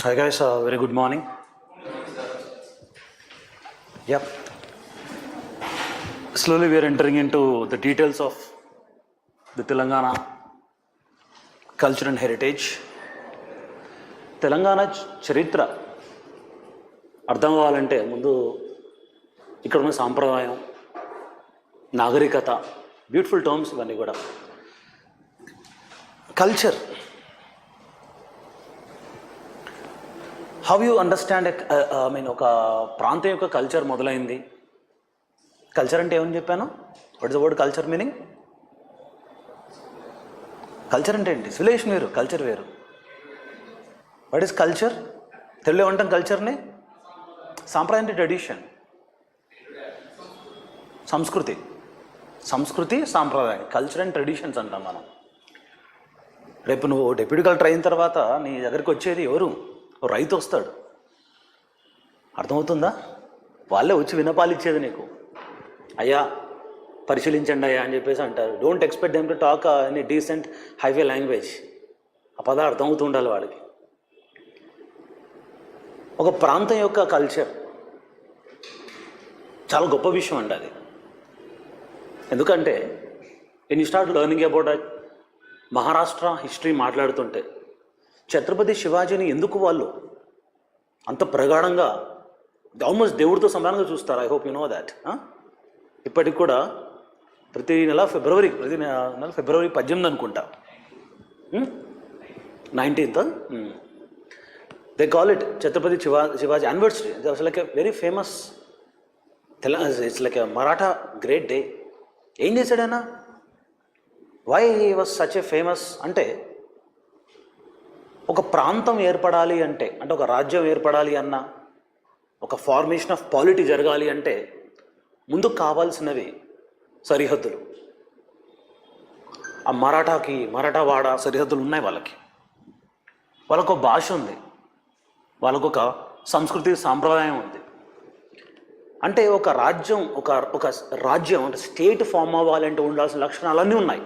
Hi guys, very good morning. Yep. Slowly we are entering into the details of the Telangana culture and heritage. Telangana చరిత్ర అర్థం కావాలంటే ముందు ఇక్కడ ఉన్న సాంప్రదాయం, నాగరికత, బ్యూటిఫుల్ టర్మ్స్ ఇవన్నీ కూడా. కల్చర్, హౌ యూ అండర్స్టాండ్ ఒక ప్రాంతం యొక్క కల్చర్ మొదలైంది. కల్చర్ అంటే ఏమని చెప్పాను? What is the word culture meaning? Culture అంటే ఏంటి? సివిలైజేషన్ వేరు, కల్చర్ వేరు. What is culture? తెలుగులో ఏమంటాం కల్చర్ని? సాంప్రదాయం అంటే ట్రెడిషన్, సంస్కృతి. సంస్కృతి, సాంప్రదాయం, కల్చర్ అండ్ ట్రెడిషన్స్ అంటాం మనం. రేపు నువ్వు డెప్యూటీ కలెక్టర్ అయిన తర్వాత నీ దగ్గరికి వచ్చేది ఎవరు? రైతు వస్తాడు. అర్థమవుతుందా? వాళ్ళే వచ్చి వినపాలిచ్చేది నీకు. అయ్యా పరిశీలించండి అయ్యా అని చెప్పేసి అంటారు. Don't expect them to talk any decent highway language. ఆ పదాలు అర్థమవుతూ ఉండాలి వాడికి. ఒక ప్రాంతం యొక్క కల్చర్ చాలా గొప్ప విషయం అండి అది. ఎందుకంటే when you start learning about Maharashtra history మాట్లాడుతుంటే ఛత్రపతి శివాజీని ఎందుకు వాళ్ళు అంత ప్రగాఢంగా ఆల్మోస్ట్ దేవుడితో సమానంగా చూస్తారు? I hope you know that. ఇప్పటికి కూడా ప్రతి నెల ఫిబ్రవరి 18 అనుకుంటా, 19th they call it Chhatrapati Shivaji anniversary. It's like a very famous it's like a Maratha great day. ఏం చేశాడైనా? Why he was such a famous అంటే, ఒక ప్రాంతం ఏర్పడాలి అంటే ఒక రాజ్యం ఏర్పడాలి అన్న, ఒక ఫార్మేషన్ ఆఫ్ పాలిటీ జరగాలి అంటే ముందు కావాల్సినవి సరిహద్దులు. ఆ మరాఠావాడ సరిహద్దులు ఉన్నాయి వాళ్ళకి. వాళ్ళకు ఒక భాష ఉంది, వాళ్ళకొక సంస్కృతి సాంప్రదాయం ఉంది. అంటే ఒక రాజ్యం అంటే స్టేట్ ఫామ్ అవ్వాలంటే ఉండాల్సిన లక్షణాలన్నీ ఉన్నాయి.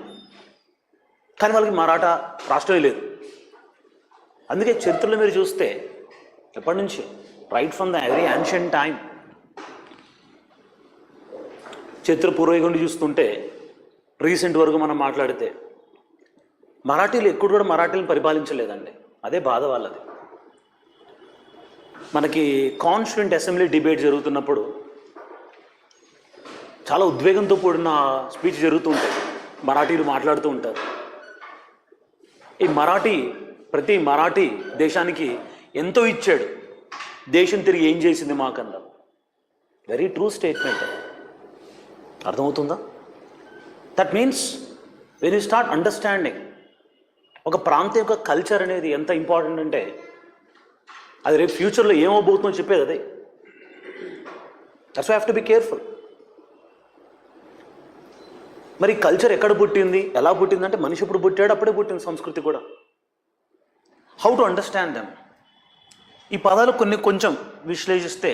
కానీ వాళ్ళకి మరాఠా రాష్ట్రమే లేదు. అందుకే చరిత్రలో మీరు చూస్తే ఎప్పటి నుంచి, right from the very ancient time, చరిత్ర పూర్వయుగం చూస్తుంటే రీసెంట్ వరకు మనం మాట్లాడితే మరాఠీలు ఎక్కడ కూడా మరాఠీలను పరిపాలించలేదండి. అదే బాధ వాళ్ళది. మనకి కాన్స్టిట్యూంట్ అసెంబ్లీ డిబేట్ జరుగుతున్నప్పుడు చాలా ఉద్వేగంతో కూడిన స్పీచ్ జరుగుతూ ఉంటాయి. మరాఠీలు మాట్లాడుతూ ఉంటారు. ప్రతి మరాఠీ దేశానికి ఎంతో ఇచ్చాడు, దేశం తిరిగి ఏం చేసింది మాకన్నా. Very true statement. అర్థమవుతుందా? That means when you start understanding ఒక ప్రాంతం యొక్క కల్చర్ అనేది ఎంత ఇంపార్టెంట్ అంటే, అది రేపు ఫ్యూచర్లో ఏమవబోతుందో చెప్పేది అదే. That's why have to be careful. మరి కల్చర్ ఎక్కడ పుట్టింది, ఎలా పుట్టింది అంటే, మనిషి ఎప్పుడు పుట్టాడు అప్పుడే పుట్టింది సంస్కృతి కూడా. How to understand them? ఈ పదాలు కొంచెం విశ్లేషిస్తే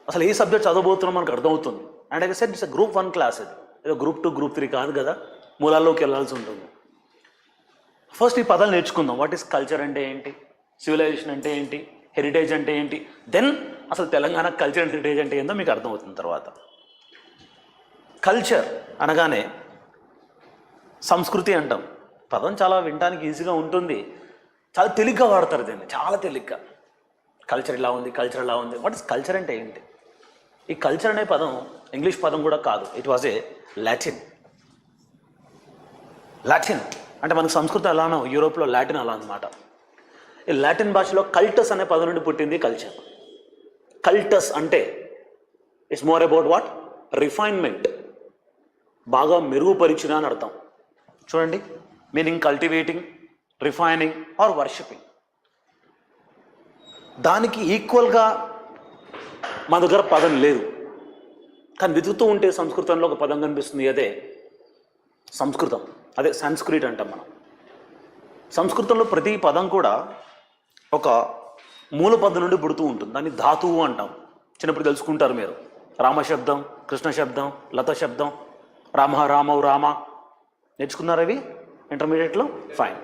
అసలు ఏ సబ్జెక్ట్ చదవబోతున్నాం మనకు అర్థమవుతుంది. And I said it's group 1 class. ఇది ఏదో గ్రూప్ 2 గ్రూప్ 3 కాదు కదా, మూలాల్లోకి వెళ్ళాల్సి ఉంటుంది. ఫస్ట్ ఈ పదాలు నేర్చుకుందాం. వాట్ ఈస్ కల్చర్ అంటే ఏంటి, సివిలైజేషన్ అంటే ఏంటి, హెరిటేజ్ అంటే ఏంటి, దెన్ అసలు తెలంగాణ కల్చర్ అండ్ హెరిటేజ్ అంటే ఏందో మీకు అర్థమవుతుంది తర్వాత. కల్చర్ అనగానే సంస్కృతి అంటాం. పదం చాలా వినడానికి ఈజీగా ఉంటుంది, చాలా తేలిగ్గా వాడతారు దీన్ని, చాలా తేలిగ్గా. కల్చర్ ఇలా ఉంది, కల్చర్ ఇలా ఉంది. వాట్ ఇస్ కల్చర్ అంటే ఏంటి? ఈ కల్చర్ అనే పదం ఇంగ్లీష్ పదం కూడా కాదు. ఇట్ వాజ్ ఏ లాటిన్ అంటే మనకు సంస్కృతం ఎలానో యూరోప్లో లాటిన్ అలా అనమాట. ఈ లాటిన్ భాషలో కల్టస్ అనే పదం నుండి పుట్టింది కల్చర్. కల్టస్ అంటే it's more about what? Refinement, బాగా మెరుగుపరిచిన అని అర్థం. చూడండి, meaning cultivating, refining or worshipping. దానికి ఈక్వల్గా మన దగ్గర పదం లేదు. కానీ వెతుకుతూ ఉంటే సంస్కృతంలో ఒక పదం కనిపిస్తుంది, అదే సంస్కృతం, అదే సంస్క్రిట్ అంటాం మనం. సంస్కృతంలో ప్రతి పదం కూడా ఒక మూల పదం నుండి పుడుతూ ఉంటుంది. దాన్ని ధాతువు అంటాం. చిన్నప్పుడు తెలుసుకుంటారు మీరు. రామశబ్దం, కృష్ణ శబ్దం, లత శబ్దం, రామవు రామ నేర్చుకున్నారు అవి ఇంటర్మీడియట్లో. ఫైన్.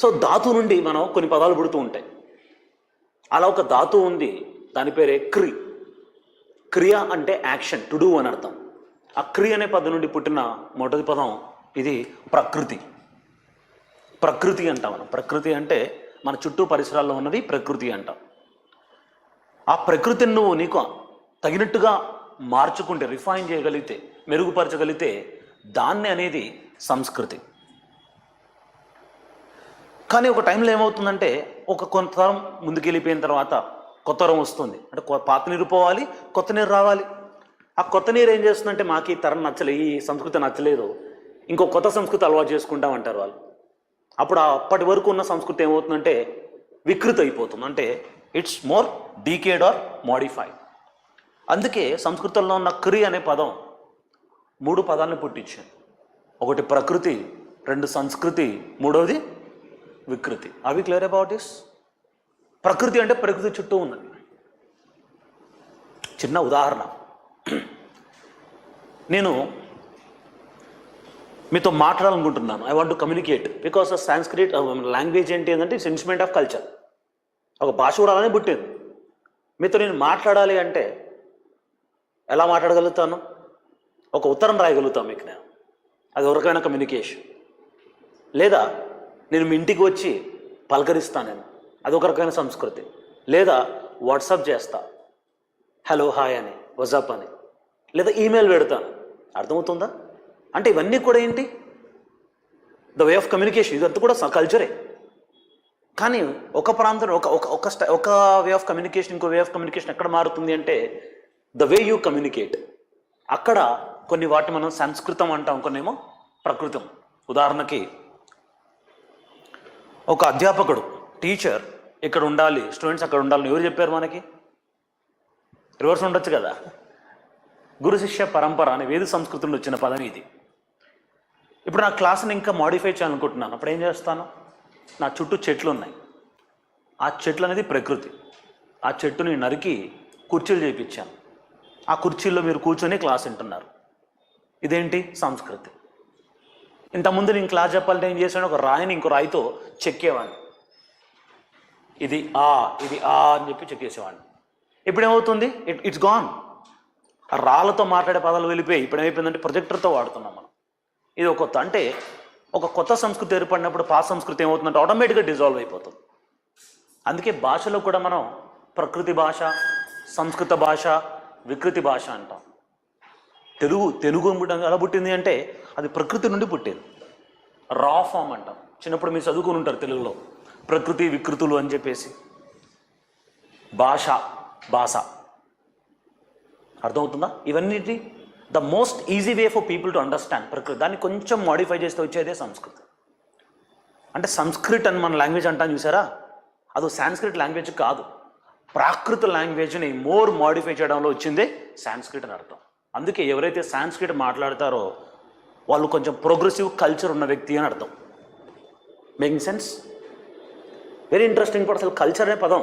సో ధాతు నుండి మనం కొన్ని పదాలు పుడుతూ ఉంటాయి. అలా ఒక ధాతు ఉంది, దాని పేరే క్రి. క్రియ అంటే యాక్షన్, టు డూ అని అర్థం. ఆ క్రి అనే పదం నుండి పుట్టిన మొదటి పదం ఇది ప్రకృతి. ప్రకృతి అంటాం మనం. ప్రకృతి అంటే మన చుట్టూ పరిసరాల్లో ఉన్నది ప్రకృతి అంటాం. ఆ ప్రకృతిని నువ్వు నీకు తగినట్టుగా మార్చుకుంటే, రిఫైన్ చేయగలిగితే, మెరుగుపరచగలిగితే దాన్ని అనేది సంస్కృతి. కానీ ఒక టైంలో ఏమవుతుందంటే కొంత తరం ముందుకెళ్ళిపోయిన తర్వాత కొత్త తరం వస్తుంది. అంటే పాత నీరు పోవాలి, కొత్త నీరు రావాలి. ఆ కొత్త నీరు ఏం చేస్తుందంటే మాకు ఈ తరం నచ్చలేదు, ఈ సంస్కృతి నచ్చలేదు, ఇంకో కొత్త సంస్కృతి అలవాటు చేసుకుంటామంటారు వాళ్ళు. అప్పుడు అప్పటి వరకు ఉన్న సంస్కృతి ఏమవుతుందంటే వికృతి అయిపోతుంది. అంటే it's more decayed or modified. అందుకే సంస్కృతంలో ఉన్న క్రి అనే పదం 3 పదాలను పుట్టించాను. ఒకటి ప్రకృతి, 2 సంస్కృతి, 3వది వికృతి. Are we clear about this? ప్రకృతి అంటే ప్రకృతి చుట్టూ ఉన్నది. చిన్న ఉదాహరణ, నేను మీతో మాట్లాడాలనుకుంటున్నాను. I want to communicate because of Sanskrit language ఏంటి అంటే ఇట్స్ ఇన్స్ట్రుమెంట్ ఆఫ్ కల్చర్. ఒక భాష కూడా అలానే పుట్టింది. మీతో నేను మాట్లాడాలి అంటే ఎలా మాట్లాడగలుగుతాను? ఒక ఉత్తరం రాయగలుగుతాను మీకు నేను, అది ఒక రకమైన కమ్యూనికేషన్. లేదా నేను మీ ఇంటికి వచ్చి పలకరిస్తాను నేను, అది ఒక రకమైన సంస్కృతి. లేదా వాట్సాప్ చేస్తా, హలో హాయ్ అని, వాట్సాప్ అని, లేదా ఈమెయిల్ పెడతాను. అర్థమవుతుందా? అంటే ఇవన్నీ కూడా ఏంటి? The way of communication. ఇదంతా కూడా కల్చరే. కానీ ఒక ప్రాంతంలో ఒక వే ఆఫ్ కమ్యూనికేషన్ ఇంకో వే ఆఫ్ కమ్యూనికేషన్ ఎక్కడ మారుతుంది అంటే ద వే యూ కమ్యూనికేట్. అక్కడ కొన్ని వాటిని మనం సంస్కృతం అంటాం, కొన్నేమో ప్రకృతం. ఉదాహరణకి ఒక అధ్యాపకుడు, టీచర్ ఇక్కడ ఉండాలి, స్టూడెంట్స్ అక్కడ ఉండాలని ఎవరు చెప్పారు మనకి? రివర్స్ ఉండొచ్చు కదా. గురు శిష్య పరంపర అనే వేద సంస్కృతిలో వచ్చిన పదం ఇది. ఇప్పుడు నా క్లాస్ని ఇంకా మాడిఫై చేయాలనుకుంటున్నాను. అప్పుడు ఏం చేస్తాను? నా చుట్టూ చెట్లు ఉన్నాయి, ఆ చెట్లు అనేది ప్రకృతి. ఆ చెట్టుని నరికి కుర్చీలు చేయించాను. ఆ కుర్చీల్లో మీరు కూర్చొని క్లాస్ వింటున్నారు. ఇదేంటి? సంస్కృతి. ఇంతకుముందు నేను క్లాస్ చెప్పాలంటే ఏం చేశాను? ఒక రాయిని ఇంకో రాయితో చెక్కేవాడిని. ఇది అని చెప్పి చెక్కేసేవాడిని. ఇప్పుడు ఏమవుతుంది? It's gone. ఆ రాళ్ళతో మాట్లాడే పదాలు వెళ్ళిపోయి ఇప్పుడు ఏమైపోయిందంటే ప్రొజెక్టర్తో వాడుతున్నాం మనం. ఇది ఒక కొత్త, అంటే ఒక కొత్త సంస్కృతి ఏర్పడినప్పుడు పాత సంస్కృతి ఏమవుతుందంటే ఆటోమేటిక్గా డిజాల్వ్ అయిపోతుంది. అందుకే భాషలో కూడా మనం ప్రకృతి భాష, సంస్కృత భాష, వికృతి భాష అంటాం. తెలుగు ఎలా పుట్టింది అంటే అది ప్రకృతి నుండి పుట్టింది. రా ఫామ్ అంటాం. చిన్నప్పుడు మీరు చదువుకుని ఉంటారు తెలుగులో ప్రకృతి వికృతులు అని చెప్పేసి. భాష అర్థమవుతుందా? ఇవన్నీ the most easy way for people to understand ప్రకృతి. దాన్ని కొంచెం మాడిఫై చేస్తే వచ్చేదే సంస్కృతి. అంటే సంస్కృత్ అని మన లాంగ్వేజ్ అంటాం చూసారా, అది సాంస్క్రిట్ లాంగ్వేజ్ కాదు, ప్రాకృత లాంగ్వేజ్ని మోర్ మాడిఫై చేయడంలో వచ్చిందే సాంస్క్రిట్ అని అర్థం. అందుకే ఎవరైతే సాంస్క్రిట్ మాట్లాడతారో వాళ్ళు కొంచెం ప్రోగ్రెసివ్ కల్చర్ ఉన్న వ్యక్తి అని అర్థం. Making sense? Very interesting. కూడా అసలు కల్చర్ అనే పదం,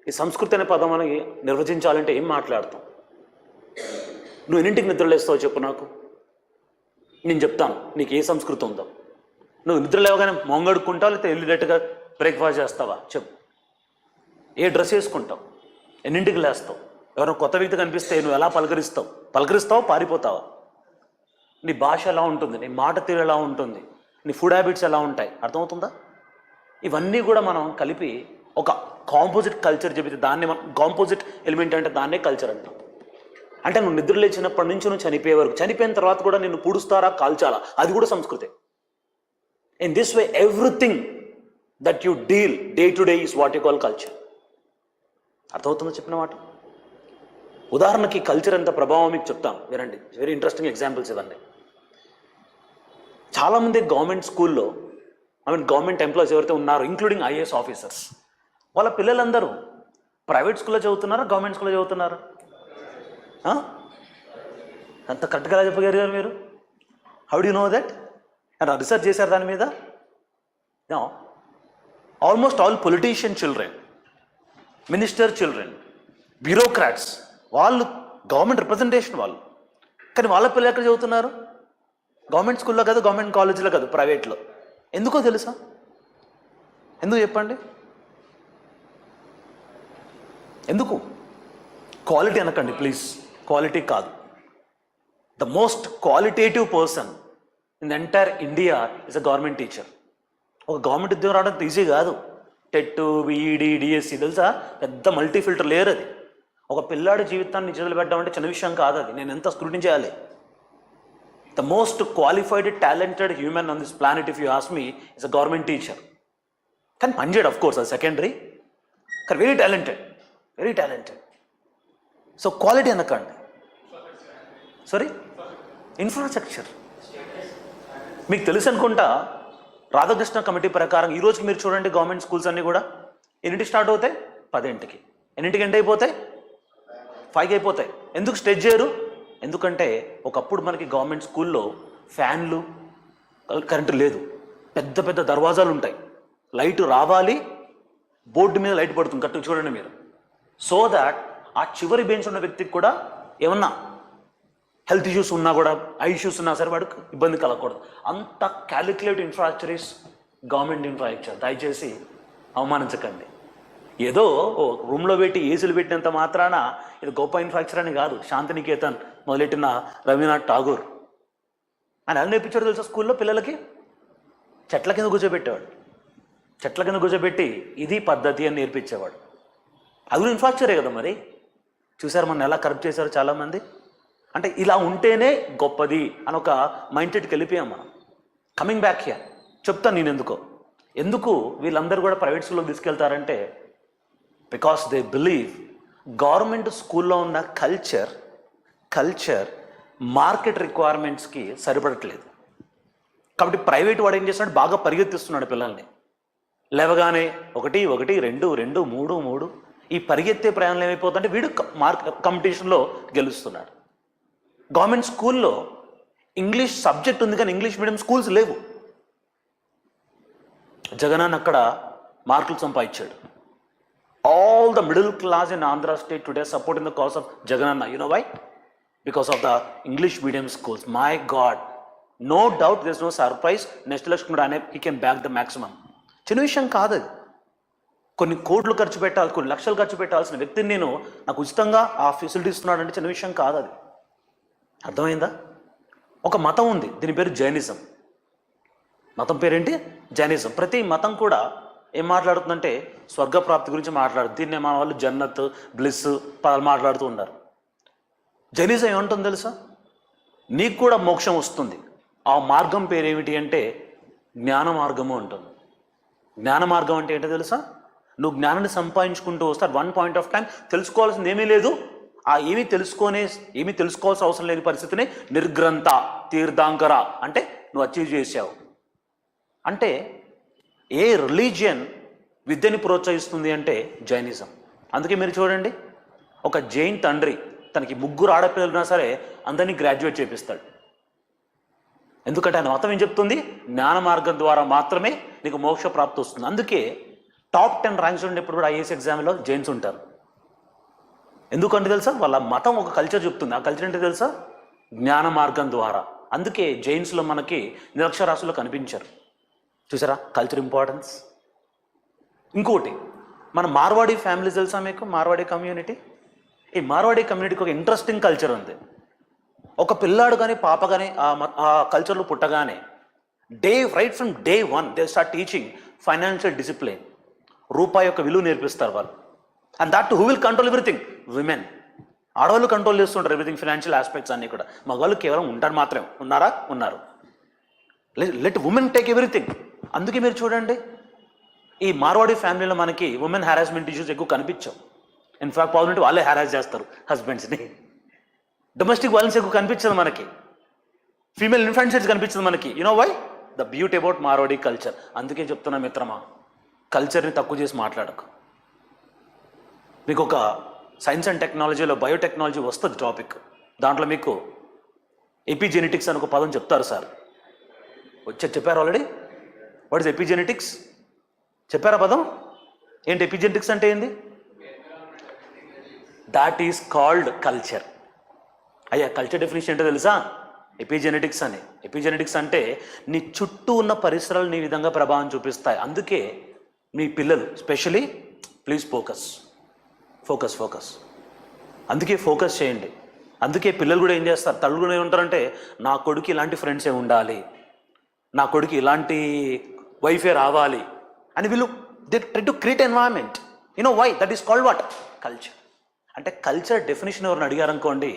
ఈ సంస్కృతి అనే పదం అని నిర్వచించాలంటే ఏం మాట్లాడతాం? నువ్వు ఎన్నింటికి నిద్రలేస్తావు చెప్పు నాకు, నేను చెప్తాను నీకు ఏ సంస్కృతి ఉందో. నువ్వు నిద్ర లేవగానే మొంగడుకుంటావు, లేకపోతే వెళ్ళేటట్టుగా బ్రేక్ఫాస్ట్ చేస్తావా చెప్పు? ఏ డ్రెస్ వేసుకుంటావు? ఎన్నింటికి లేస్తావు? ఎవరైనా కొత్త వ్యక్తి కనిపిస్తే నువ్వు ఎలా పలకరిస్తావు పారిపోతావా? నీ భాష ఎలా ఉంటుంది, నీ మాట తీరు ఎలా ఉంటుంది, నీ ఫుడ్ హ్యాబిట్స్ ఎలా ఉంటాయి? అర్థమవుతుందా? ఇవన్నీ కూడా మనం కలిపి ఒక కాంపోజిట్ కల్చర్ చెబితే దాన్ని మనం కాంపోజిట్ ఎలిమెంట్ అంటే దాన్నే కల్చర్ అంటాం. అంటే నువ్వు నిద్ర లేచినప్పటి నుంచి నువ్వు చనిపోయే వరకు, చనిపోయిన తర్వాత కూడా నిన్ను పూడుస్తారా కాల్చాలా, అది కూడా సంస్కృతే. In this way everything that you deal day to day is what you call culture. అర్థమవుతుందో చెప్పిన మాట? ఉదాహరణకి కల్చర్ ఎంత ప్రభావం మీకు చెప్తాను వినండి. వెరీ ఇంట్రెస్టింగ్ ఎగ్జాంపుల్స్ ఇవన్నీ. చాలామంది గవర్నమెంట్ స్కూల్లో గవర్నమెంట్ ఎంప్లాయీస్ ఎవరైతే ఉన్నారో, ఇంక్లూడింగ్ IAS ఆఫీసర్స్, వాళ్ళ పిల్లలందరూ ప్రైవేట్ స్కూల్లో చదువుతున్నారా, గవర్నమెంట్ స్కూల్లో చదువుతున్నారా? అంత కరెక్ట్గా చెప్పగలిగారు మీరు? How do you know that? And research చేశారు దాని మీద? Almost all politician children, minister children, bureaucrats, వాళ్ళు గవర్నమెంట్ రిప్రజెంటేషన్ వాళ్ళు. కానీ వాళ్ళ పిల్లలు ఎక్కడ చదువుతున్నారు? గవర్నమెంట్ స్కూల్లో కాదు, గవర్నమెంట్ కాలేజీలో కాదు, ప్రైవేట్లో. ఎందుకో తెలుసా? ఎందుకు చెప్పండి? ఎందుకు? క్వాలిటీ అనకండి ప్లీజ్, క్వాలిటీ కాదు. The most qualitative person in the entire India is a government teacher. ఒక గవర్నమెంట్ ఉద్యోగం రావడం ఈజీ కాదు. టెట్, బీఈడి, డిఎస్సి తెలుసా, పెద్ద మల్టీ ఫిల్టర్ లేయర్ అది. ఒక పిల్లాడి జీవితాన్ని చేతులు పెట్టడం చిన్న విషయం కాదు. అది నేను ఎంత స్క్రూటినీ చేయాలి. The most qualified talented human on this planet if you ask me is a government teacher. కానీ పనిచేయడు, ఆఫ్ కోర్స్, అది సెకండరీ. కానీ very talented, very talented. So quality అనకండి. సారీ, ఇన్ఫ్రాస్ట్రక్చర్ మీకు తెలుసు అనుకుంటా. రాధాకృష్ణ కమిటీ ప్రకారం ఈ రోజుకి మీరు చూడండి, గవర్నమెంట్ స్కూల్స్ అన్నీ కూడా ఎన్నింటికి స్టార్ట్ అవుతాయి? 10ంటికి. ఎన్నింటికి ఎండ్ అయిపోతాయి? 5కి అయిపోతాయి. ఎందుకు స్టేజ్ చేయరు? ఎందుకంటే ఒకప్పుడు మనకి గవర్నమెంట్ స్కూల్లో ఫ్యాన్లు, కరెంటు లేదు, పెద్ద పెద్ద దర్వాజాలు ఉంటాయి, లైట్ రావాలి, బోర్డు మీద లైట్ పడుతుంది, కరెక్ట్గా చూడండి మీరు. సో దాట్ ఆ చివరి బెంచ్ ఉన్న వ్యక్తికి కూడా ఏమన్నా హెల్త్ ఇష్యూస్ ఉన్నా కూడా, ఐ ఇష్యూస్ ఉన్నా సరే వాడికి ఇబ్బంది కలగకూడదు. అంత calculate infrastructure is government infrastructure. దయచేసి అవమానించకండి. ఏదో రూమ్లో పెట్టి ఏసీలు పెట్టినంత మాత్రాన ఇది గొప్ప ఇన్ఫ్రాస్ట్రక్చర్ అని కాదు. శాంతినికేతన్ మొదలెట్టిన రవీంద్రనాథ్ ఠాగూర్ ఆయన ఎలా నేర్పించాడు తెలుసా? స్కూల్లో పిల్లలకి చెట్ల కింద కూర్చోబెట్టేవాడు. చెట్ల కింద కూర్చోబెట్టి ఇది పద్ధతి అని నేర్పించేవాడు. అది కూడా ఇన్ఫ్రాస్ట్రక్చరే కదా మరి. చూసారు మన ఎలా కరప్ట్ చేశారు చాలామంది. అంటే ఇలా ఉంటేనే గొప్పది అని ఒక మైండ్ సెట్కి వెళ్ళిపోయాం మనం. కమింగ్ బ్యాక్ హియర్ చెప్తాను నేను ఎందుకు వీళ్ళందరూ కూడా ప్రైవేట్ స్కూల్లో తీసుకెళ్తారంటే, బికాస్ దే బిలీవ్ గవర్నమెంట్ స్కూల్లో ఉన్న కల్చర్ మార్కెట్ రిక్వైర్మెంట్స్కి సరిపడట్లేదు. కాబట్టి ప్రైవేట్ వాడు ఏం చేస్తున్నాడు, బాగా పరిగెత్తిస్తున్నాడు పిల్లల్ని. లేవగానే 1 1 2 2 3 3 ఈ పరిగెత్తే ప్రయాణంలో ఏమైపోతుందంటే వీడు కాంపిటీషన్లో గెలుస్తున్నాడు. గవర్నమెంట్ స్కూల్లో ఇంగ్లీష్ సబ్జెక్ట్ ఉంది కానీ ఇంగ్లీష్ మీడియం స్కూల్స్ లేవు. జగనన్న అక్కడ మార్కులు సంపాదించాడు. All the middle class in Andhra state today support in the cause of Jagananna. You know why? Because of the English medium schools. My god, no doubt, this no surprise. Next election కూడా he can back the maximum. చిన్న విషయం కాదు అది. కొన్ని కోట్లు ఖర్చు పెట్టాలి, కొన్ని లక్షలు ఖర్చు పెట్టాల్సిన వ్యక్తిని నేను నాకు ఉచితంగా ఆ ఫెసిలిటీ ఇస్తున్నాడంటే చిన్న విషయం కాదు అది. అర్థమైందా? ఒక మతం ఉంది, దీని పేరు జైనిజం. మతం పేరేంటి? జైనిజం. ప్రతి మతం కూడా ఏం మాట్లాడుతుందంటే స్వర్గప్రాప్తి గురించి మాట్లాడుతుంది. దీన్ని మన వాళ్ళు జన్నత్, బ్లిస్ పదాలు మాట్లాడుతూ ఉన్నారు. జైనిజం ఏమంటుంది తెలుసా? నీకు కూడా మోక్షం వస్తుంది. ఆ మార్గం పేరేమిటి అంటే జ్ఞాన మార్గము ఉంటుంది. జ్ఞాన మార్గం అంటే ఏంటో తెలుసా? నువ్వు జ్ఞానాన్ని సంపాదించుకుంటూ వస్తే వన్ పాయింట్ ఆఫ్ టైం తెలుసుకోవాల్సింది ఏమీ లేదు. ఆ ఏమీ తెలుసుకోవాల్సిన అవసరం లేని పరిస్థితిని నిర్గ్రంథ తీర్థాంకర అంటే నువ్వు అచీవ్ చేసావు. అంటే ఏ రిలీజియన్ విద్యని ప్రోత్సహిస్తుంది అంటే జైనిజం. అందుకే మీరు చూడండి, ఒక జైన్ తండ్రి తనకి 3 ఆడపిల్లలున్నా సరే అందరినీ గ్రాడ్యుయేట్ చేపిస్తాడు. ఎందుకంటే ఆయన మతం ఏం చెప్తుంది? జ్ఞాన మార్గం ద్వారా మాత్రమే నీకు మోక్ష ప్రాప్తి వస్తుంది. అందుకే టాప్ 10 ర్యాంక్స్ ఉండేప్పుడు కూడా ఐఏఎస్ ఎగ్జామ్లో జైన్స్ ఉంటారు. ఎందుకంటే తెలుసా? వాళ్ళ మతం ఒక కల్చర్ చెప్తుంది. ఆ కల్చర్ ఏంటో తెలుసా? జ్ఞాన మార్గం ద్వారా. అందుకే జైన్స్లో మనకి నిరక్షరాస్యులు కనిపించారు. చూసారా కల్చర్ ఇంపార్టెన్స్? ఇంకోటి, మన మార్వాడి ఫ్యామిలీస్ తెలుసా మీకు? మార్వాడి కమ్యూనిటీ. ఈ మార్వాడి కమ్యూనిటీకి ఒక ఇంట్రెస్టింగ్ కల్చర్ ఉంది. ఒక పిల్లాడు కానీ పాప కానీ ఆ కల్చర్లో పుట్టగానే right from day 1 they start teaching financial discipline. రూపాయి యొక్క విలువ నేర్పిస్తారు వాళ్ళు. And that who will control everything? Women. ఆడవాళ్ళు కంట్రోల్ చేస్తుంటారు ఎవ్రీథింగ్, ఫైనాన్షియల్ ఆస్పెక్ట్స్ అన్నీ కూడా. మగవాళ్ళు కేవలం ఉంటారు మాత్రమే. ఉన్నారు. Let women take everything. అందుకే మీరు చూడండి, ఈ మార్వాడి ఫ్యామిలీలో మనకి ఉమెన్ హారాస్మెంట్ ఇష్యూస్ ఎక్కువ కనిపించవు. ఇన్ఫాక్ట్ పాజిటివ్ వాళ్ళే హారాస్ చేస్తారు హస్బెండ్స్ని. డొమెస్టిక్ వైలెన్స్ ఎక్కువ కనిపించదు మనకి. ఫీమేల్ ఇన్ఫ్లుయెన్సర్స్ కనిపించదు మనకి. You know why? The beauty about Marwari culture. అందుకే చెప్తున్నా మిత్రమా, కల్చర్ని తక్కువ చేసి మాట్లాడకు. మీకు ఒక సైన్స్ అండ్ టెక్నాలజీలో బయోటెక్నాలజీ వస్తుంది టాపిక్. దాంట్లో మీకు ఎపిజెనెటిక్స్ అని ఒక పదం చెప్తారు సార్. చెప్పారు ఆల్రెడీ. What is epigenetics? చెప్పారా పదం? ఏంటి ఎపిజెనెటిక్స్ అంటే ఏంది? That is called culture. అయ్యా కల్చర్ డెఫినేషన్ ఏంటో తెలుసా? ఎపిజెనెటిక్స్ అని. ఎపిజెనెటిక్స్ అంటే నీ చుట్టూ ఉన్న పరిసరాలు నీ విధంగా ప్రభావం చూపిస్తాయి. అందుకే మీ పిల్లలు స్పెషలీ ప్లీజ్ ఫోకస్. అందుకే ఫోకస్ చేయండి. అందుకే పిల్లలు కూడా ఏం చేస్తారు, తల్లు కూడా ఏమంటారంటే నా కొడుకు ఇలాంటి ఫ్రెండ్సే ఉండాలి, నా కొడుకు ఇలాంటి వైఫే రావాలి అని వీళ్ళు they try to create environment. Why that is called what? Culture. అంటే కల్చర్ డెఫినేషన్ ఎవరిని అడిగారనుకోండి,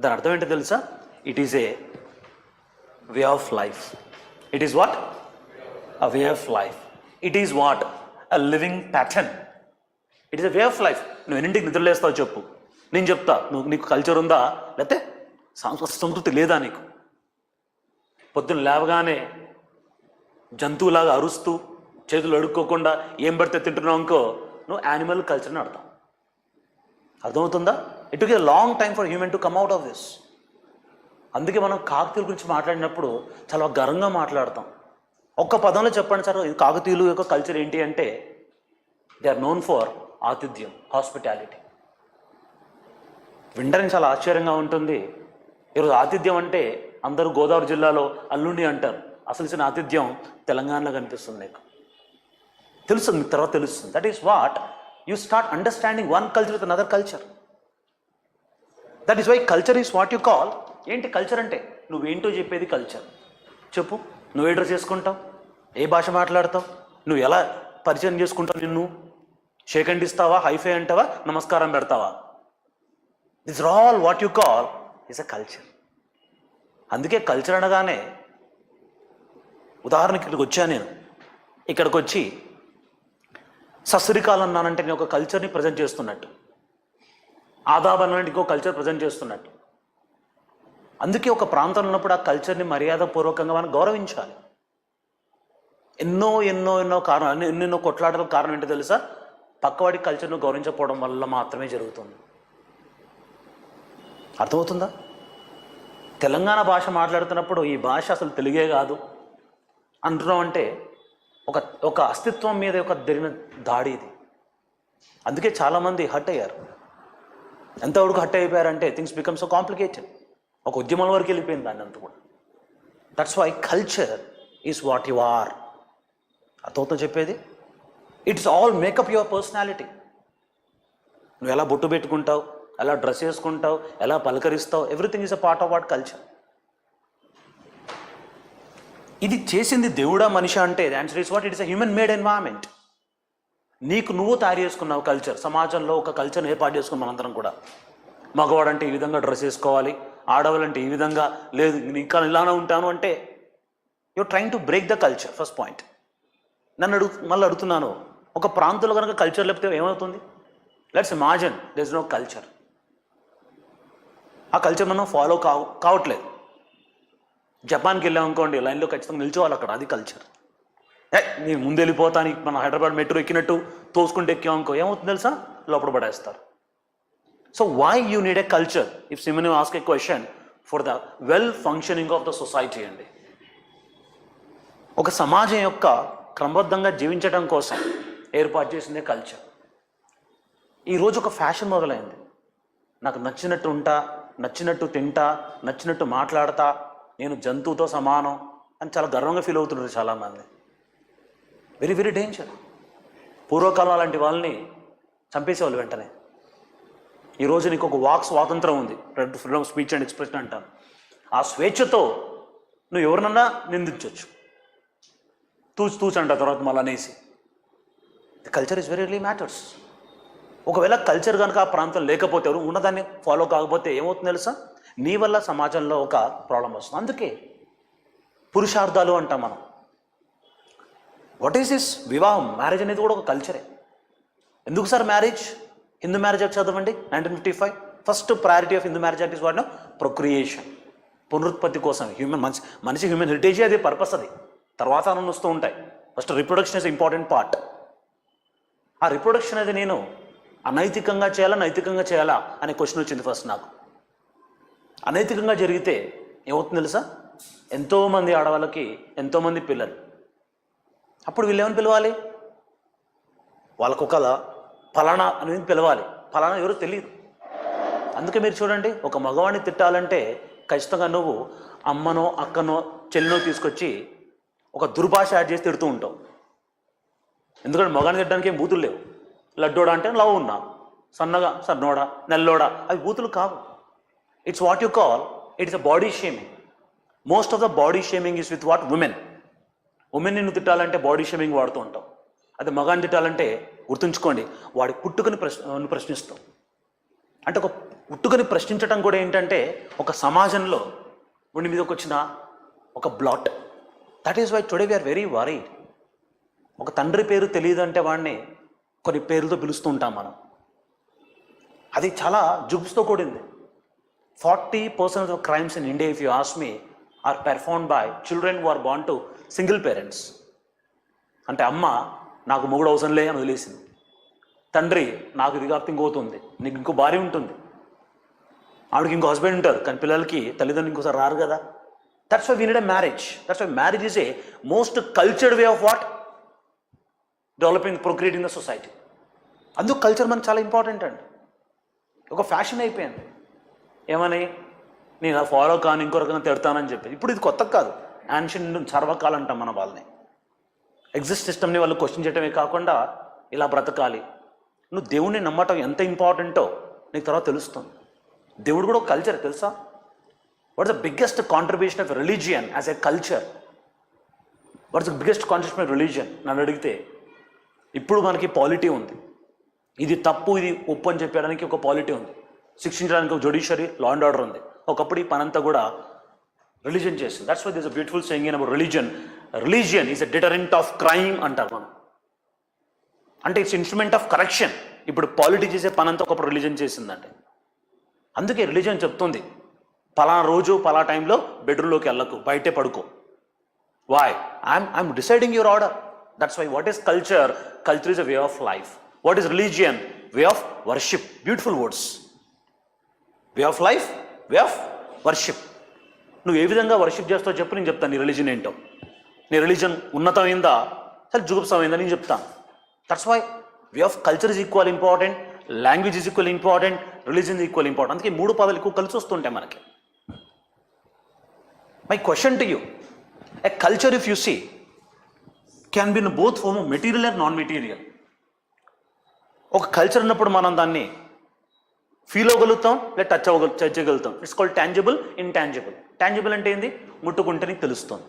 దాని అర్థం ఏంటో తెలుసా? It is a way of life. It is what? A way of life. It is what? A living pattern. It is a way of life. నువ్వు ఎన్నింటికి నిద్రలేస్తావు చెప్పు, నేను చెప్తా. నీకు కల్చర్ ఉందా, లేకపోతే సంస్కృతి లేదా నీకు? పొద్దున్న లేవగానే జంతువులాగా అరుస్తూ చేతులు అడుక్కోకుండా ఏం పడితే తింటున్నావు అనుకో, నువ్వు యానిమల్ కల్చర్ని అర్థం. అర్థమవుతుందా? It took a long time for human to come out of this. అందుకే మనం కాకతీయుల గురించి మాట్లాడినప్పుడు చాలా గర్వంగా మాట్లాడతాం. ఒక్క పదంలో చెప్పండి సార్, కాకతీయుల యొక్క కల్చర్ ఏంటి అంటే, దే ఆర్ నోన్ ఫర్ ఆతిథ్యం, హాస్పిటాలిటీ. వినడానికి చాలా ఆశ్చర్యంగా ఉంటుంది. ఈరోజు ఆతిథ్యం అంటే అందరూ గోదావరి జిల్లాలో అల్లుండి అంటారు. అసలు ఆతిథ్యం తెలంగాణలో కనిపిస్తుంది. నీకు తెలుస్తుంది, మీకు తర్వాత తెలుస్తుంది. That is what you start understanding one culture with another culture. That is why culture is what you call. ఏంటి కల్చర్ అంటే? నువ్వేంటో చెప్పేది కల్చర్. చెప్పు, నువ్వే డ్రెస్ చేసుకుంటావు, ఏ భాష మాట్లాడతావు, నువ్వు ఎలా పరిచయం చేసుకుంటావు, నిన్ను షేక్ హ్యాండ్ ఇస్తావా, హైఫై అంటావా, నమస్కారం పెడతావా? This are all what you call is a culture. అందుకే కల్చర్ అనగానే, ఉదాహరణకి ఇక్కడికి వచ్చాను నేను, ఇక్కడికి వచ్చి సస్రికాల్ అన్నానంటే నేను ఒక కల్చర్ని ప్రజెంట్ చేస్తున్నట్టు, ఆదాబ్ అన్నానంటే ఇంకో కల్చర్ ప్రజెంట్ చేస్తున్నట్టు. అందుకే ఒక ప్రాంతంలో ఉన్నప్పుడు ఆ కల్చర్ని మర్యాదపూర్వకంగా మనం గౌరవించాలి. ఎన్నో కారణాలు, ఎన్నెన్నో కొట్లాటలకు కారణం ఏంటో తెలుసా? పక్కవాడి కల్చర్ను గౌరవించకపోవడం వల్ల మాత్రమే జరుగుతుంది. అర్థమవుతుందా? తెలంగాణ భాష మాట్లాడుతున్నప్పుడు ఈ భాష అసలు తెలుగే కాదు అంటున్నాం అంటే ఒక అస్తిత్వం మీద జరిగిన దాడి ఇది. అందుకే చాలామంది హర్ట్ అయ్యారు. ఎంతవరకు హర్ట్ అయిపోయారంటే థింగ్స్ బికమ్ సో కాంప్లికేటెడ్. ఒక ఉద్యమం వరకు వెళ్ళిపోయింది దాన్ని అంతా కూడా. That's why culture is what you are. అర్థమవుతుందో చెప్పేది? It's all makeup your personality. నువ్వు ఎలా బొట్టు పెట్టుకుంటావు, ఎలా డ్రెస్ వేసుకుంటావు, ఎలా పలకరిస్తావు, everything is a part of what culture. ఇది చేసింది దేవుడా మనిషి అంటే the answer is what? It is a human made environment. నీకు నువ్వు తయారు చేసుకున్నావు కల్చర్. సమాజంలో ఒక కల్చర్ని ఏర్పాటు చేసుకున్నాం అందరం కూడా. మగవాడంటే ఈ విధంగా డ్రెస్ వేసుకోవాలి, ఆడవాళ్ళంటే ఈ విధంగా లేదు, ఇంకా ఇలానే ఉంటాను అంటే you're trying to break the culture. First point. మళ్ళీ అడుగుతున్నాను, ఒక ప్రాంతంలో కనుక కల్చర్ లేకపోతే ఏమవుతుంది? Let's imagine there is no culture. ఆ కల్చర్ మనం ఫాలో కావట్లేదు. జపాన్కి వెళ్ళాం అనుకోండి, లైన్లో ఖచ్చితంగా నిల్చోవాలి అక్కడ, అది కల్చర్. నేను ముందు వెళ్ళిపోతాను, మన హైదరాబాద్ మెట్రో ఎక్కినట్టు తోసుకుంటూ ఎక్కామనుకో ఏమవుతుంది తెలుసా? లోపల పడేస్తారు. So why you need a culture? If someone ask a question for the well functioning of the society అండి. ఒక సమాజం యొక్క క్రమబద్ధంగా జీవించడం కోసం ఏర్పాటు చేసిందే కల్చర్. ఈరోజు ఒక ఫ్యాషన్ మొదలైంది. నాకు నచ్చినట్టు ఉంటా, నచ్చినట్టు తింటా, నచ్చినట్టు మాట్లాడతా, నేను జంతువుతో సమానం అని చాలా గర్వంగా ఫీల్ అవుతున్నారు చాలామంది. Very very danger. పూర్వకాలం అలాంటి వాళ్ళని చంపేసేవాళ్ళు వెంటనే. ఈరోజు నీకు ఒక వాక్ స్వాతంత్రం ఉంది, freedom of speech and expression అంటాను. ఆ స్వేచ్ఛతో నువ్వు ఎవరినన్నా నిందించవచ్చు, తూచు అంట తర్వాత మళ్ళీ అనేసి. The culture is very matters. ఒకవేళ కల్చర్ కనుక ఆ ప్రాంతం లేకపోతే, ఎవరు ఉన్నదాన్ని ఫాలో కాకపోతే ఏమవుతుంది తెలుసా? నీ వల్ల సమాజంలో ఒక ప్రాబ్లం వస్తుంది. అందుకే పురుషార్థాలు అంటాం మనం. What is this? వివాహం, మ్యారేజ్ అనేది కూడా ఒక కల్చరే. ఎందుకు sir marriage? Hindu marriage act చదవండి, 1955. First priority of Hindu marriage act is what? Procreation, పునరుత్పత్తి కోసం. మనిషి హ్యూమన్ హెరిటేజే అది, పర్పస్ అది. తర్వాత అన్నీ వస్తూ ఉంటాయి. First reproduction is important part. ఆ రిప్రొడక్షన్ అది నేను అనైతికంగా చేయాలా, నైతికంగా చేయాలా అనే క్వశ్చన్ వచ్చింది ఫస్ట్ నాకు. అనైతికంగా జరిగితే ఏమవుతుంది తెలుసా? ఎంతోమంది ఆడవాళ్ళకి ఎంతోమంది పిల్లలు. అప్పుడు వీళ్ళు ఏమని పిలవాలి? వాళ్ళకు ఒక ఫలానా అనేది పిలవాలి. ఫలానా ఎవరో తెలియదు. అందుకే మీరు చూడండి, ఒక మగవాడిని తిట్టాలంటే ఖచ్చితంగా నువ్వు అమ్మనో అక్కనో చెల్లినో తీసుకొచ్చి ఒక దుర్భాష యాడ్ చేసి తిడుతూ ఉంటావు. ఎందుకంటే మగాన్ని తిట్టడానికి ఏం బూతులు లేవు. లడ్డోడా అంటే లవ్ ఉన్నా, సన్నగా సన్నోడా, నెల్లోడా, అవి బూతులు కావు. It's what you call, it's a body shaming. Most of the body shaming is with what? Women. ఉమెన్ని నువ్వు తిట్టాలంటే బాడీ షేమింగ్ వాడుతూ ఉంటావు. అదే మగాన్ని తిట్టాలంటే గుర్తుంచుకోండి, వాడి పుట్టుకని ప్రశ్నిస్తాం. అంటే ఒక పుట్టుకని ప్రశ్నించడం కూడా ఏంటంటే ఒక సమాజంలో ఉండి మీదకి వచ్చిన ఒక blot. That is why today we're very worried. ఒక తండ్రి పేరు తెలియదు అంటే వాడిని కొన్ని పేర్లతో పిలుస్తూ ఉంటాం మనం. అది చాలా జుబ్స్తో కూడింది. 40% of crimes in India, if you ask me, are performed by children who are born to single parents. అంటే అమ్మ నాకు మొగుడు అవసరంలే అని వదిలేసింది, తండ్రి నాకు ఇది కాకపోతే ఇంకోతుంది, నీకు ఇంకో భార్య ఉంటుంది, ఆవిడకి ఇంకో హస్బెండ్ ఉంటారు, కానీ పిల్లలకి తల్లిదండ్రులు ఇంకోసారి రారు కదా. That's why we need a marriage. That's why marriage is a most cultured way of what? Developing, procreating the society. అందుకు కల్చర్ మనకు చాలా ఇంపార్టెంట్ అండి. ఒక ఫ్యాషన్ అయిపోయింది. ఏమని? నేను ఫాలో కాను, ఇంకో రకంగా తిడతానని చెప్పి. ఇప్పుడు ఇది కొత్త కాదు, యాన్షియంట్ సర్వకాలం అంటాం మన వాళ్ళని. ఎగ్జిస్ట్ సిస్టమ్ని వాళ్ళు క్వశ్చన్ చేయడమే కాకుండా ఇలా బ్రతకాలి. నువ్వు దేవుణ్ణి నమ్మటం ఎంత ఇంపార్టెంటో నీకు తర్వాత తెలుస్తుంది. దేవుడు కూడా ఒక కల్చర్, తెలుసా? What is the biggest contribution of religion as a culture? What is the biggest contribution of religion నన్ను అడిగితే? ఇప్పుడు మనకి పాలిటీ ఉంది. ఇది తప్పు, ఇది ఒప్పు అని చెప్పడానికి ఒక పాలిటీ ఉంది. శిక్షించడానికి ఒక జ్యుడిషియరీ, లా అండ్ ఆర్డర్ ఉంది. ఒకప్పుడు ఈ పనంతా కూడా రిలీజియన్ చేసింది. That's why this a beautiful saying in our religion, religion is a deterrent of crime అంటారు మనం. అంటే ఇట్స్ ఇన్స్ట్రుమెంట్ ఆఫ్ కరెక్షన్. ఇప్పుడు పాలిటీ చేసే పనంతా ఒకప్పుడు రిలీజియన్ చేసిందంటే. అందుకే రిలీజియన్ చెప్తుంది, పలానా రోజు పలా టైంలో బెడ్రూమ్లోకి వెళ్ళకు, బయటే పడుకో. Why? I'm deciding your order. That's why what is culture? Culture is a way of life. What is religion? Way of worship. Beautiful words. Way of life, way of worship. నువ్వు ఏ విధంగా వర్షిప్ చేస్తావో చెప్పు, నేను చెప్తాను నీ religion ఏంటో. నీ రిలీజన్ ఉన్నతమైందా, సరే జుగుప్సమైందా నేను చెప్తాను. That's why way of culture is equal important, language is equal important, religion is equal important. అందుకే 3 పదాలు ఎక్కువ కలిసి వస్తుంటాయి మనకి. My question to you, a culture if you see can be in both form of material and non material. ఒక culture ఉన్నప్పుడు మనం దాన్ని ఫీల్ అవ్వగలుగుతాం, లేదా టచ్ చేయగలుగుతాం. It's called tangible, intangible. Tangible అంటే ఏంది? ముట్టుకుంటే నీకు తెలుస్తుంది.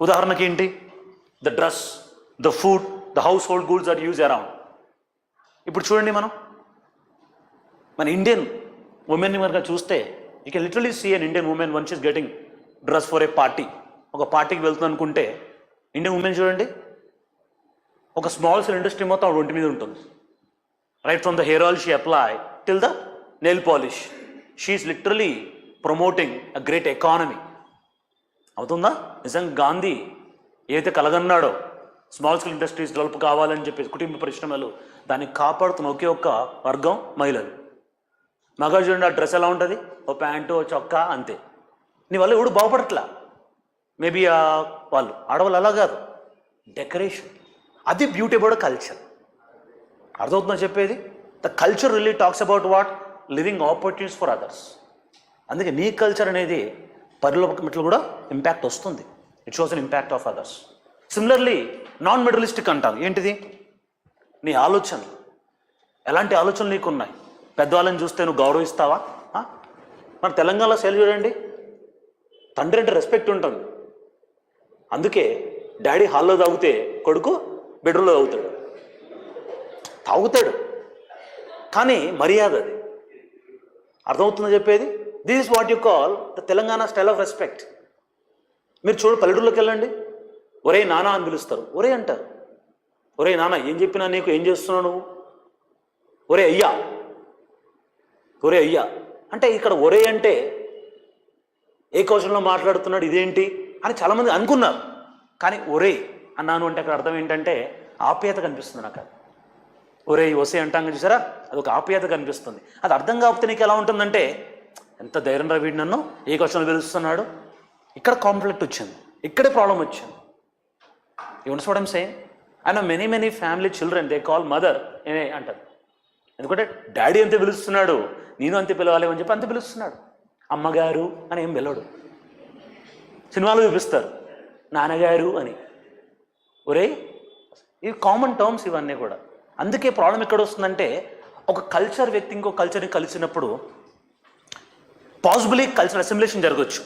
ఉదాహరణకి ఏంటి? The dress, the food, the household goods are use around. ఇప్పుడు చూడండి, మన ఇండియన్ ఉమెన్ని కనుక చూస్తే, you can literally see an Indian women one she's getting dress for a party. ఒక పార్టీకి వెళ్తుంది అనుకుంటే ఇండియన్ ఉమెన్ చూడండి, ఒక స్మాల్ సెల్ ఇండస్ట్రీ మొత్తం ఆవిడ ఒంటి మీద ఉంటుంది. Right from the hair oil she apply till the nail polish. She is literally promoting a great economy. అవుతుందా? నిజంగా గాంధీ ఏదైతే కలగన్నాడో స్మాల్ స్కేల్ ఇండస్ట్రీస్ డెవలప్ కావాలని చెప్పేసి, కుటుంబ పరిశ్రమలు, దాన్ని కాపాడుతున్న ఒకే ఒక్క వర్గం మహిళలు. మగ చూడండి, ఆ డ్రెస్ ఎలా ఉంటుంది? ఓ ప్యాంటు, ఓ చొక్కా, అంతే. నీ వల్ల ఎవడు బాగుపడట్లా. మేబీ వాళ్ళు ఆడవాళ్ళు అలా కాదు, డెకరేషన్. అది బ్యూటీ అబౌట్ కల్చర్. అర్థమవుతుందా చెప్పేది? The culture really talks about what? Living opportunities for others. అందుకే నీ కల్చర్ అనేది పరిలోపట్లు కూడా ఇంపాక్ట్ వస్తుంది. It shows an impact of others. Similarly non మెటలిస్టిక్ అంటాను. ఏంటిది? నీ ఆలోచనలు. ఎలాంటి ఆలోచనలు నీకు ఉన్నాయి? పెద్దవాళ్ళని చూస్తే నువ్వు గౌరవిస్తావా? మన తెలంగాణలో శైలి చూడండి, తండ్రి అంటే రెస్పెక్ట్ ఉంటుంది. అందుకే డాడీ హాల్లో తాగితే కొడుకు బెడ్రూమ్లో తాగుతాడు, కానీ మర్యాద అది. అర్థమవుతుందో చెప్పేది? This is what you call the Telangana style of respect. మీరు చూడు, పల్లెటూరులోకి వెళ్ళండి, ఒరే నాన్న అని పిలుస్తారు. ఒరే అంటారు. ఒరే నాన్న ఏం చెప్పినా నీకు, ఏం చేస్తున్నావు నువ్వు? ఒరే అయ్యా, ఒరే అయ్యా. అంటే ఇక్కడ ఒరే అంటే ఏ కౌశలంలో మాట్లాడుతున్నాడు, ఇదేంటి అని చాలామంది అనుకున్నారు. కానీ ఒరే అన్నాను అంటే అక్కడ అర్థం ఏంటంటే ఆప్యాయత కనిపిస్తుంది నాకు. ఒరే ఒసే అంటాం చూసారా, అదొక ఆప్యాయత కనిపిస్తుంది. అది అర్థం కాకపోతే నీకు ఎలా ఉంటుందంటే, ఎంత ధైర్యం రా వీడు నన్ను ఏ కౌశలంలో పిలుస్తున్నాడు. ఇక్కడ కాన్ఫ్లిక్ట్ వచ్చింది, ఇక్కడే ప్రాబ్లం వచ్చింది. You understand what I am saying? I know many family children they call mother అంటారు. ఎందుకంటే డాడీ అంతే పిలుస్తున్నాడు, నేను అంతే పిలవాలి అని చెప్పి అంతే పిలుస్తున్నాడు. అమ్మగారు అని ఏం పిలవడు. సినిమాలో చూపిస్తారు నాన్నగారు అని. ఒరే ఇవి కామన్ టర్మ్స్ ఇవన్నీ కూడా. అందుకే ప్రాబ్లం ఎక్కడ వస్తుందంటే, ఒక కల్చర్ వ్యక్తి ఇంకో కల్చర్ని కలిసినప్పుడు పాసిబుల్లీ కల్చరల్ అసిమిలేషన్ జరగవచ్చు,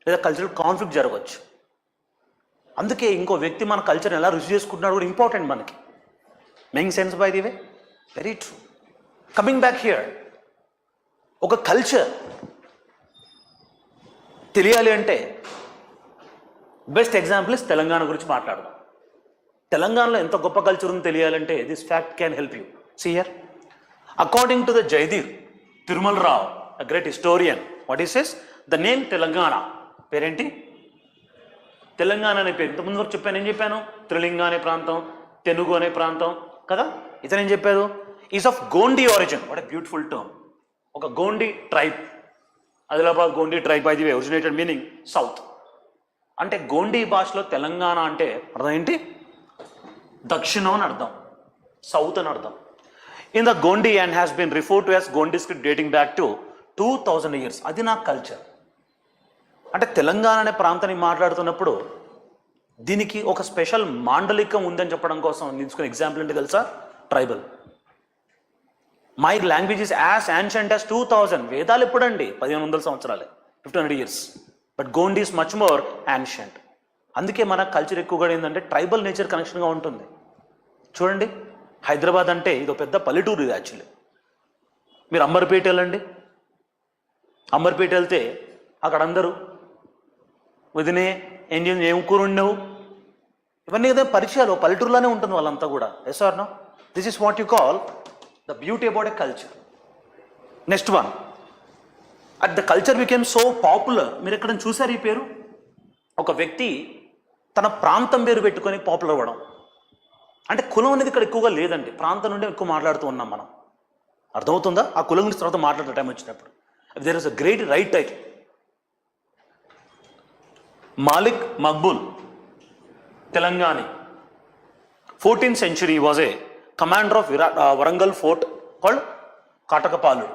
లేదా కల్చరల్ కాన్ఫ్లిక్ట్ జరగవచ్చు. అందుకే ఇంకో వ్యక్తి మన కల్చర్ని ఎలా రుచి చేసుకుంటున్నాడు కూడా ఇంపార్టెంట్ మనకి. Making sense by the way? Very true. Coming back here, ఒక కల్చర్ తెలియాలి అంటే బెస్ట్ ఎగ్జాంపుల్ ఇస్ తెలంగాణ గురించి మాట్లాడదాం. తెలంగాణలో ఎంత గొప్ప కల్చర్ ఉందో తెలియాలంటే this fact can help you. See here, according to the Jayadheer Tirumala Rao, a great historian, what he says, the name Telangana, పేరేంటి? తెలంగాణ అనే పేరు. ఇంతకుముందు వరకు చెప్పాను, ఏం చెప్పాను? త్రిలింగ అనే ప్రాంతం, తెనుగు అనే ప్రాంతం కదా. ఇతను ఏం చెప్పారు? Is of Gondi origin. What a beautiful term. ఒక Gondi tribe, Adilabad Gondi tribe by the way, originated meaning south. అంటే గోండీ భాషలో తెలంగాణ అంటే అర్థం ఏంటి? దక్షిణం అని అర్థం, సౌత్ అని అర్థం. In the Gondi and has been referred to as Gondi script dating back to 2000 years. అది నా కల్చర్. అంటే తెలంగాణ అనే ప్రాంతాన్ని మాట్లాడుతున్నప్పుడు దీనికి ఒక స్పెషల్ మాండలికం ఉందని చెప్పడం కోసం తీసుకునే ఎగ్జాంపుల్ ఏంటి తెలుసా? Tribal. My language is as ancient as 2000. వేదాలు ఎప్పుడండి? 1500 సంవత్సరాలే, 1500 years. But Gondi is much more ancient. అందుకే మన కల్చర్ ఎక్కువగా ఏంటంటే ట్రైబల్ నేచర్ కనెక్షన్గా ఉంటుంది. చూడండి, హైదరాబాద్ అంటే ఇది పెద్ద పల్లెటూరు. ఇది యాక్చువల్లీ మీరు అంబర్పేట వెళ్ళండి, అంబర్పేట వెళ్తే అక్కడ అందరూ వదినే ఏం కూర ఉండవు, ఇవన్నీ కదా పరిచయాలు. పల్లెటూరులోనే ఉంటుంది వాళ్ళంతా కూడా. Yes or no? This is what you call the beauty about a culture. Next one, at the culture became so popular. మీరు ఎక్కడ చూసారు ఈ పేరు? ఒక వ్యక్తి తన ప్రాంతం పేరు పెట్టుకొని పాపులర్ అవ్వడం. అంటే కులం అనేది ఇక్కడ ఎక్కువగా లేదండి, ప్రాంతం నుండి ఎక్కువ మాట్లాడుతూ ఉన్నాం మనం. అర్థమవుతుందా? ఆ కులం గురించి తర్వాత మాట్లాడే టైం వచ్చినప్పుడు. There is a great right title. Malik Maqbool, Telangana, 14th century was a commander of Warangal fort called Katakapaludu.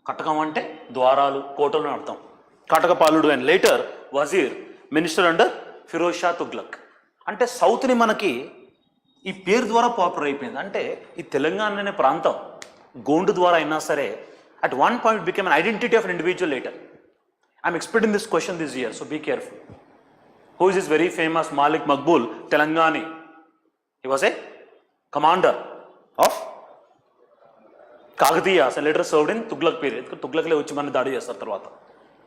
కటకం అంటే ద్వారాలు, కోటలు అని అర్థం. Katakapaludu and later wazir, minister under Firoz Shah Tughlaq. అంటే సౌత్ని మనకి ఈ పేరు ద్వారా పాపులర్ అయిపోయింది. అంటే ఈ తెలంగాణ అనే ప్రాంతం గోండు ద్వారా అయినా సరే at one point it became an identity of an individual later. I'm expecting this question this year, so be careful. Who is this very famous Malik Makbul, Telangani? He was a commander of Kakatiyas and later served in Tughlaq period. Tughlaq le uchi manni daadi chesaru tarvata.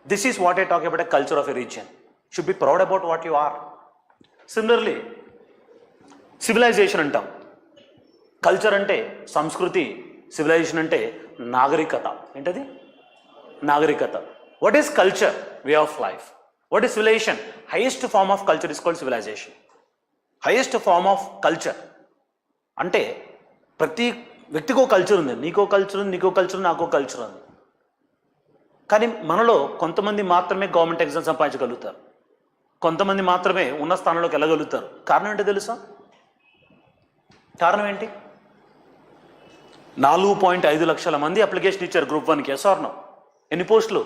This is what I talk about, a culture of a region. Should be proud about what you are. Similarly, civilization antam. Culture ante సంస్కృతి, civilization అంటే నాగరికత. ఏంటది? నాగరికత. What is culture? Way of life. What is civilisation? Highest form of culture is called civilization. Highest form of culture అంటే ప్రతి వ్యక్తికో culture ఉంది. నీకో culture ఉంది, నీకో కల్చర్ ఉంది, నాకో కల్చర్ ఉంది. కానీ మనలో కొంతమంది మాత్రమే గవర్నమెంట్ ఎగ్జామ్ సంపాదించగలుగుతారు, కొంతమంది మాత్రమే ఉన్న స్థానంలోకి వెళ్ళగలుగుతారు. కారణం ఏంటో తెలుసా? కారణం ఏంటి? 4.5 లక్షల మంది అప్లికేషన్ ఇచ్చారు గ్రూప్ 1కి. Yes or no? ఎన్ని పోస్టులు?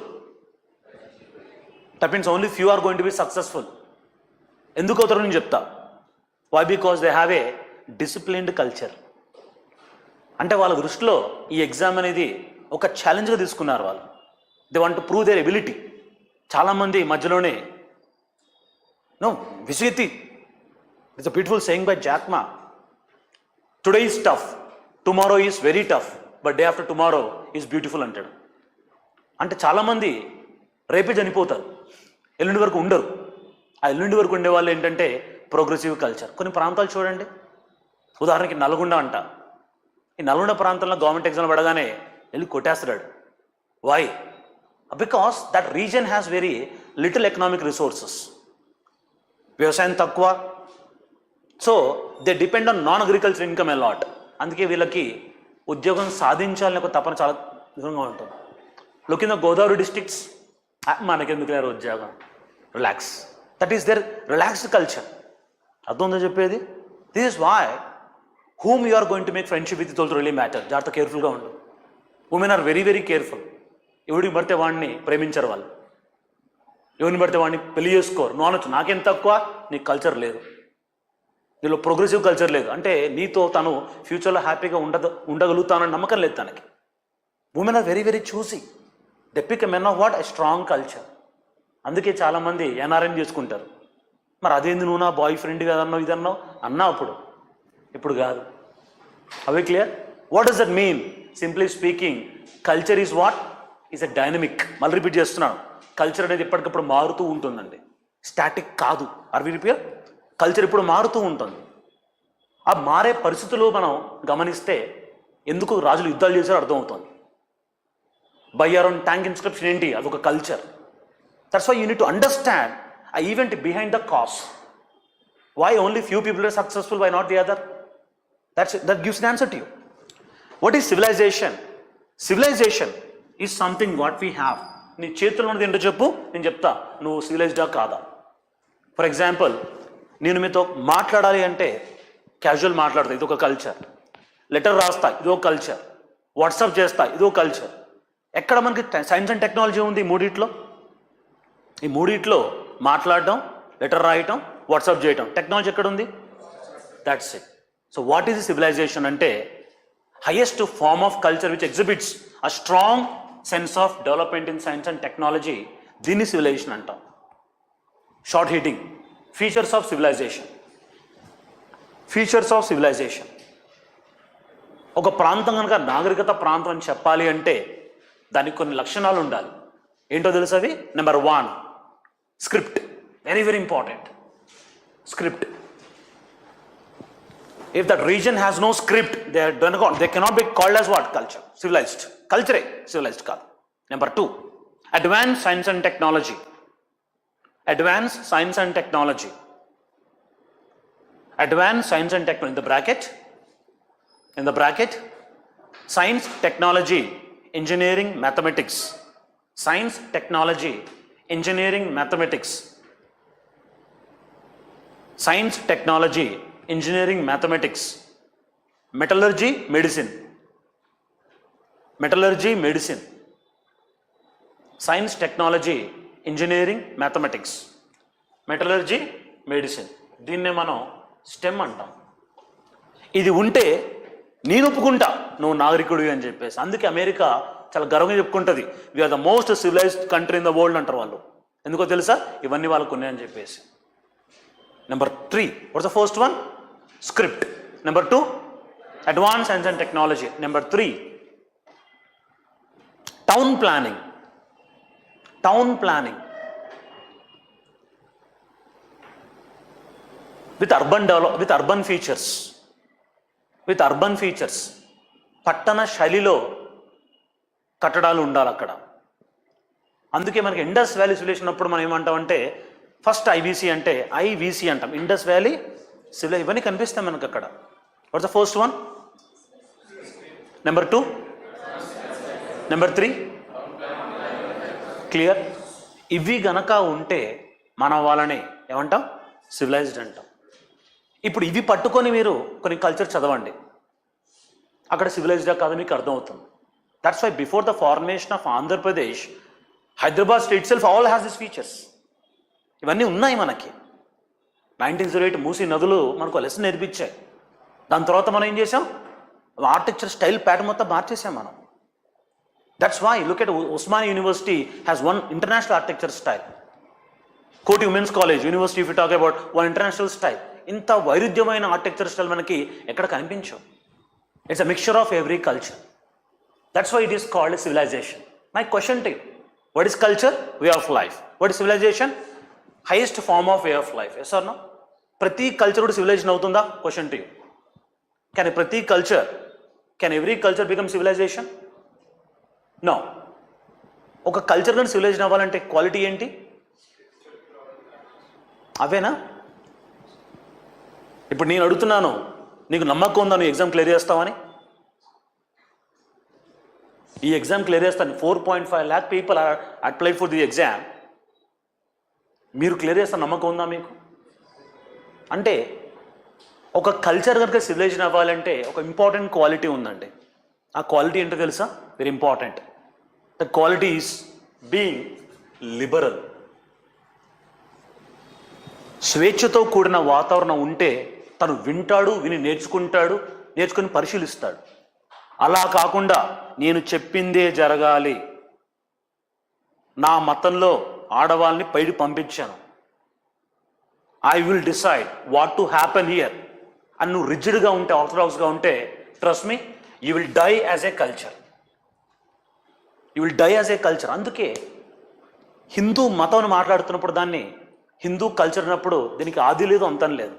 That means only few are going to be successful. ఎందుకు అవుతారో నేను చెప్తా. Why? Because they have a disciplined culture. అంటే వాళ్ళ దృష్టిలో ఈ ఎగ్జామ్ అనేది ఒక ఛాలెంజ్గా తీసుకున్నారు వాళ్ళు. They want to prove their ability. చాలామంది మధ్యలోనే నో విసిగెత్తి, it's a beautiful saying by Jack Ma, today is tough, tomorrow is very tough, but day after tomorrow is beautiful అంటాడు. అంటే చాలామంది రేపే చనిపోతారు, ఎల్లుండి వరకు ఉండరు. ఆ ఎల్లుండి వరకు ఉండే వాళ్ళు ఏంటంటే ప్రోగ్రెసివ్ కల్చర్. కొన్ని ప్రాంతాలు చూడండి, ఉదాహరణకి నల్గొండ అంట. ఈ నల్గొండ ప్రాంతంలో గవర్నమెంట్ ఎగ్జామ్ పడగానే వెళ్ళి కొట్టేస్తాడు. Why? Because that region has very little economic resources. వ్యవసాయం తక్కువ, so they depend on non agriculture income a lot. అందుకే వీళ్ళకి ఉద్యోగం సాధించాలని ఒక తపన చాలా దూరంగా ఉంటుంది. Look in the Godavari districts, మనకెందుకు లేరు ఉద్యోగం, relax. That is their relaxed culture. అర్థం చెప్పేది? This is why whom you are going to make friendship with, it also really matter. జాగ్రత్త, కేర్ఫుల్గా ఉండు. Women are very very careful. ఎవడికి పడితే వాడిని ప్రేమించరు వాళ్ళు, ఎవరిని పడితే వాడిని పెళ్లి చేసుకోరు. నువ్వు అనొచ్చు నాకేం తక్కువ, నీకు కల్చర్ లేదు. నీలో ప్రోగ్రెసివ్ కల్చర్ లేదు, అంటే నీతో తను ఫ్యూచర్లో హ్యాపీగా ఉండగలుగుతానని నమ్మకం లేదు తనకి. Women are very very choosy. They pick a men of what? A strong culture. అందుకే చాలామంది ఎన్ఆర్ఎన్ చేసుకుంటారు. మరి అదేంది నువ్వు నా బాయ్ ఫ్రెండ్ కదన్నావు ఇదన్నావు అన్నావు అప్పుడు, ఇప్పుడు కాదు. అవి clear? What does that mean? Simply speaking, culture is what? Is a dynamic. మళ్ళీ రిపీట్ చేస్తున్నాను, కల్చర్ అనేది ఎప్పటికప్పుడు మారుతూ ఉంటుందండి, స్టాటిక్ కాదు. Are we repeat? కల్చర్ ఇప్పుడు మారుతూ ఉంటుంది. ఆ మారే పరిస్థితులు మనం గమనిస్తే ఎందుకు రాజులు యుద్ధాలు చేశారో అర్థమవుతుంది. బయ్యారం ట్యాంక్ ఇన్స్క్రిప్షన్ ఏంటి? అదొక culture. That's why you need to understand ఆ event behind the cause. Why only few people are successful, why not the other? That gives an answer to you. What is civilization? Civilization is something what we have. నీ చేతుల్లో ఉన్నది ఏంటో చెప్పు, నేను చెప్తా నువ్వు సివిలైజ్డా కాదా. ఫర్ ఎగ్జాంపుల్, నేను మీతో మాట్లాడాలి అంటే క్యాజువల్ మాట్లాడతా, ఇది ఒక కల్చర్. లెటర్ రాస్తా, ఇదో కల్చర్. వాట్సాప్ చేస్తా, ఇదో కల్చర్. ఎక్కడ మనకి సైన్స్ అండ్ టెక్నాలజీ ఉంది? ఈ మూడిట్లో మాట్లాడడం, లెటర్ రాయటం, వాట్సాప్ చేయటం. టెక్నాలజీ ఎక్కడ ఉంది? That's it. So what is civilisation అంటే highest form of culture which exhibits a strong sense of development in science and technology. దీన్ని సివిలైజేషన్ అంటాం. Short heading, features of civilisation. Features of civilisation. ఒక ప్రాంతం కనుక నాగరికత ప్రాంతం అని చెప్పాలి అంటే దానికి కొన్ని లక్షణాలు ఉండాలి. ఏంటో తెలుసు అవి? Number 1, script. Very very important. Script. If that region has no script, they cannot be called as what? Culture. Civilized. Culture civilized కాదు. Number 2, advanced science and technology. Advanced science and technology. Advanced science and technology. In the bracket, science, technology, engineering, mathematics. Science, technology, engineering, mathematics. Science, technology, engineering, mathematics. Metallurgy, medicine. Metallurgy, medicine. Science, technology, engineering, mathematics. Metallurgy, medicine. దీన్నే మనం stem అంటాం. ఇది ఉంటే నేను ఒప్పుకుంటా నువ్వు నాగరికుడివి అని చెప్పేసి. అందుకే అమెరికా చాలా గర్వంగా చెప్పుకుంటుంది, we are the most civilised country in the world అంటారు వాళ్ళు. ఎందుకో తెలుసా? ఇవన్నీ వాళ్ళకు ఉన్నాయని చెప్పేసి. Number 3, what's the first one? Script. Number 2, advanced science and technology. Number 3, town planning. Town planning with urban features. With urban features. పట్టణ శైలిలో కట్టడాలు ఉండాలి అక్కడ. అందుకే మనకి ఇండస్ వ్యాలీ సివిలైజేషన్ అప్పుడు మనం ఏమంటామంటే ఫస్ట్ ఐబీసీ అంటే ఐవీసీ అంటాం. ఇండస్ వ్యాలీ సివిలైజ్ ఇవన్నీ కనిపిస్తాయి మనకు అక్కడ. Watts the first one? Number 2, number 3. Clear? ఇవి గనక ఉంటే మనం వాళ్ళని ఏమంటాం? సివిలైజ్డ్ అంటాం. ఇప్పుడు ఇవి పట్టుకొని మీరు కొన్ని కల్చర్ చదవండి, అక్కడ సివిలైజ్డా కాదు మీకు అర్థమవుతుంది. That's why before the formation of Andhra Pradesh, Hyderabad state self all has this features. ఇవన్నీ ఉన్నాయి మనకి. 1908 మూసీ నదులు మనకు లెసన్ నేర్పించాయి. దాని తర్వాత మనం ఏం చేసాం? ఆర్కిటెక్చర్ స్టైల్ ప్యాటర్న్ మొత్తం మార్చేసాం మనం. That's why look at Osmania university has one international architecture style. Koti women's college university if you talk about one international style. ఇంత వైరుధ్యమైన ఆర్కిటెక్చర్ స్టైల్ మనకి ఎక్కడ కనిపించవు. It's a mixture of every culture. That's why it is called civilisation. My question to you, what is culture? Way of life. What is civilisation? Highest form of way of life. Yes or no? ప్రతి culture కూడా civilisation అవుతుందా? Question to you. Can ప్రతి culture, can every culture become civilization? No. ఒక culture కానీ civilization అవ్వాలంటే quality ఏంటి? అవేనా? ఇప్పుడు నేను అడుగుతున్నాను, నీకు నమ్మకం ఉందా నువ్వు ఎగ్జామ్ క్లియర్ చేస్తావని? ఈ ఎగ్జామ్ క్లియర్ చేస్తాను. 4.5 lakh people are applied for the exam. మీరు క్లియర్ చేస్తా నమ్మకం ఉందా మీకు? అంటే ఒక కల్చర్ కనుక సివిలైజేషన్ అవ్వాలంటే ఒక ఇంపార్టెంట్ క్వాలిటీ ఉందండి. ఆ క్వాలిటీ ఏంటో తెలుసా? Very important. The quality is being liberal. స్వేచ్ఛతో కూడిన వాతావరణం ఉంటే తను వింటాడు, విని నేర్చుకుంటాడు, నేర్చుకుని పరిశీలిస్తాడు. అలా కాకుండా నేను చెప్పిందే జరగాలి, నా మతంలో ఆడవాళ్ళని పైకి పంపించాను, I will decide what to happen here అని నువ్వు రిజిడ్గా ఉంటే, ఆర్థడాక్స్గా ఉంటే, trust me, you will die as a culture. You will die as a culture. అందుకే హిందూ మతం మాట్లాడుతున్నప్పుడు దాన్ని హిందూ కల్చర్ అన్నప్పుడు దీనికి ఆది లేదు, అంతం లేదు.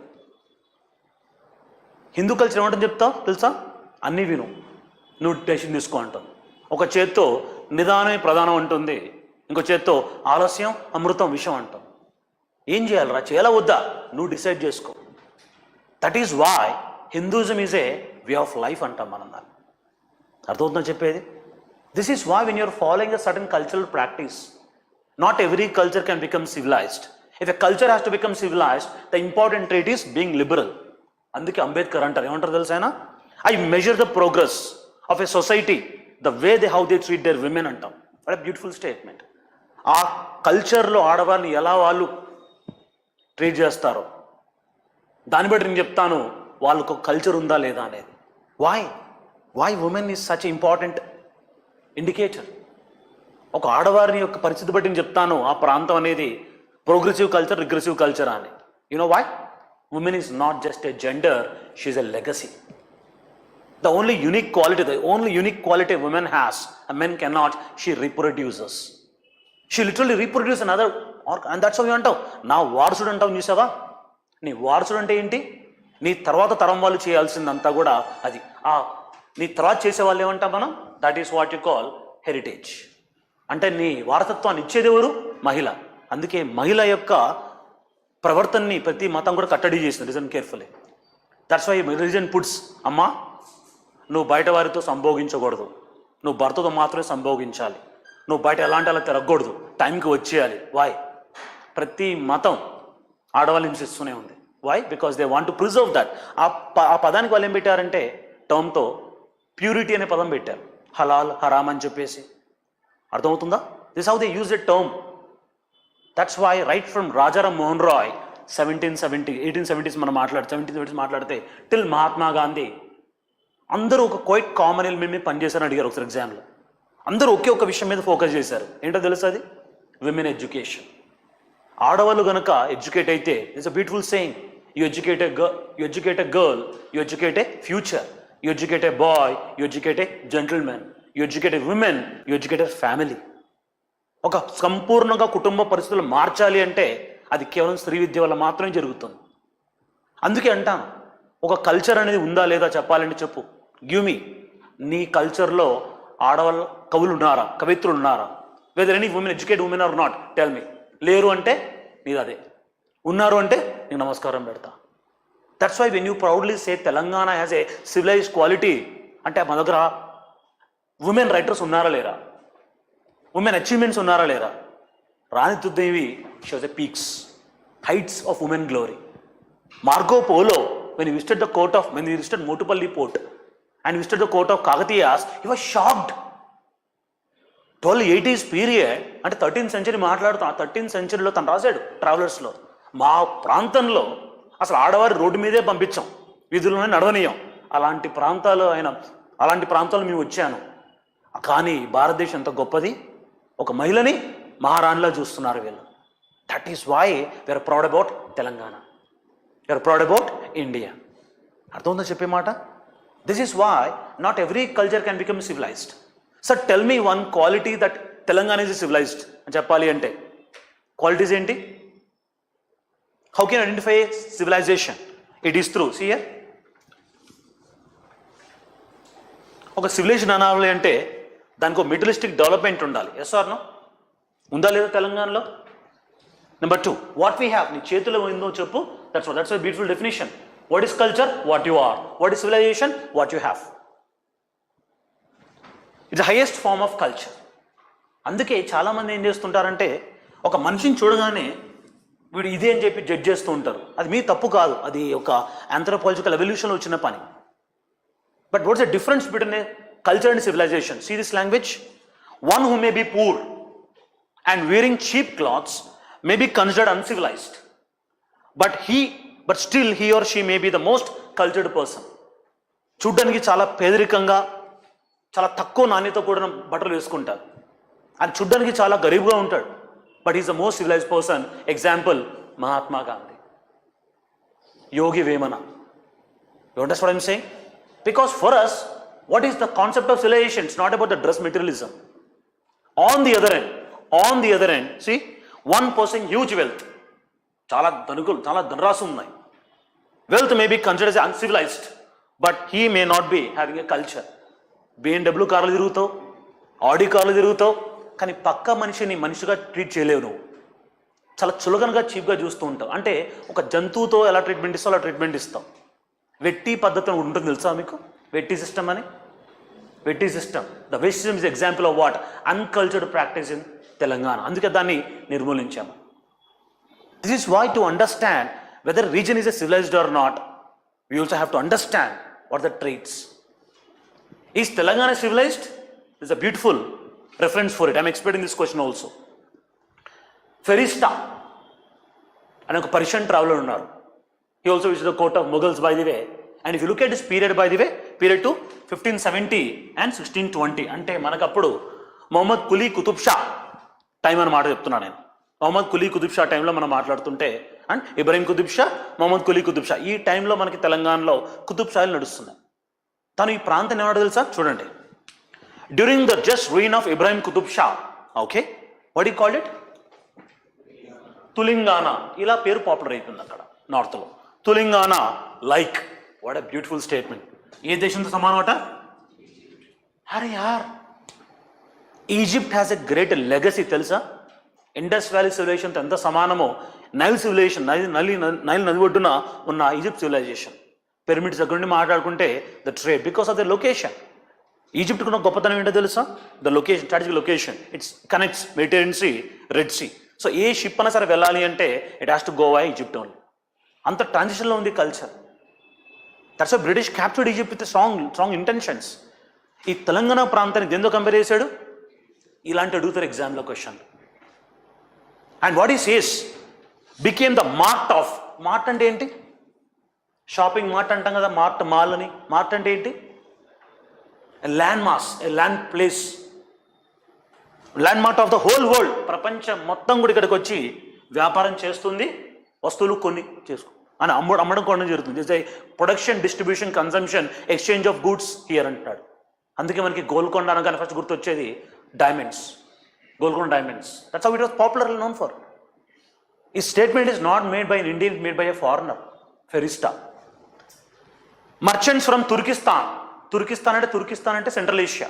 హిందూ కల్చర్ ఏమంటుంది చెప్తావు తెలుసా? అన్నీ విను, నువ్వు డెసిషన్ తీసుకో అంటాం. ఒక చేత్తో నిదానమే ప్రధానం ఉంటుంది, ఇంకో చేత్తో ఆలస్యం అమృతం విషం అంటాం. ఏం చేయాలరా, చేయాలా వద్దా, నువ్వు డిసైడ్ చేసుకో. That is why Hinduism is a way of life అంటాం మనం దాన్ని. అర్థమవుతుందో చెప్పేది? This is why when you're following a certain cultural practice, not every culture can become civilized. If a culture has to become civilized, the important trait is being liberal. అందుకే అంబేద్కర్ అంటారు, ఏమంటారు తెలుసా ఆయన? I measure the progress of a society the way they how they treat their women అంటాం. What a beautiful statement. ఆ కల్చర్లో ఆడవారిని ఎలా వాళ్ళు ట్రీట్ చేస్తారో దాన్ని బట్టి నేను చెప్తాను వాళ్ళకు ఒక కల్చర్ ఉందా లేదా అనేది. Why women is such important indicator. ఒక ఆడవారిని యొక్క పరిస్థితి బట్టి నేను చెప్తాను ఆ ప్రాంతం అనేది ప్రోగ్రెసివ్ కల్చర్, రిగ్రెసివ్ కల్చర్ అని. You know why? Women is not just a gender, she is a legacy. The only unique quality a woman has, a man cannot, she reproduces. She literally reproduces another, and that's how you అంటావు. నా వారసుడు అంటావు, చూసావా? నీ వారసుడు అంటే ఏంటి? నీ తర్వాత తరం వాళ్ళు చేయాల్సిందంతా కూడా అది. నీ తర్వాత చేసే వాళ్ళు ఏమంటాం మనం? That is what you call heritage. అంటే నీ వారసత్వాన్ని ఇచ్చేది ఎవరు? మహిళ. అందుకే మహిళ యొక్క ప్రవర్తనని ప్రతి మతం కూడా కట్టడి చేసింది. Listen carefully. That's why religion puts, అమ్మా నువ్వు బయట వారితో సంభోగించకూడదు, నువ్వు భర్తతో మాత్రమే సంభోగించాలి, నువ్వు బయట ఎలాంటి అలా తిరగకూడదు, టైంకి వచ్చేయాలి. వై? ప్రతి మతం ఆడవాళ్ళు హింసిస్తూనే ఉంది. Why? Because they want to preserve that. ఆ పదానికి వాళ్ళు ఏం పెట్టారంటే టర్మ్తో ప్యూరిటీ అనే పదం పెట్టారు, హలాల్ హరామ్ అని చెప్పేసి. అర్థమవుతుందా? This how they use a term. That's why right from Raja Ram Mohan Roy 1870s మనం 1770s మాట్లాడితే టిల్ మహాత్మా గాంధీ అందరూ ఒక క్వైట్ కామన్ ఎలిమెంట్ మీద పనిచేశారని అడిగారు ఒకసారి ఎగ్జామ్లో. అందరూ ఒకే ఒక విషయం మీద ఫోకస్ చేశారు. ఏంటో తెలుసు అది? Women education. ఆడవాళ్ళు కనుక ఎడ్యుకేట్ అయితే, it's a beautiful saying, you educate a girl, you educate a future, you educate a boy, you educate a gentlemen, you educate a women, you educate a family. ఒక సంపూర్ణంగా కుటుంబ పరిస్థితులు మార్చాలి అంటే అది కేవలం స్త్రీ విద్య వల్ల మాత్రమే జరుగుతుంది. అందుకే అంటాను, ఒక కల్చర్ అనేది ఉందా లేదా చెప్పాలంటే చెప్పు. గివ్ మీ, నీ కల్చర్లో ఆడవాళ్ళ కవులు ఉన్నారా, కవిత్రులు ఉన్నారా? Whether any women educate women or not, tell me. లేరు అంటే నీది అదే, ఉన్నారు అంటే నీకు నమస్కారం పెడతా. That's why when you proudly say Telangana has a civilized quality అంటే మన దగ్గర ఉమెన్ రైటర్స్ ఉన్నారా లేరా, ఉమెన్ అచీవ్మెంట్స్ ఉన్నారా లేరా? రాణి దుర్దేవి, she was a peaks, heights of women glory. Marco Polo, when he visited Motupalli port and visited the court of Kakatiyas, he was shocked. 1280s period అంటే 13th century మాట్లాడుతాం. 13th centuryలో తను రాశాడు ట్రావెలర్స్లో, మా ప్రాంతంలో అసలు ఆడవారి రోడ్డు మీదే పంపించాం, వీధుల్లోనే నడవనీయం. అలాంటి ప్రాంతాలు మేము వచ్చాను. కానీ భారతదేశం ఎంత గొప్పది, ఒక మహిళని మహారాణిలా చూస్తున్నారు వీళ్ళు. That is why we're proud about Telangana, we're proud about India. అర్థం ఉందో చెప్పే మాట? This is why not every culture can become civilized. Sir tell me one quality that Telangana is civilized అని చెప్పాలి అంటే క్వాలిటీస్ ఏంటి? How can identify civilization? It is through, see here. ఒక civilization అనాలి అంటే దానికి ఒక మెటీరియలిస్టిక్ డెవలప్మెంట్ ఉండాలి. Yes or no? ఉందా లేదా తెలంగాణలో? Number 2, what we have. నీ చేతిలో ఉందో చెప్పు. That's a beautiful definition. What is culture? What you are. What is civilization? What you have. It's the highest form of culture. అందుకే చాలామంది ఏం చేస్తుంటారంటే ఒక మనిషిని చూడగానే వీడు ఇదే అని చెప్పి జడ్జ్ చేస్తూ ఉంటారు. అది మీ తప్పు కాదు, అది ఒక ఆంథ్రోపాలజికల్ ఎవల్యూషన్లో వచ్చిన పని. But what's the difference between a culture and civilization? See this language? One who may be poor and wearing cheap clothes may be considered uncivilized, but he but still he or she may be the most cultured person. చూడ్డానికి చాలా పేదరికంగా, చాలా తక్కువ నాణ్యత కూడిన బట్టలు వేసుకుంటారు. ఆయన చూడ్డానికి చాలా గరీబ్గా ఉంటాడు, but is the most civilized person. Example Mahatma Gandhi, Yogi Vemana. You understand what I'm saying? Because for us, what is the concept of civilization? It's not about the dress materialism. On the other end, see, one possessing huge wealth. Chala dhanukulu, chala dhanrasu unnai. Wealth may be considered as uncivilized, but he may not be having a culture. BMW కార్లు తిరుగుతావు, ఆడి కార్లు తిరుగుతావు, కానీ పక్క మనిషిని మనిషిగా treat చేయలేవు. నువ్వు చాలా చులకనగా చీప్గా చూస్తూ ఉంటావు. అంటే ఒక జంతువుతో ఎలా ట్రీట్మెంట్ ఇస్తావు అలా ట్రీట్మెంట్ ఇస్తావు. వెట్టి పద్ధతి ఉంటుంది తెలుసా మీకు? వెట్టి సిస్టమ్ అని. వెట్టి సిస్టమ్, ద వెట్టి system is example of what? Uncultured practice in Telangana. అందుకే దాన్ని నిర్మూలించాము. This is why to understand whether region is a civilised or not, we also have to understand what the traits. Is Telangana civilised? Is a beautiful reference for it. I'm expecting this question also. Prehistoric and a Persian traveler unnaru. He also visited the court of Mughals, by the way. And if you look at this period, by the way, period to 1570 and 1620. అంటే మనకప్పుడు Mohammed Quli Qutub Shah time అని మాట చెప్తున్నా నేను. మొహమ్మద్ కులీ కుతుబ్ షా టైంలో మనం మాట్లాడుతుంటే, and Ibrahim Qutub Shah, Mohammed Quli Qutub Shah, ఈ టైంలో మనకి తెలంగాణలో కుతుబ్ షాలు నడుస్తున్నాయి. తను ఈ ప్రాంతం ఏమన్నా తెలుసా? చూడండి. During the just reign of Ibrahim Qutub Shah, okay, what do you call it? Telangana. ఇలా పేరు పాపులర్ అయిపోయింది అక్కడ నార్త్లో. Telangana, like, what a beautiful statement. ఏ దేశంతో సమానం అట? అరే యార్, Egypt has a great legacy తెలుసా? ఇండస్ వ్యాలీ సివిలైజేషన్తో ఎంత సమానమో నైల్ సివిలైజేషన్, నైల్ నది ఒడ్డున ఉన్న ఈజిప్ట్ సివిలైజేషన్. పిరమిడ్స్ దగ్గర నుండి మాట్లాడుకుంటే the trade, because of the location. ఈజిప్ట్కు ఉన్న గొప్పతనం ఏంటో తెలుసా? The location, strategic location. It's connects Mediterranean sea, red sea. So a ship అయినా సరే వెళ్ళాలి అంటే it has to go by Egypt only. అంత ట్రాన్సిషన్లో ఉంది కల్చర్. That's why British captured Egypt with strong intentions. ఈ తెలంగాణ ప్రాంతాన్ని దేంతో కంపేర్ చేశాడు? ఇలాంటి అడుగుతారు ఎగ్జామ్లో question. And what he says became the mart of. Mart అంటే ఏంటి? షాపింగ్ మార్ట్ అంటాం కదా, మార్ట్, మాల్ అని. మార్ట్ అంటే ఏంటి? Land mass, A land place, land mart of the whole world. ప్రపంచం మొత్తం కూడా ఇక్కడికి వచ్చి వ్యాపారం చేస్తుంది, వస్తువులు కొన్ని చేసుకో అని అమ్మడం కొనడం జరుగుతుంది. It's a production, distribution, consumption, exchange of goods here అంటాడు. అందుకే మనకి గోల్కొండ అనగానే ఫస్ట్ గుర్తొచ్చేది diamonds, Golconda diamonds. That's how it was popularly known for. ఈ statement is not made by an Indian, made by a foreigner, ఫెరిస్టాక్. Merchants from Turkistan. తుర్కిస్తాన్ అంటే central Asia.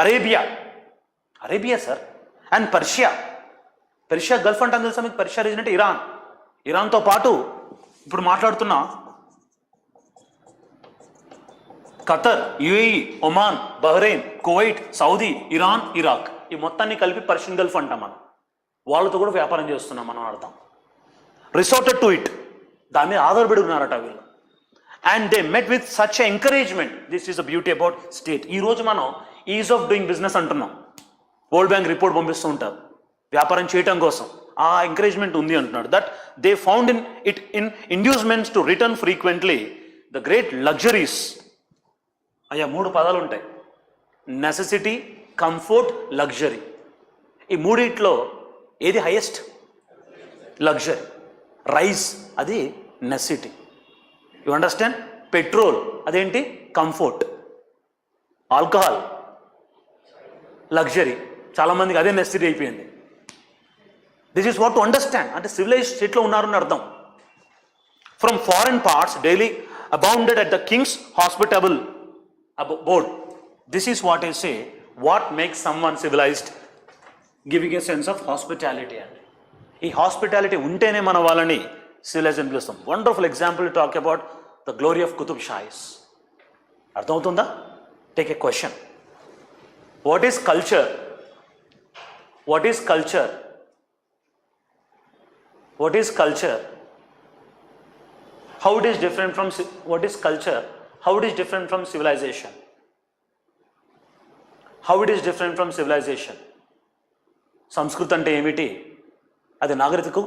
Arabia sir. And Persia gulf అంటే తెలుసా మీకు? Persia reason అంటే ఇరాన్తో పాటు ఇప్పుడు మాట్లాడుతున్న Qatar, UAE, Oman, Bahrain, Kuwait, Saudi, Iran, Iraq, ఈ మొత్తాన్ని కలిపి పర్షియన్ గల్ఫ్ అంటాం మనం. వాళ్ళతో కూడా వ్యాపారం చేస్తున్నాం మనం, అర్థం. రిసార్టెడ్ టు ఇట్, దాని మీద ఆధారపడి ఉన్నారట వీళ్ళు. And they met with such encouragement. This is the beauty about state. ఈరోజు మనం ఈజ్ ఆఫ్ డూయింగ్ బిజినెస్ అంటున్నాం. వరల్డ్ బ్యాంక్ రిపోర్ట్ పంపిస్తూ ఉంటారు వ్యాపారం చేయటం కోసం. ఆ ఎంకరేజ్మెంట్ ఉంది అంటున్నాడు. That they found in inducements to return frequently the great luxuries. అయ్యా 3 పదాలు ఉంటాయి: నెసెసిటీ, కంఫర్ట్, లగ్జరీ. ఈ మూడిట్లో ఏది హైయెస్ట్? లగ్జరీ. రైస్ అది నెసెసిటీ. You understand? పెట్రోల్ అదేంటి? కంఫర్ట్. Alcohol luxury. చాలామందికి అదే నెసెసిటీ అయిపోయింది. This is what to understand. అంటే సివిలైజ్డ్ స్టేట్లో ఉన్నారని అర్థం. From foreign parts daily abounded at the king's hospitable board. This is what I say, what makes someone civilized, giving a sense of hospitality. అండి ఈ hospitality ఉంటేనే మన వాళ్ళని civilize అని పిలుస్తాం. Wonderful example talk about the glory of Qutub Shahis. అర్థమవుతుందా? Take a question. What is culture? What is culture? What is culture? How it is different from what is culture? How it is different from civilization? How it is different from civilization? సంస్కృతి అంటే ఏమిటి? అది నాగరికతకు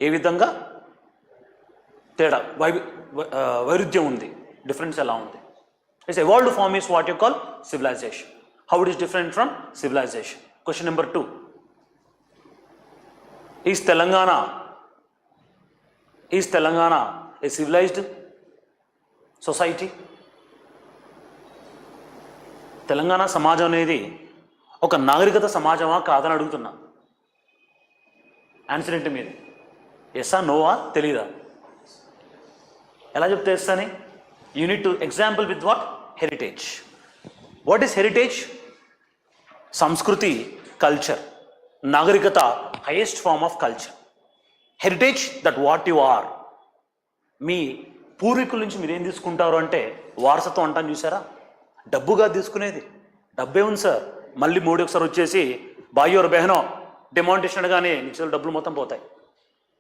ఏ విధంగా తేడా వైరుధ్యం ఉంది, difference ఎలా ఉంది. It's evolved form is what you call civilization. How it is different from civilization? Question number 2. Is Telangana a civilized society? Telangana సమాజం అనేది ఒక నాగరికత సమాజమా కాదని అడుగుతున్నా. ఆన్సర్ ఏంటి మీది? ఎస్సా నోవా తెలీదా? ఎలా చెప్తే ఎస్ అని? You need to example with what? Heritage. What is heritage? సంస్కృతి, కల్చర్. నాగరికత highest form of culture. Heritage that what you are. మీ పూర్వీకుల నుంచి మీరు ఏం తీసుకుంటారు అంటే వారసత్వం అంటాను చూసారా? డబ్బుగా తీసుకునేది. డబ్బే ఉంది సార్, మళ్ళీ మోడీ ఒకసారి వచ్చేసి బాయ్ యువర్ బెహనో డిమాంటేషన్ అనగానే నీకు డబ్బులు మొత్తం పోతాయి.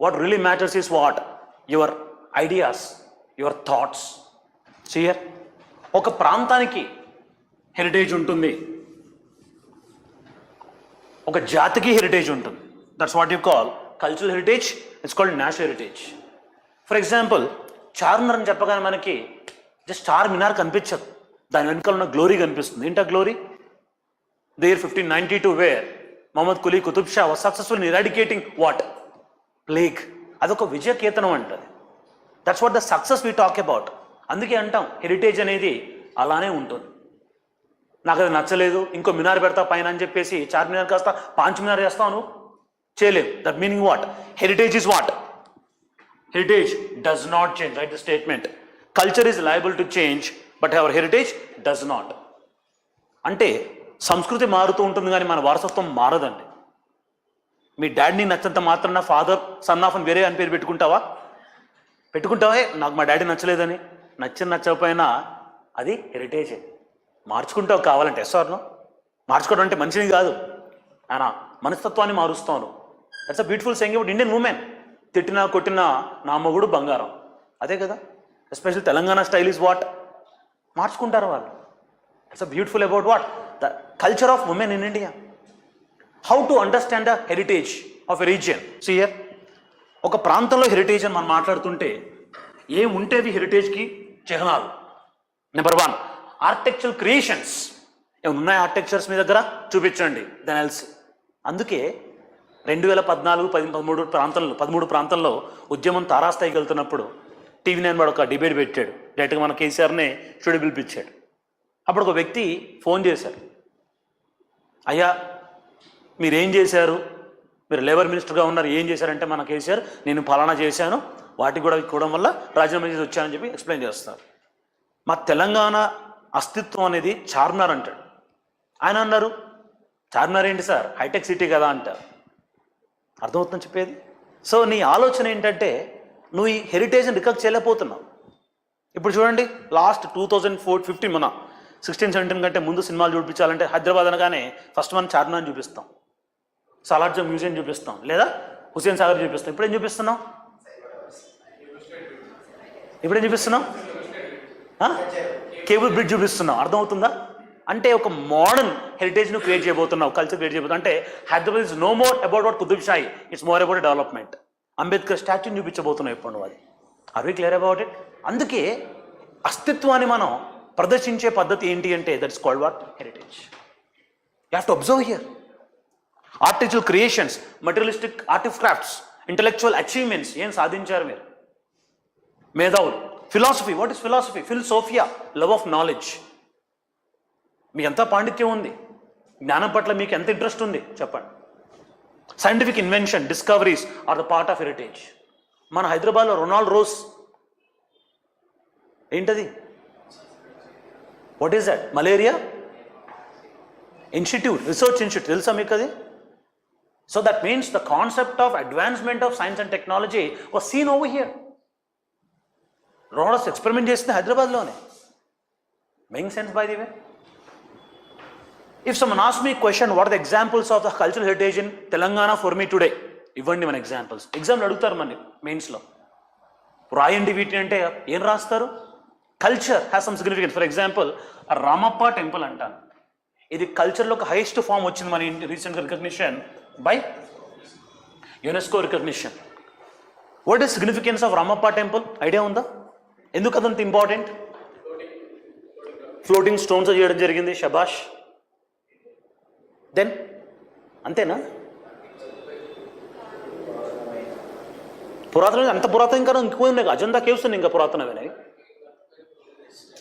What really matters is what? Your ideas, your thoughts. సియర్ ఒక ప్రాంతానికి హెరిటేజ్ ఉంటుంది, ఒక జాతికి హెరిటేజ్ ఉంటుంది. That's what you call cultural heritage. It's called national heritage. For example, Charminar అని చెప్పగానే మనకి జస్ట్ చార్ మినార్ కనిపించదు, దాని వెనుకలు ఉన్న గ్లోరీ కనిపిస్తుంది. ఏంటా glory? The year 1592 where Mohammed Quli Qutub Shah was successful in eradicating what? Plague. అదొక విజయకేతనం అంటది. That's what the success we talk about. అందుకే అంటాం హెరిటేజ్ అనేది అలానే ఉంటుంది. నాకు అది నచ్చలేదు, ఇంకో మినార్ పెడతా పైన అని చెప్పేసి చార్మినార్ కాస్త పాంచ్ మినార్ చేస్తాను చేయలేవు. That meaning what? Heritage is what? Heritage does not change. Right the statement. Culture is liable to change but our heritage does not. అంటే సంస్కృతి మారుతూ ఉంటుంది కానీ మన వారసత్వం మారదండి. మీ డాడీని నచ్చంత మాత్రాన ఫాదర్ సన్ ఆఫ్ అని వేరే అని పేరు పెట్టుకుంటావా? నాకు మా డాడీ నచ్చలేదని. నచ్చకపోయినా అది హెరిటేజే. మార్చుకుంటావు కావాలంటే. ఎస్ఆర్నో? మార్చుకోవడం అంటే మనిషిని కాదు, ఆయన మనస్తత్వాన్ని మారుస్తాను. That's a beautiful saying about Indian women. తిట్టినా కొట్టినా నా మొగుడు బంగారం. అదే కదా. Special Telangana style is what? మార్చుకుంటారు వాళ్ళు. That's a beautiful about what? The culture of women in India. How to understand the heritage of a region? సియర్ ఒక ప్రాంతంలో హెరిటేజ్ అని మనం మాట్లాడుతుంటే ఏముంటేవి హెరిటేజ్కి చిహ్నాలు? Number 1, architectural creations. ఏమైనా ఉన్నాయి ఆర్కిటెక్చర్స్ మీ దగ్గర? చూపించండి. Then else. అందుకే 2014-13 ప్రాంతంలో ఉద్యమం తారాస్థాయికి వెళ్తున్నప్పుడు TV9 వాడు ఒక డిబేట్ పెట్టాడు. డైరెక్ట్గా మన కేసీఆర్నే స్టూడియో పిలిపించాడు. అప్పుడు ఒక వ్యక్తి ఫోన్ చేశారు, అయ్యా మీరేం చేశారు, మీరు లేబర్ మినిస్టర్గా ఉన్నారు, ఏం చేశారంటే మన కేసీఆర్ నేను ఫలానా చేశాను, వాటికి కూడా ఇవ్వడం వల్ల రాజీనామా చేసి వచ్చానని చెప్పి ఎక్స్ప్లెయిన్ చేస్తారు. మా తెలంగాణ అస్తిత్వం అనేది చార్మినార్ అంటాడు. ఆయన అన్నారు చార్మినార్ ఏంటి సార్, హైటెక్ సిటీ కదా అంటారు. అర్థమవుతుందని చెప్పేది. సో నీ ఆలోచన ఏంటంటే నువ్వు ఈ హెరిటేజ్ని రికగ్నైజ్ చేయలేకపోతున్నావు. ఇప్పుడు చూడండి, లాస్ట్ 2015 మన 16-17 కంటే ముందు సినిమాలు చూపించాలంటే హైదరాబాద్ అనగానే ఫస్ట్ మనం చార్మినార్ చూపిస్తాం, సాలార్జంగ్ మ్యూజియం చూపిస్తాం, లేదా హుస్సేన్ సాగర్ చూపిస్తాం. ఇప్పుడేం చూపిస్తున్నాం? కేబుల్ బ్రిడ్జ్ చూపిస్తున్నాం. అర్థమవుతుందా? అంటే ఒక మోడర్న్ హెరిటేజ్ను క్రియేట్ చేయబోతున్నావు, కల్చర్ క్రియేట్ చేయబోతున్నావు. అంటే Hyderabad is no more about what Qutub Shahi, it's more about development. Ambedkar స్టాచ్యూని చూపించబోతున్నావు ఇప్పుడు నువ్వు. అది are we clear about it? అందుకే అస్తిత్వాన్ని మనం ప్రదర్శించే పద్ధతి ఏంటి అంటే that's called what? Heritage. You have to observe here. Artificial creations, materialistic artifacts, intellectual achievements. ఏం సాధించారు మీరు? మేధావులు. Philosophy. What is philosophy? Philosophia, love of knowledge. మీకు ఎంత పాండిత్యం ఉంది, జ్ఞానం పట్ల మీకు ఎంత ఇంట్రెస్ట్ ఉంది చెప్పండి. Scientific invention, discoveries are the part of heritage. మన హైదరాబాద్లో రొనాల్డ్ రోస్ ఏంటది? What is that? Malaria institute, research institute. తెలుసా మీకు అది? So that means the concept of advancement of science and technology was seen over here. Ronald's experiment చేసింది హైదరాబాద్లోనే. Making sense by the way? If someone asks me a question, what are the examples of the cultural heritage in Telangana for me today? ఇవ్వండి మన examples. ఎగ్జామ్లు అడుగుతారు మన మెయిన్స్లో. రాయండి వీటిని అంటే ఏం రాస్తారు? Culture has some significance. For example Ramappa temple అంటాను. ఇది కల్చర్లో ఒక హైయెస్ట్ ఫామ్ వచ్చింది మన recent recognition by UNESCO recognition. What is significance of Ramappa temple? Idea ఉందా? ఎందుకు అదంత ఇంపార్టెంట్? ఫ్లోటింగ్ స్టోన్స్ చేయడం జరిగింది, షబాష్. దెన్ అంతేనా? పురాతన, అంత పురాతన ఇంకా ఇంకో ఉన్నాయి, అజంతా కేవ్స్ ఉన్నాయి ఇంకా పురాతనమైనవి.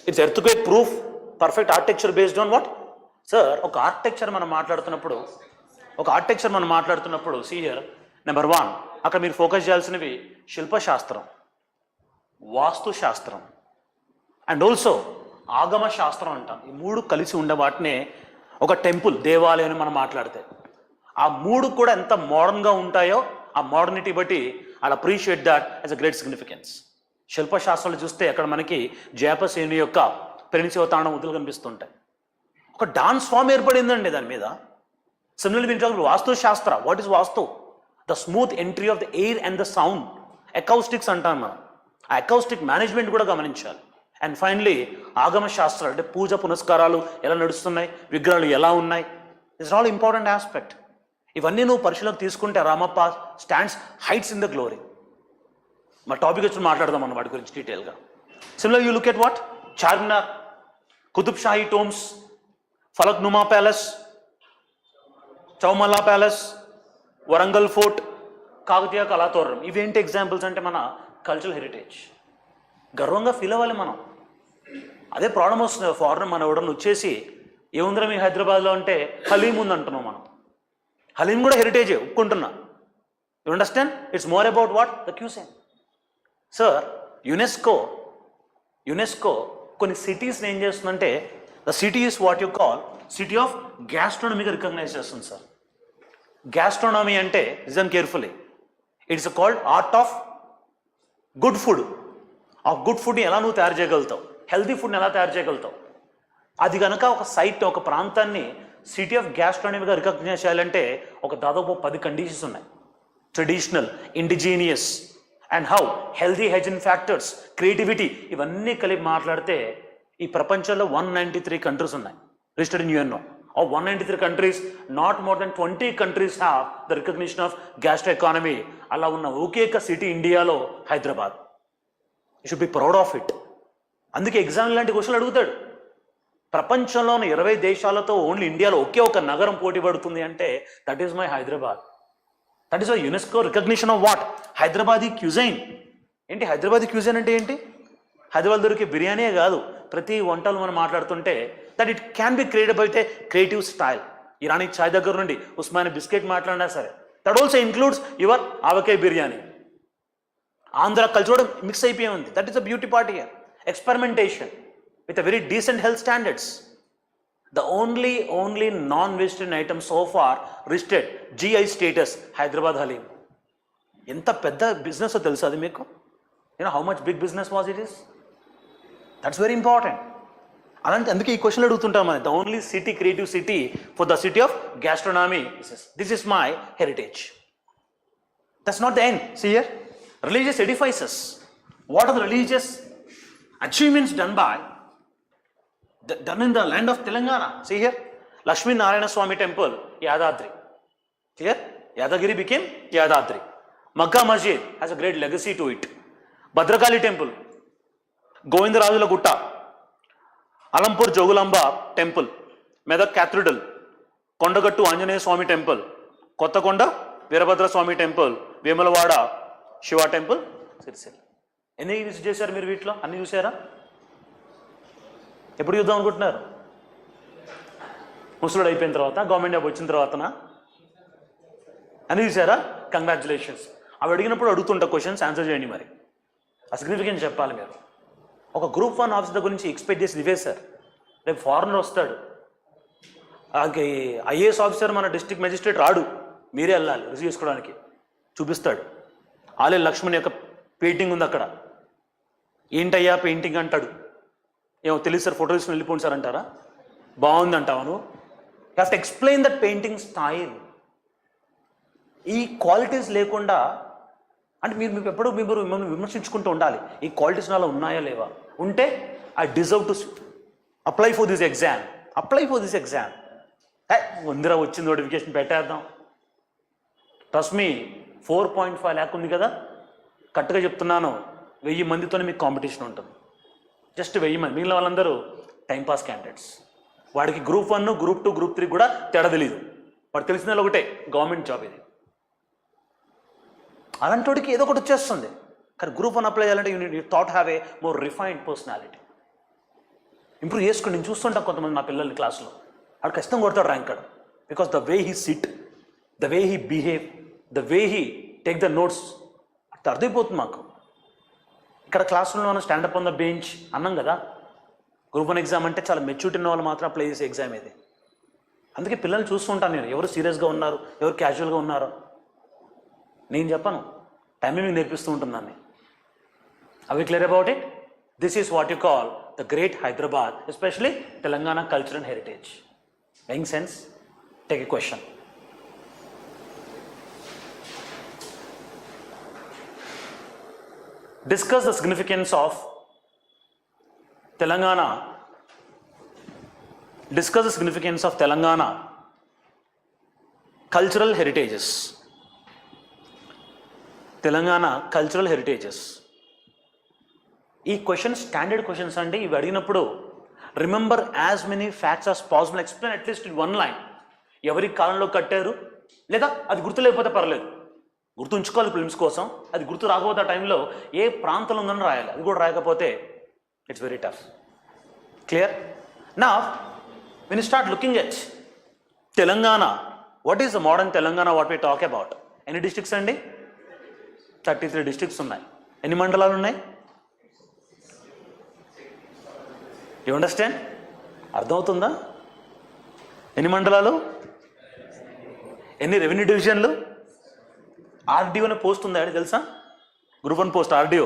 It's earthquake proof, perfect architecture based on what sir? ఒక ఆర్కిటెక్చర్ మనం మాట్లాడుతున్నప్పుడు సీ హియర్, నెంబర్ 1 అక్కడ మీరు ఫోకస్ చేయాల్సినవి శిల్పశాస్త్రం, వాస్తుశాస్త్రం అండ్ ఆల్సో ఆగమ శాస్త్రం అంటాం. ఈ 3 కలిసి ఉండే వాటినే ఒక టెంపుల్, దేవాలయం మనం మాట్లాడితే. ఆ 3 కూడా ఎంత మోడర్న్గా ఉంటాయో ఆ మోడర్నిటీ బట్టి అలా appreciate that as a great significance. శిల్పశాస్త్రాలు చూస్తే అక్కడ మనకి జయపసేని యొక్క పెరినిశివ తాండవ ముద్రలు కనిపిస్తుంటాయి. ఒక డాన్స్ ఫామ్ ఏర్పడిందండి దాని మీద. సిమిలర్లీ మీరు వాస్తుశాస్త్ర, what is vastu? The smooth entry of the air and the sound, acoustics అంటాం మనం. ఆ అకౌస్టిక్ మేనేజ్మెంట్ కూడా గమనించాలి. అండ్ ఫైనలీ ఆగమ శాస్త్రాలు, అంటే పూజ పునస్కారాలు ఎలా నడుస్తున్నాయి, విగ్రహాలు ఎలా ఉన్నాయి, ఇట్స్ ఆల్ ఇంపార్టెంట్ ఆస్పెక్ట్. ఇవన్నీ నువ్వు పరిశీలనకు తీసుకుంటే Ramappa stands heights in the glory. మా టాపిక్ వచ్చి మాట్లాడదాం అన్న వాటి గురించి డీటెయిల్గా. Similar you look at what Charminar, Qutub Shahi tombs, Falak Numa palace, Chowmahalla palace, Warangal fort, Kakatiya Kala Thoranam. ఇవేంటి ఎగ్జాంపుల్స్ అంటే మన కల్చరల్ హెరిటేజ్. గర్వంగా ఫీల్ అవ్వాలి మనం. అదే ప్రాబ్లం వస్తుంది, ఫారెన్ మన ఎవడన్నా వచ్చేసి ఏముందిరా మీ హైదరాబాద్లో అంటే హలీం ఉంది అంటున్నాం మనం. హలీం కూడా హెరిటేజే, ఒప్పుకుంటున్నా. You understand? It's more about what the cuisine. Sir UNESCO కొన్ని సిటీస్ని ఏం చేస్తుందంటే, the city is what you call city of గ్యాస్ట్రోనమీగా రికగ్నైజ్ చేస్తుంది సార్. గ్యాస్ట్రోనమీ అంటే listen carefully, it's called art of good food. ఆ గుడ్ ఫుడ్ని ఎలా నువ్వు తయారు చేయగలుగుతావు, హెల్తీ ఫుడ్ని ఎలా తయారు చేయగలుగుతావు. అది కనుక ఒక సైట్, ఒక ప్రాంతాన్ని సిటీ ఆఫ్ గ్యాస్ట్రోనమీగా రికగ్నైజ్ చేయాలంటే ఒక దాదాపు 10 కండిషన్స్ ఉన్నాయి. Traditional, indigenous and how, healthy hygiene factors, creativity, ఇవన్నీ కలిపి మాట్లాడితే ఈ ప్రపంచంలో 193 కంట్రీస్ ఉన్నాయి registered in UNO. Of 193 countries, not more than 20 countries have the recognition of gastro economy. అలా ఉన్న ఒకేక సిటీ ఇండియాలో Hyderabad. You should be proud of it. అందుకే ఎగ్జామ్ లాంటి క్వశ్చన్లు అడుగుతాడు. ప్రపంచంలోని 20 దేశాలతో ఓన్లీ ఇండియాలో ఒకే ఒక నగరం పోటీ పడుతుంది అంటే that is my Hyderabad. That is UNESCO recognition of what? Hyderabadi cuisine. ఏంటి హైదరాబాదీ క్యూజైన్ అంటే ఏంటి? హైదరాబాద్ దొరికే బిర్యానీయే కాదు, ప్రతి వంటలు మనం మాట్లాడుతుంటే that it can be created by a creative style. Irani chai దగ్గర నుండి ఉస్మానియా బిస్కెట్ మాట్లాడినా సరే, that also includes your avakaya biryani. Andhra culture కూడా మిక్స్ అయిపోయి ఉంది. That is the beauty part here. Experimentation with a very decent health standards. The only non vegetarian item so far registered GI status Hyderabad haleem. ఎంత పెద్ద business తెలుసు అది మీకు? How much big business was it is? That's very important. అలాంటి అందుకే ఈ question అడుగుతుంటాం మనం. The only city, creative city for the city of gastronomy. This is my heritage. That's not the end. See here, religious edifices. What are the religious achievements done in the land of Telangana? See here, Lakshmi Narayana Swami temple, Yadadri. Here, Yadagiri became Yadadri. Makkah Masjid has a great legacy to it. Bhadrakali temple, Govindarajula Gutta, Alampur Jogulamba temple, Medak Cathedral, Kondagattu Anjaneya Swami temple, Kottakonda Veerabhadra Swami temple, Vemulavada Shiva temple, Sircilla. ఎన్ని visit చేశారు మీరు? వీటిలో అన్ని చూసారా? ఎప్పుడు చూద్దాం అనుకుంటున్నారు? ముసలుడు అయిపోయిన తర్వాత, గవర్నమెంట్ జాబ్ వచ్చిన తర్వాతనా? అన్ని చూసారా? కంగ్రాచులేషన్స్. అవి అడిగినప్పుడు అడుగుతుంటా క్వశ్చన్స్, ఆన్సర్ చేయండి. మరి ఆ సిగ్నిఫికెన్స్ చెప్పాలి మీరు. ఒక గ్రూప్ 1 ఆఫీసర్ గురించి ఎక్స్పెక్ట్ చేసి ఇవే సార్. రేపు ఫారెనర్ వస్తాడు, IAS ఆఫీసర్ మన డిస్ట్రిక్ట్ మెజిస్ట్రేట్ రాడు, మీరే వెళ్ళాలి రిసీవ్ చేసుకోవడానికి. చూపిస్తాడు ఆలయ లక్ష్మణ్ యొక్క పెయింటింగ్ ఉంది అక్కడ. ఏంటయ్యా పెయింటింగ్ అంటాడు. ఏమో తెలియదు సార్, ఫోటో తీసుకుని వెళ్ళిపోండి సార్ అంటారా? బాగుంది అంటావా నువ్వు? You have to explain that painting style. ఈ క్వాలిటీస్ లేకుండా అంటే మీరు ఎప్పుడూ మిమ్మల్ని విమర్శించుకుంటూ ఉండాలి. ఈ క్వాలిటీస్ నాలో ఉన్నాయా లేవా? ఉంటే I deserve to apply for this exam. వందిరా వచ్చింది నోటిఫికేషన్ పెట్టేద్దాం. ట్రస్ట్ మీ, 4.5 lakh ఉంది కదా, కరెక్ట్గా చెప్తున్నాను, 1000 మందితోనే మీకు కాంపిటీషన్ ఉంటుంది. జస్ట్ 1000 మంది, మిగిలిన వాళ్ళందరూ టైంపాస్ క్యాండిడేట్స్. వాడికి గ్రూప్ 1, గ్రూప్ 2, గ్రూప్ 3 కూడా తేడా తెలియదు. వాడు తెలిసిన ఒకటే, గవర్నమెంట్ జాబ్ ఇది. అలాంటి వాడికి ఏదో ఒకటి వచ్చేస్తుంది. కానీ గ్రూప్ 1 అప్లై చేయాలంటే you thought have a more refined personality. Improve చేసుకోండి. నేను చూస్తుంటాను కొంతమంది నా పిల్లల్ని క్లాస్లో, వాడు ఖచ్చితంగా కొడతాడు rank card. Because the way he SIT, the way he behave, the way he take the notes, అది అర్థమైపోతుంది మాకు. ఇక్కడ క్లాసులో మనం స్టాండప్ ఆన్ ద బెంచ్ అన్నాం కదా. గ్రూప్ 1 ఎగ్జామ్ అంటే చాలా మెచ్యూరిటీ ఉన్న వాళ్ళు మాత్రం అప్లై చేసే ఎగ్జామ్ ఇది. అందుకే పిల్లల్ని చూస్తుంటాను నేను, ఎవరు సీరియస్గా ఉన్నారు, ఎవరు క్యాజువల్గా ఉన్నారో. నేను చెప్పను, టైమే మీకు నేర్పిస్తూ ఉంటుందాన్ని. అవి clear about it? This is what you call the great Hyderabad, especially Telangana culture and heritage. Making sense? Take a question. Discuss the significance of Telangana. Discuss the significance of Telangana cultural heritages. Telangana cultural heritages. ఈ question standard questions అండి. ఇవి అడిగినప్పుడు remember as many facts as possible, explain at least in 1 line. ఎవరి కాలంలో కట్టారు, లేదా అది గుర్తు లేకపోతే పర్లేదు, గుర్తుంచుకోవాలి ఫిల్మ్స్ కోసం. అది గుర్తు రాకపోతే ఆ టైంలో ఏ ప్రాంతంలో ఉందని రాయాలి. అది కూడా రాయకపోతే ఇట్స్ వెరీ టఫ్. క్లియర్? నా when you start looking at Telangana, what is the modern Telangana what we talk about? ఎన్ని డిస్ట్రిక్ట్స్ అండి? 33 డిస్ట్రిక్ట్స్ ఉన్నాయి. ఎన్ని మండలాలు ఉన్నాయి? You understand? అర్థమవుతుందా? ఎన్ని మండలాలు, ఎన్ని రెవెన్యూ డివిజన్లు? ఆర్డీఓ అనే పోస్ట్ ఉందా అని తెలుసా? Group 1 post RDO.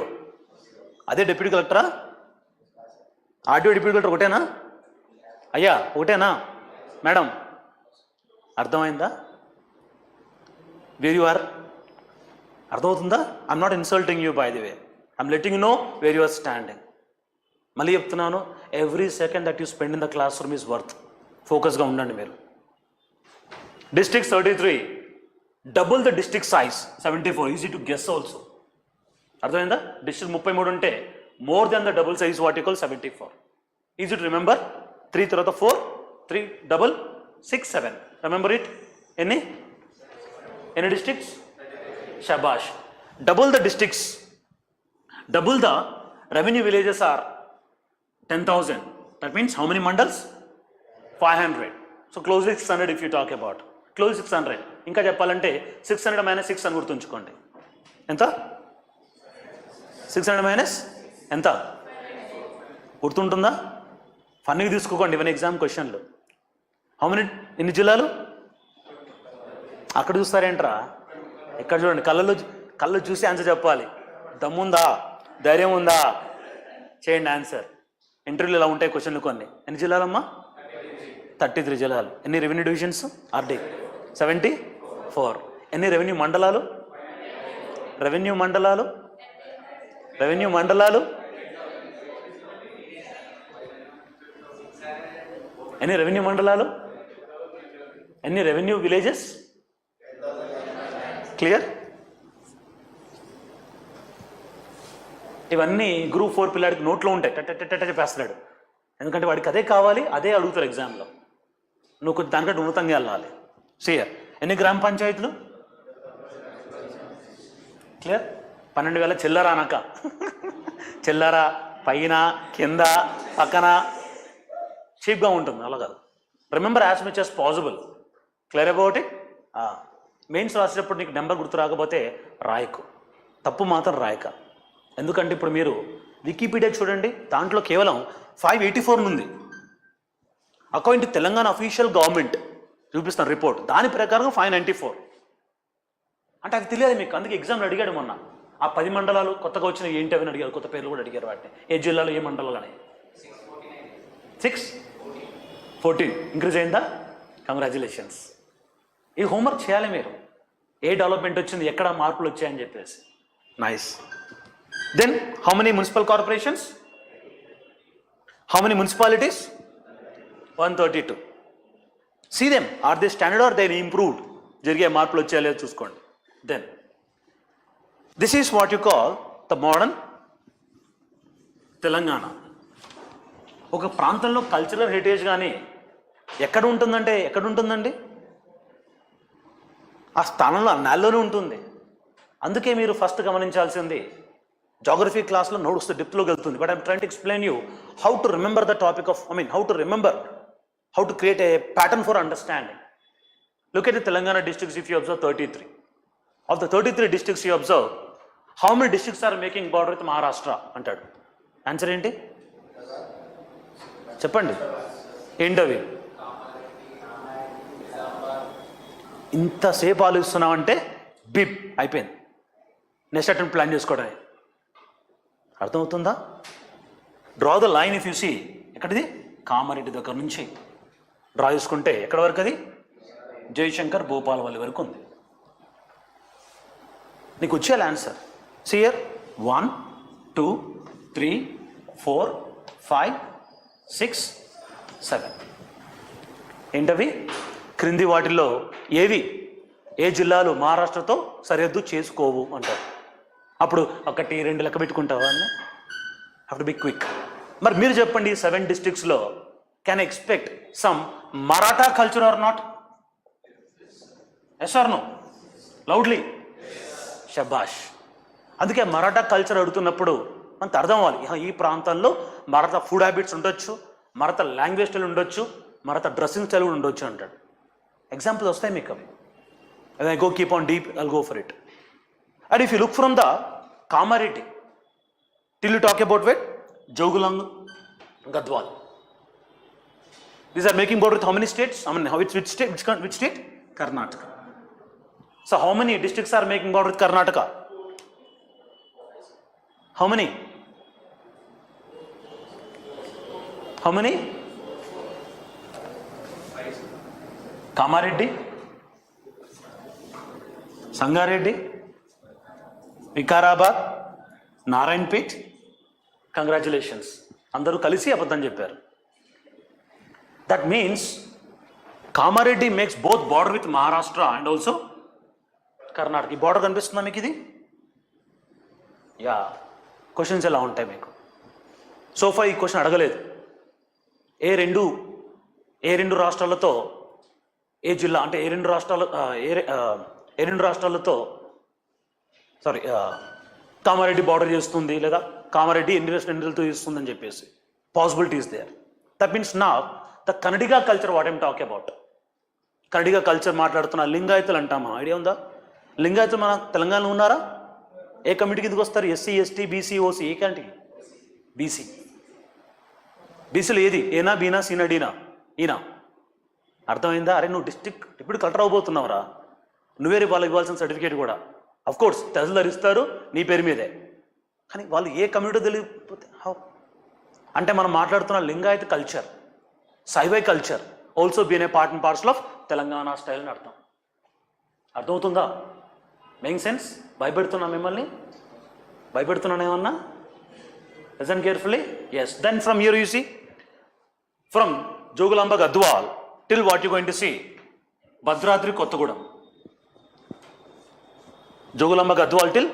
అదే డిప్యూటీ కలెక్టరా? ఆర్డీఓ డిప్యూటీ కలెక్టర్ ఒకటేనా? అయ్యా ఒకటేనా? మేడం అర్థమైందా? Where you are? అర్థమవుతుందా? I'm not insulting you by the way, I'm letting you know where you are standing. మళ్ళీ చెప్తున్నాను, every second that you spend in the class room is worth. ఫోకస్గా ఉండండి మీరు. District 33, double the district size 74. Easy to guess also. అర్థమైందా? District 33 ఉంటే more than the double size what equal 74. Easy to remember. 3 తర్వాత 4, 3 double 6 7. Remember it. ఎన్ని districts? షబాష్. Double the districts, double the revenue villages are 10,000. That means how many mandals? 500. So closely 600 if you talk about. Close 600. ఇంకా చెప్పాలంటే 600 - 6 అని గుర్తుంచుకోండి. ఎంత? 600 - ఎంత? గుర్తుంటుందా? ఫన్నీగా తీసుకోకండి ఇవన్నీ ఎగ్జామ్ క్వశ్చన్లు. హౌ మెనీ, ఎన్ని జిల్లాలు? అక్కడ చూస్తారేంట్రా? ఎక్కడ చూడండి, కళ్ళు చూసి ఆన్సర్ చెప్పాలి. దమ్ముందా, ధైర్యం ఉందా? చేయండి ఆన్సర్. ఇంటర్వ్యూలు ఇలా ఉంటాయి క్వశ్చన్లు కొన్ని. ఎన్ని జిల్లాలమ్మా? 33 జిల్లాలు. ఎన్ని రెవెన్యూ డివిజన్స్? ఆర్డీ 74. ఎన్ని రెవెన్యూ మండలాలు? రెవెన్యూ మండలాలు ఎన్ని రెవెన్యూ మండలాలు? ఎన్ని రెవెన్యూ విలేజెస్? క్లియర్? ఇవన్నీ గ్రూప్ 4 పిల్లాడికి నోట్లో ఉంటాయి, టెట్ట చెప్పేస్తున్నాడు. ఎందుకంటే వాడికి అదే కావాలి, అదే అడుగుతారు ఎగ్జామ్లో. నువ్వు కొంచెం దానికంటే ఉన్నతంగా వెళ్ళాలి. సియర్. ఎన్ని గ్రామ పంచాయతీలు? క్లియర్? 12,000 చిల్లరా అనక. చిల్లరా పైన కింద పక్కన చీప్గా ఉంటుంది, అలా కాదు. Remember as much as possible. Clear about it? Mains రాసేటప్పుడు నీకు నెంబర్ గుర్తు రాకపోతే రాయకు, తప్పు మాత్రం రాయక. ఎందుకంటే ఇప్పుడు మీరు వికీపీడియా చూడండి, దాంట్లో కేవలం 584 ఉంది. According to Telangana official government చూపిస్తున్న రిపోర్ట్, దాని ప్రకారం 594. అంటే అది తెలియదు మీకు. అందుకే ఎగ్జామ్లో అడిగాడు మొన్న. ఆ 10 మండలాలు కొత్తగా వచ్చిన ఏంటి అని అడిగారు, కొత్త పేర్లు కూడా అడిగారు వాటిని. ఏ జిల్లాలో ఏ మండలాలు అని. 614 ఇంక్రీజ్ అయిందా? కంగ్రాచులేషన్స్. ఈ హోంవర్క్ చేయాలి మీరు. ఏ డెవలప్మెంట్ వచ్చింది, ఎక్కడ మార్పులు వచ్చాయని చెప్పేసి. Nice. Then how many municipal corporations? How many municipalities? 132. See them, are they standard are they improved? జరిగే మార్పులు వచ్చాయో లేదో చూసుకోండి. Then this is what you call the modern Telangana. ఒక ప్రాంతంలో కల్చరల్ హెరిటేజ్ కానీ ఎక్కడ ఉంటుందండి? ఆ స్థానంలో నెలలోనే ఉంటుంది. అందుకే మీరు ఫస్ట్ గమనించాల్సింది, జాగ్రఫీ క్లాస్లో నోట్స్ డెప్త్లోకి వెళ్తుంది. But I'm train to explain you how to remember the topic of how to create a pattern for understanding. Look at the Telangana districts. If you observe 33, of the 33 districts you observe, how many districts are making border with Maharashtra antadu? Answer enti? Cheppandi. Endavi ఇంత సేపు ఆలోచిస్తున్నామంటే బిప్ అయిపోయింది. Next attempt plan చేసుకోవడమే. అర్థమవుతుందా? Draw the line. If you see, ఎక్కడిది? కామారెడ్డి దగ్గర నుంచి డ్రా చేసుకుంటే ఎక్కడ వరకు అది? జయశంకర్ భూపాలపల్లి వరకు ఉంది. నీకు వచ్చేయాలి ఆన్సర్. సియర్ 1 2 3 4 5 6 7. ఏంటవి? క్రింది వాటిల్లో ఏ జిల్లాలు మహారాష్ట్రతో సరిహద్దు చేసుకోవు అంటారు. అప్పుడు 1 2 లెక్క పెట్టుకుంటావా అన్న? Have to be quick. మరి మీరు చెప్పండి, 7 డిస్ట్రిక్ట్స్లో can expect some Maratha culture or not? Yes or no? Loudly. షబాష్. అందుకే మరాఠా కల్చర్ అడుగుతున్నప్పుడు మనకు అర్థం అవ్వాలి, ఈ ప్రాంతంలో మరాఠా ఫుడ్ హ్యాబిట్స్ ఉండొచ్చు, మరాఠా లాంగ్వేజ్ స్టైల్ ఉండొచ్చు, మరాఠా డ్రెస్సింగ్ స్టైల్ కూడా ఉండొచ్చు అంటాడు. ఎగ్జాంపుల్స్ వస్తాయి మీకు అవి. And I go keep on deep, I'll go for it. And if you look from the Kamareddy till you talk about what? Jogulang, Gadwal. These are making border with how many states? I mean, which state? Karnataka. So how many districts are making border with Karnataka? How many? How many? Kamareddy, Sangareddy, Vikarabad, Narayanpet. Congratulations. Andaru kalisi abaddam chepparu. That means Kamareddy makes both border with Maharashtra and also Karnataka. ఈ border కనిపిస్తుందా మీకు ఇది? Yeah. Questions ఎలా ఉంటాయి మీకు? Sofa ఈ question అడగలేదు. ఏ రెండు రాష్ట్రాలతో ఏ జిల్లా అంటే ఏ రెండు రాష్ట్రాలతో కామారెడ్డి బార్డర్ చేస్తుంది, లేదా కామారెడ్డి ఎన్ని రాష్ట్రాలతో చేస్తుంది అని చెప్పేసి పాసిబిలిటీస్ దేర్. దట్ మీన్స్ నా the Kannadiga culture what I'm talk about. Kannadiga culture మాట్లాడుతున్న లింగాయతులు అంటామా? ఐడియా ఉందా? లింగాయతులు మన తెలంగాణలో ఉన్నారా? ఏ కమిటీకి ఎందుకు వస్తారు? SC, ST, BC, OC. ఏ క్యాంటీ? బీసీ. బీసీలో ఏది? ఏనా, బీనా, సీనా, డీనా? ఈనా. అర్థమైందా? అరే నువ్వు డిస్ట్రిక్ట్ ఇప్పుడు కలెక్టర్ అవబోతున్నావురా, నువ్వే వాళ్ళకి ఇవ్వాల్సిన సర్టిఫికేట్ కూడా అఫ్కోర్స్ తహసీల్దార్ ఇస్తారు నీ పేరు మీదే, కానీ వాళ్ళు ఏ కమ్యూనిటీ తెలియకపోతే హౌ? అంటే మనం మాట్లాడుతున్న Lingayat culture, Shaiva culture also been a part and parcel of Telangana style అని అర్థం. అర్థమవుతుందా? Making sense? భయపెడుతున్నాను ఏమన్నా? Listen carefully. Yes. Then from here you see, from Jogulamba Gadwal till what you going to see? Bhadradri Kottagudam. Jogulamba Gadwal till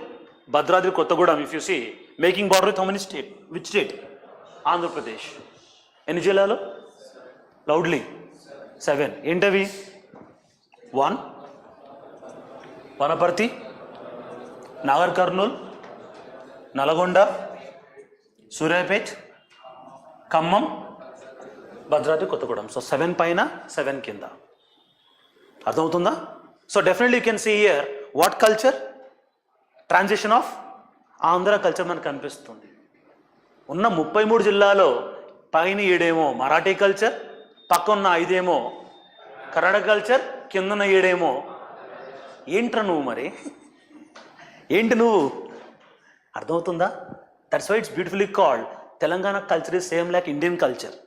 Bhadradri Kottagudam. If you see, making border with how many state? Which state? Andhra Pradesh. Any jillalo? Loudly. 7. Entavi? 1. Vanaparthi, Nagar Karnool, Nalagonda, Suryapet, Khammam, Bhadradri Kothagudem. So 7 పైన 7 కింద. అర్థమవుతుందా? So definitely you can see here what culture? Transition of Andhra culture మనకు కనిపిస్తుంది. ఉన్న 33 జిల్లాలో పైన 7 Marathi culture, పక్కన్న 5 Kannada culture, కిందన్న 7 ఏంట్రా నువ్వు మరి? ఏంటి నువ్వు? అర్థమవుతుందా? That's why it's beautifully called Telangana culture is same like Indian culture.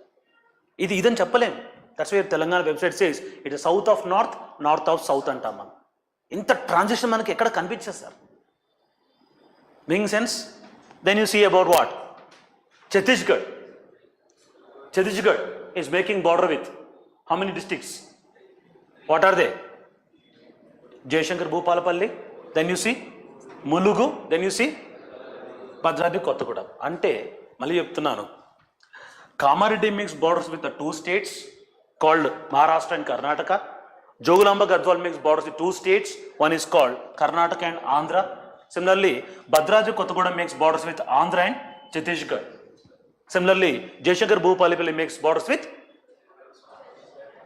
ఇదని చెప్పలేం. That's why Telangana website says it is south of north, north of south అంటాం మనం. ఇంత ట్రాన్సిషన్ మనకి ఎక్కడ కనిపించదు sir. Making sense? Then you see about what? Chhattisgarh is making border with how many districts? What are they? Jayashankar Bhupalpally. Then you see Mulugu, then you see Bhadradri Kothagudem. అంటే మళ్ళీ చెప్తున్నాను, Kamareddy makes borders with the two states called Maharashtra and Karnataka. Joglamba Gadwal makes borders with two states, one is called Karnataka and Andhra. Similarly, Bhadradri Kottagudem makes borders with Andhra and Chhattisgarh. Similarly, Jaishankar Bhupalipalli makes borders with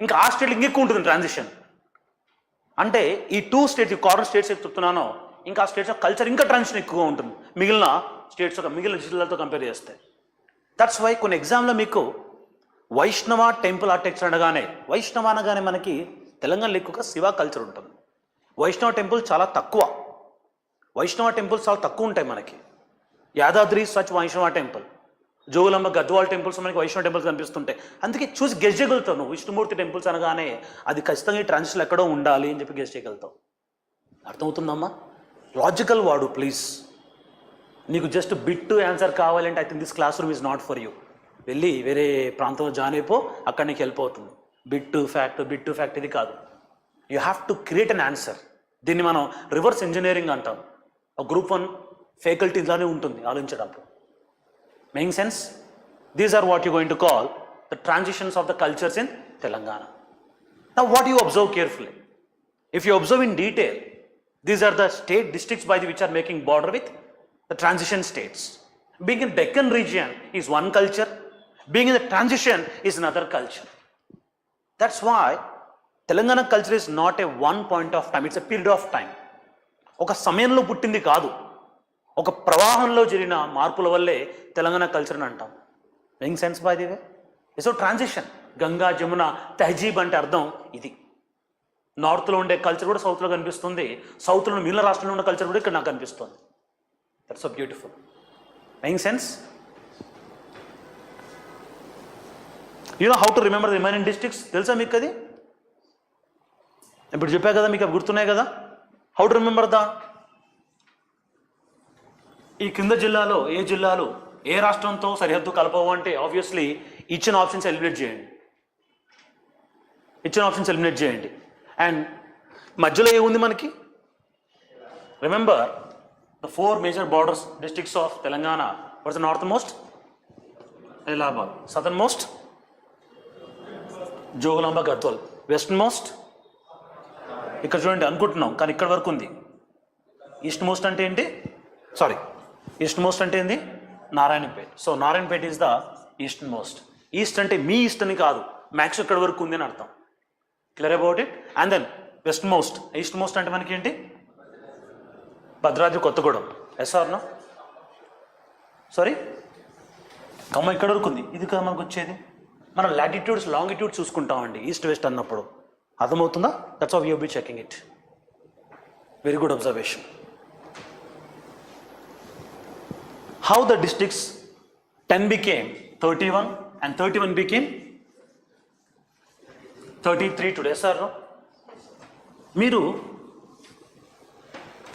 ఇంకా ఆ state ఇంకెక్కువ ఉంటుంది transition. అంటే ఈ two states, ఈ corner states చెప్తున్నానో ఇంకా ఆ స్టేట్స్ కల్చర్ ఇంకా ట్రాన్సిషన్ ఎక్కువగా ఉంటుంది మిగిలిన స్టేట్స్, మిగిలిన జిల్లాలతో కంపేర్ చేస్తే. దట్స్ వై కొన్ని ఎగ్జామ్లో మీకు వైష్ణవ టెంపుల్ ఆర్కిటెక్చర్ అనగానే, వైష్ణవ అనగానే మనకి తెలంగాణలో ఎక్కువగా శివ కల్చర్ ఉంటుంది. వైష్ణవ టెంపుల్ చాలా తక్కువ, వైష్ణవ టెంపుల్స్ చాలా తక్కువ ఉంటాయి మనకి. యాదాద్రి సచ్ వైష్ణవ టెంపుల్, జోగులాంబ గద్వాల్ టెంపుల్స్ మనకి వైష్ణవ టెంపుల్స్ కనిపిస్తుంటాయి. అందుకే చూసి గెస్ చేయగలుగుతావు నువ్వు. విష్ణుమూర్తి టెంపుల్స్ అనగానే అది ఖచ్చితంగా ఈ ట్రాన్సిషన్ ఎక్కడో ఉండాలి అని చెప్పి గెస్ చేయగలుగుతావు. అర్థమవుతుందమ్మా? లాజికల్ వాడు ప్లీజ్. నీకు జస్ట్ బిట్ ఆన్సర్ కావాలంటే I think this class room is not for you. వెళ్ళి వేరే ప్రాంతంలో జాయిన్ అయిపో, అక్కడ నీకు హెల్ప్ అవుతుంది. బిట్ ఫ్యాక్ట్ ఇది కాదు. You have to create an answer. దీన్ని మనం రివర్స్ ఇంజనీరింగ్ అంటాం. గ్రూప్ 1 ఫ్యాకల్టీ ఇలానే ఉంటుంది ఆలోచించడానికి. Making sense? These are what you're going to call the transitions of the cultures in Telangana. Now what you observe carefully, if you observe in detail, these are the state districts by which are making border with the transition states. Being in Deccan region is one culture, being in the transition is another culture. That's why Telangana culture is not a one point of time, it's a period of time. ఒక సమయంలో పుట్టింది కాదు, ఒక ప్రవాహంలో జరిగిన మార్పుల వల్లే Telangana culture అని అంటాం. Making sense by the way? So transition. Ganga Jamuna తహజీబ్ అంటే అర్థం ఇది. నార్త్లో ఉండే కల్చర్ కూడా సౌత్లో కనిపిస్తుంది, సౌత్లో మిగిలిన రాష్ట్రంలో ఉన్న కల్చర్ కూడా ఇక్కడ నాకు కనిపిస్తుంది. That's so beautiful. Making sense? You know how to remember the remaining districts? తెలుసా మీకు అది? ఇప్పుడు చెప్పా కదా, మీకు అవి గుర్తున్నాయి కదా. హౌ టు రిమెంబర్ దా? ఈ కింద జిల్లాలో ఏ జిల్లాలు ఏ రాష్ట్రంతో సరిహద్దు కలపవు అంటే ఆబ్వియస్లీ ఇచ్చిన ఆప్షన్స్ ఎలిమినేట్ చేయండి. అండ్ మధ్యలో ఏముంది మనకి? Remember the 4 major borders districts of Telangana. What's the north most? Adilabad. Southern most? Jogulamba Gadwal. West most? ఇక్కడ చూడండి అనుకుంటున్నాం కానీ ఇక్కడ వరకు ఉంది. ఈస్ట్ మోస్ట్ అంటే ఏంటి? ఈస్ట్ మోస్ట్ అంటే ఏంది? Narayanpet. So Narayanpet is the east most. East అంటే మీ ఈస్ట్ అని కాదు, మ్యాక్స్ ఇక్కడ వరకు ఉంది అని అర్థం. Clear about it? And then west most. East most అంటే మనకి ఏంటి? Bhadradri Kothagudem. Yes or no? Sorry, కమ్మ ఇక్కడ వరకు ఉంది. ఇది కదా మనకు వచ్చేది. మనం లాటిట్యూడ్స్ లాంగిట్యూడ్స్ చూసుకుంటామండి ఈస్ట్ వెస్ట్ అన్నప్పుడు. అర్థమవుతుందా? That's how you be checking it. Very good observation. How the districts 10 became 31 and 31 became 33 today, sir? No? మీరు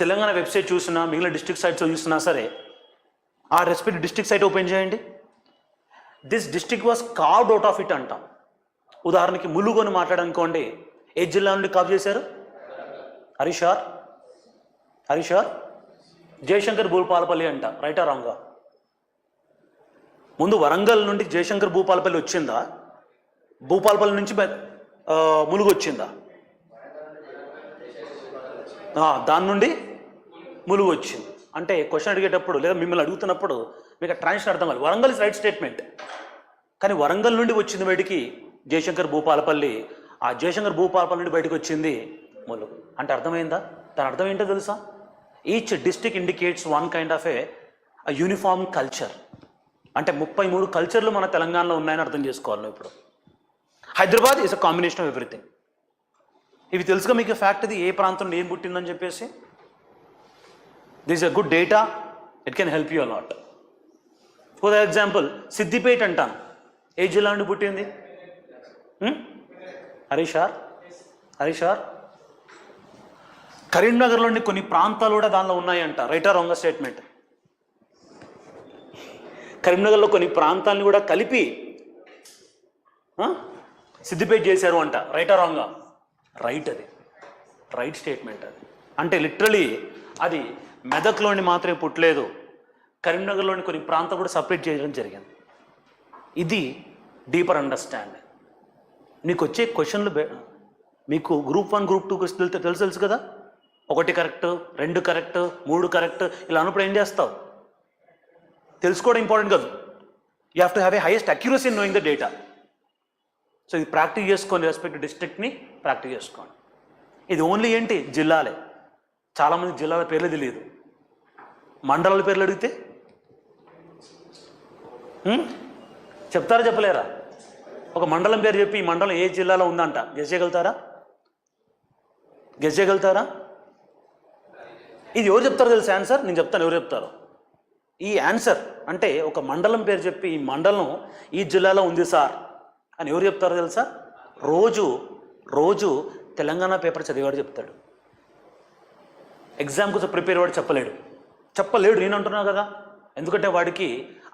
తెలంగాణ వెబ్సైట్ చూసినా, మిగిలిన డిస్ట్రిక్ట్ సైట్స్ చూసినా సరే, ఆ రెస్పెక్ట్ డిస్ట్రిక్ట్ సైట్ ఓపెన్ చేయండి. This district was carved out of it అంటాం. ఉదాహరణకి ములుగు అని మాట్లాడనుకోండి, ఏ జిల్లా నుండి కాప్ చేశారు? హరీషార్ జయశంకర్ భూపాలపల్లి అంట. రైటా రాంగా? ముందు వరంగల్ నుండి జయశంకర్ భూపాలపల్లి వచ్చిందా? భూపాలపల్లి నుంచి ములుగు వచ్చిందా? దాని నుండి ములుగు వచ్చింది. అంటే క్వశ్చన్ అడిగేటప్పుడు లేదా మిమ్మల్ని అడుగుతున్నప్పుడు మీకు ట్రాన్సిషన్ అర్థం కాదు. వరంగల్ ఇస్ రైట్ స్టేట్మెంట్, కానీ వరంగల్ నుండి వచ్చింది బయటికి జయశంకర్ భూపాలపల్లి, ఆ జయశంకర్ భూపాలపల్లి నుండి బయటకు వచ్చింది ములుగు. అంటే అర్థమైందా? దాని అర్థం ఏంటో తెలుసా? Each district indicates one kind of a uniform culture. అంటే 33 కల్చర్లు మన తెలంగాణలో ఉన్నాయని అర్థం చేసుకోవాలి. ఇప్పుడు Hyderabad is a combination of everything. ఇవి తెలుసుగా మీకు ఫ్యాక్ట్, ఇది ఏ ప్రాంతంలో ఏం పుట్టిందని చెప్పేసి. This a good data, it can help you allot. For example Siddipet అంటాను, ఏ జిల్లా నుండి పుట్టింది? హరీషార్. కరీంనగర్లోని కొన్ని ప్రాంతాలు కూడా దానిలో ఉన్నాయంట. రైటా రాంగ్ స్టేట్మెంట్? కరీంనగర్లో కొన్ని ప్రాంతాలను కూడా కలిపి సిద్దిపేట చేశారు అంట. రైటా రాంగ్? రైట్. అది రైట్ స్టేట్మెంట్. అది అంటే లిటరలీ అది మెదక్లోని మాత్రమే పుట్టలేదు, కరీంనగర్లోని కొన్ని ప్రాంతాలు కూడా సపరేట్ చేయడం జరిగింది. ఇది డీపర్ అండర్స్టాండింగ్. మీకు వచ్చే క్వశ్చన్లు మీకు గ్రూప్ 1 గ్రూప్ 2 క్వశ్చన్ తెలుసు కదా, 1 కరెక్ట్ 2 కరెక్ట్ 3 కరెక్ట్ ఇలా అన్నప్పుడు ఏం చేస్తావు? తెలుసుకోవడం ఇంపార్టెంట్ కాదు, you have to have a highest accuracy in knowing the data. So ఇది ప్రాక్టీస్ చేసుకోండి, రెస్పెక్ట్ డిస్ట్రిక్ట్ని ప్రాక్టీస్ చేసుకోండి. ఇది ఓన్లీ ఏంటి జిల్లాలే, చాలామంది జిల్లాల పేర్లే తెలియదు. మండలాల పేర్లు అడిగితే చెప్తారా చెప్పలేరా? ఒక మండలం పేరు చెప్పి ఈ మండలం ఏ జిల్లాలో ఉందంట గెస్ చేయగలుగుతారా? ఇది ఎవరు చెప్తారో తెలుసు ఆన్సర్? నేను చెప్తాను ఎవరు చెప్తారో. ఈ ఆన్సర్ అంటే ఒక మండలం పేరు చెప్పి ఈ మండలం ఈ జిల్లాలో ఉంది సార్ అని ఎవరు చెప్తారో తెలుసా? రోజు తెలంగాణ పేపర్ చదివాడు చెప్తాడు. ఎగ్జామ్ కోసం ప్రిపేర్ వాడు చెప్పలేడు నేను అంటున్నా కదా. ఎందుకంటే వాడికి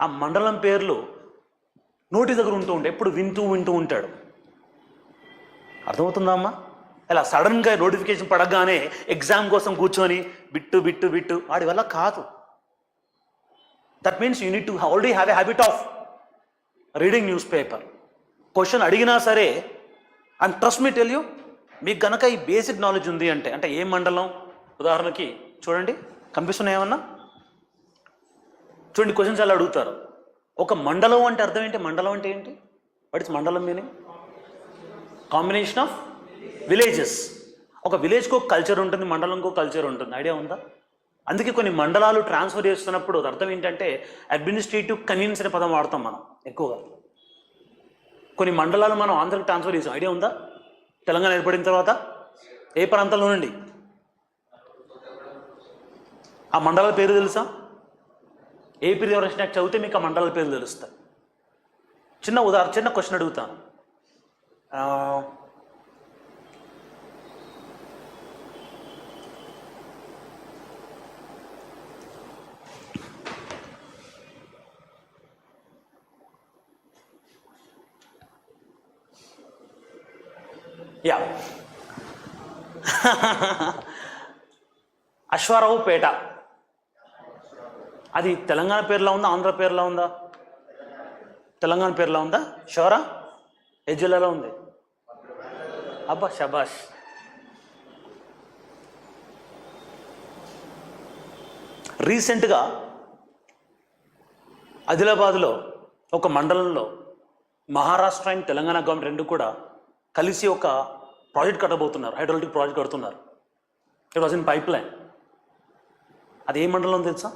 ఆ మండలం పేర్లు నోటి దగ్గర ఉంటే ఎప్పుడు వింటూ ఉంటాడు. అర్థమవుతుందా అమ్మా? ఇలా సడన్గా నోటిఫికేషన్ పడగానే ఎగ్జామ్ కోసం కూర్చొని బిట్టు వాడి వల్ల కాదు. That means you need to already have a habit of reading news paper. Question అడిగినా సరే, and trust me tell you, మీకు కనుక ఈ బేసిక్ నాలెడ్జ్ ఉంది అంటే ఏ మండలం, ఉదాహరణకి చూడండి కనిపిస్తున్నాయి ఏమన్నా చూడండి, క్వశ్చన్స్ అలా అడుగుతారు. ఒక మండలం అంటే అర్థం ఏంటి? మండలం అంటే ఏంటి? వాట్ ఇస్ మండలం మీనింగ్? Combination of villages. ఒక విలేజ్కి ఒక కల్చర్ ఉంటుంది, మండలంకి ఒక కల్చర్ ఉంటుంది. ఐడియా ఉందా? అందుకే కొన్ని మండలాలు ట్రాన్స్ఫర్ చేస్తున్నప్పుడు అర్థం ఏంటంటే అడ్మినిస్ట్రేటివ్ కన్వీనియన్స్ అనే పదం వాడతాం మనం ఎక్కువగా. కొన్ని మండలాలు మనం ఆంధ్రకి ట్రాన్స్ఫర్ చేసాం. ఐడియా ఉందా? తెలంగాణ ఏర్పడిన తర్వాత ఏ ప్రాంతంలో నుండి ఆ మండలాల పేరు తెలుసా? ఏపీ రిజర్వేషన్ యాక్ట్ చదివితే మీకు ఆ మండలాల పేర్లు తెలుస్తాయి. చిన్న క్వశ్చన్ అడుగుతాను. అశ్వారావు పేట, అది తెలంగాణ పేరులో ఉందా ఆంధ్ర పేరులో ఉందా? తెలంగాణ పేరులో ఉందా? షోరా ఏ జిల్లాలో ఉంది? అబ్బా షబాష్. రీసెంట్గా ఆదిలాబాద్లో ఒక మండలంలో మహారాష్ట్ర అండ్ తెలంగాణ గవర్నమెంట్ రెండు కూడా కలిసి ఒక ప్రాజెక్ట్ కట్టబోతున్నారు, హైడ్రాలిక్ ప్రాజెక్ట్ కడుతున్నారు. It was in pipeline. అది ఏ మండలం తెలుసా?